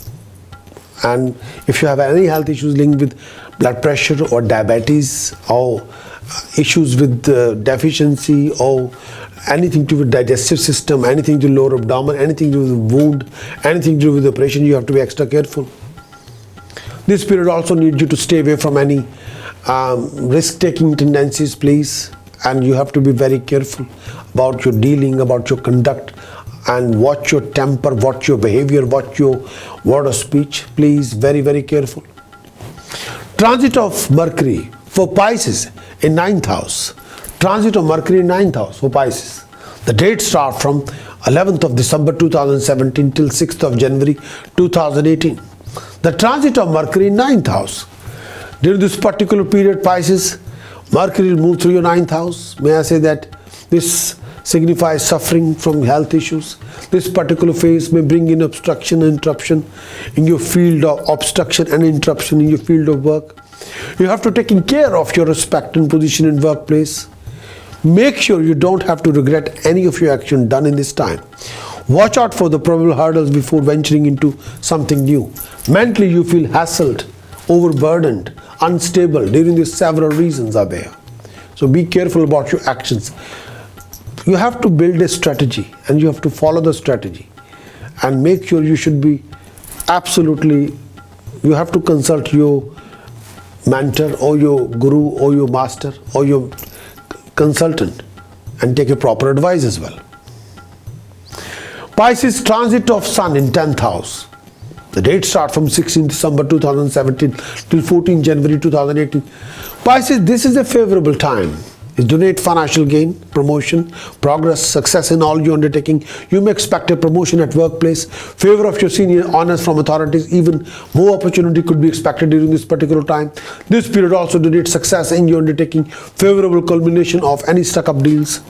and if you have any health issues linked with blood pressure or diabetes or issues with deficiency or anything to do with digestive system, anything to lower abdomen, anything to do with wound, anything to do with operation, you have to be extra careful. This period also needs you to stay away from any risk-taking tendencies, please. And you have to be very careful about your dealing, about your conduct, and watch your temper, watch your behavior, watch your word of speech. Please, very, very careful. Transit of Mercury for Pisces in 9th house. Transit of Mercury in 9th house for Pisces. The dates start from 11th of December 2017 till 6th of January 2018. The transit of Mercury in 9th house. During this particular period, Pisces, Mercury will move through your 9th house. May I say that this signifies suffering from health issues. This particular phase may bring in obstruction and interruption in your field of obstruction and interruption in your field of work. You have to take care of your respect and position in workplace. Make sure you don't have to regret any of your action done in this time. Watch out for the probable hurdles before venturing into something new. Mentally, you feel hassled, overburdened, unstable. During this, several reasons are there. So be careful about your actions. You have to build a strategy and you have to follow the strategy and make sure you should be absolutely, you have to consult your mentor or your guru or your master or your consultant and take a proper advice as well. Pisces transit of Sun in 10th house. The dates start from 16 December 2017 till 14 January 2018. Pisces, this is a favorable time. You donate financial gain, promotion, progress, success in all your undertaking. You may expect a promotion at workplace, favor of your senior, honors from authorities. Even more opportunity could be expected during this particular time. This period also donates success in your undertaking, favorable culmination of any stuck-up deals.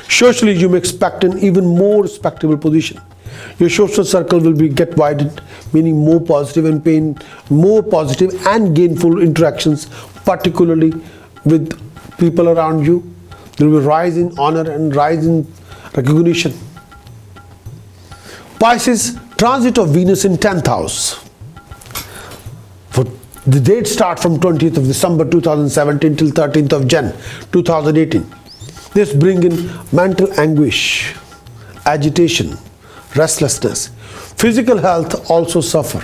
Socially, you may expect an even more respectable position. Your social circle will get widened, meaning more positive and gainful interactions, particularly with people around you. There will be rise in honor and rise in recognition. Pisces, transit of Venus in 10th house. For the dates start from 20th of December 2017 till 13th of Jan 2018. This brings in mental anguish, agitation, restlessness. Physical health also suffer.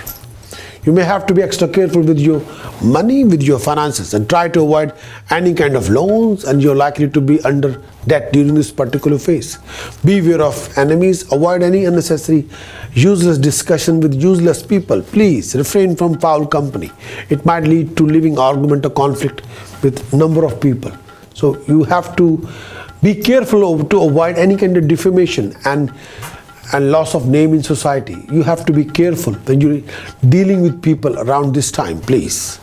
You may have to be extra careful with your money, with your finances, and try to avoid any kind of loans, and you're likely to be under debt during this particular phase. Beware of enemies. Avoid any unnecessary, useless discussion with useless people. Please refrain from foul company. It might lead to living argument or conflict with number of people. So you have to be careful to avoid any kind of defamation and and loss of name in society. You have to be careful when you're dealing with people around this time, please.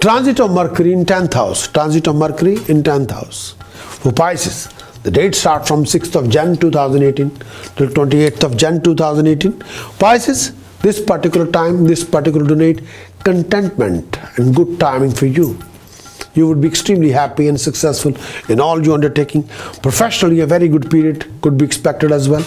Transit of Mercury in 10th house. Transit of Mercury in 10th house. For Pisces, the date starts from 6th of Jan 2018 till 28th of Jan 2018. Pisces, this particular time, this particular donate contentment and good timing for you. You would be extremely happy and successful in all your undertaking. Professionally, a very good period could be expected as well.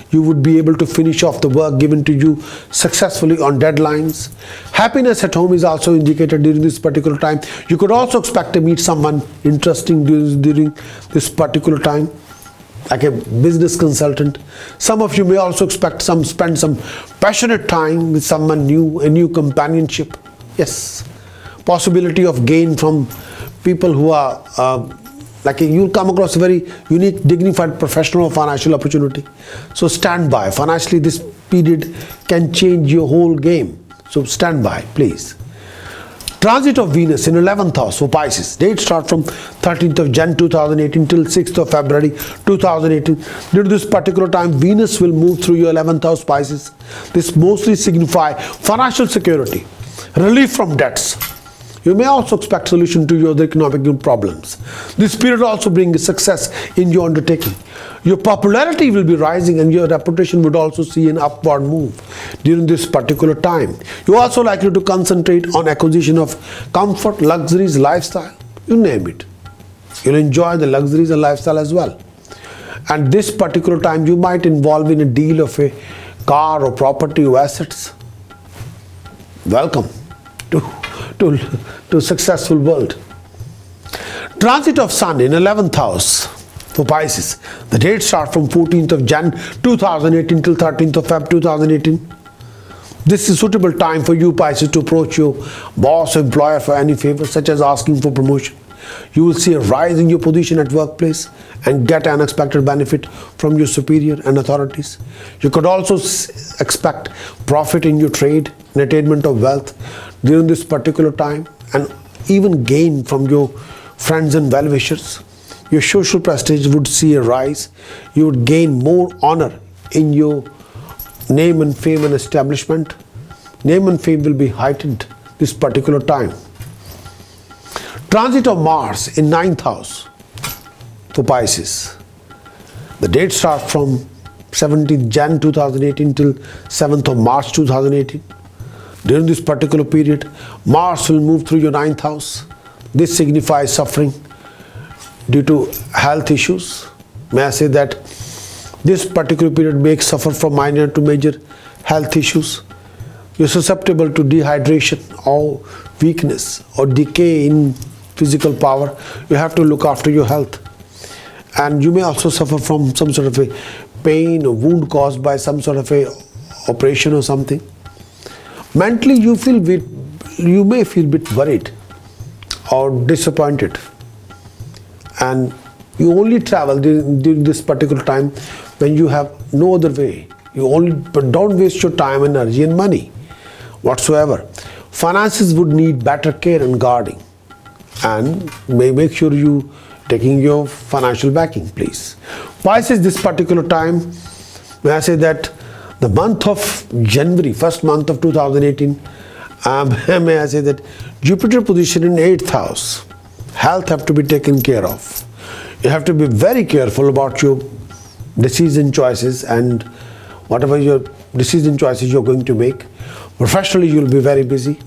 You would be able to finish off the work given to you successfully on deadlines. Happiness at home is also indicated during this particular time. You could also expect to meet someone interesting during this particular time, like a business consultant. Some of you may also expect spend some passionate time with someone new, a new companionship. Yes, possibility of gain from people who are you'll come across a very unique, dignified professional or financial opportunity. So stand by. Financially, this period can change your whole game. So stand by, please. Transit of Venus in 11th house for Pisces. Date start from 13th of Jan 2018 till 6th of February 2018. During this particular time, Venus will move through your 11th house, Pisces. This mostly signify financial security, relief from debts. You may also expect solution to your economic problems. This period also brings success in your undertaking. Your popularity will be rising and your reputation would also see an upward move during this particular time. You are also likely to concentrate on acquisition of comfort, luxuries, lifestyle, you name it. You'll enjoy the luxuries and lifestyle as well. And this particular time you might involve in a deal of a car or property or assets. Welcome to successful world. Transit of Sun in 11th house for Pisces. The date starts from 14th of Jan 2018 till 13th of Feb 2018. This is suitable time for you, Pisces, to approach your boss or employer for any favor, such as asking for promotion. You will see a rise in your position at workplace and get unexpected benefit from your superior and authorities. You could also expect profit in your trade and attainment of wealth during this particular time, and even gain from your friends and well-wishers. Your social prestige would see a rise. You would gain more honor in your name and fame and establishment. Name and fame will be heightened this particular time. Transit of Mars in 9th house for Pisces. The date starts from 17th Jan 2018 till 7th of March 2018. During this particular period, Mars will move through your 9th house. This signifies suffering due to health issues. May I say that this particular period may suffer from minor to major health issues. You're susceptible to dehydration or weakness or decay in physical power. You have to look after your health. And you may also suffer from some sort of a pain or wound caused by some sort of a operation or something. Mentally, you may feel a bit worried or disappointed, and you only travel during this particular time when you have no other way. But don't waste your time, energy and money whatsoever. Finances would need better care and guarding, and may make sure you taking your financial backing, please. Pisces, this particular time, may I say that the month of January, first month of 2018, may I say that Jupiter position in 8th house. Health have to be taken care of. You have to be very careful about your decision choices and whatever your decision choices you're going to make. Professionally, you'll be very busy.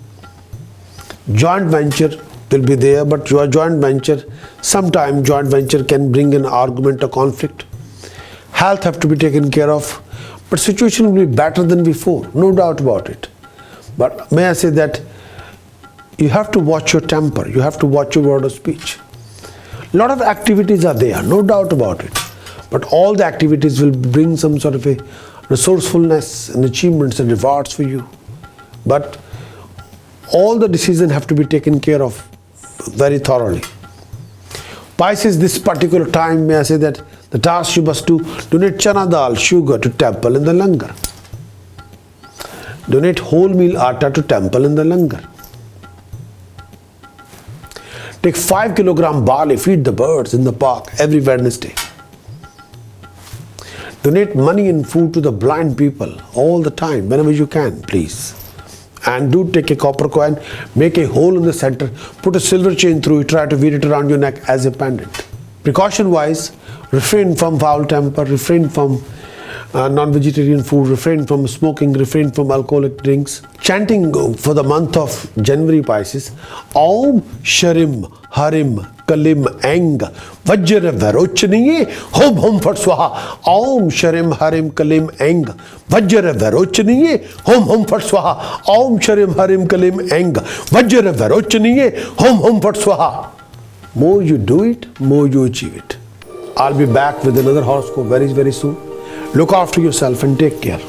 Joint venture will be there, but your joint venture, sometimes joint venture can bring an argument or conflict. Health have to be taken care of. But situation will be better than before, no doubt about it. But may I say that you have to watch your temper, you have to watch your word of speech. A lot of activities are there, no doubt about it. But all the activities will bring some sort of a resourcefulness and achievements and rewards for you. But all the decisions have to be taken care of very thoroughly. Pisces, this particular time, may I say that the task you must do, donate chana dal, sugar to temple in the langar. Donate wholemeal atta to temple in the langar. Take 5 kilogram barley, feed the birds in the park every Wednesday. Donate money and food to the blind people all the time, whenever you can, please. And do take a copper coin, make a hole in the center, put a silver chain through it, try to wear it around your neck as a pendant. Precaution wise, refrain from foul temper, refrain from non-vegetarian food, refrain from smoking, refrain from alcoholic drinks. Chanting for the month of January, Pisces: Om Sharim Harim Kalim Eng Vajra Varochaniye Hom Hom Fat Swaha. Om Sharim Harim Kalim Eng Vajra Varochaniye Hom Hom Fat Swaha. Om Sharim Harim Kalim Eng Vajra Varochaniye Hom Hom Fat Swaha. More you do it, more you achieve it. I'll be back with another horoscope very, very soon. Look after yourself and take care.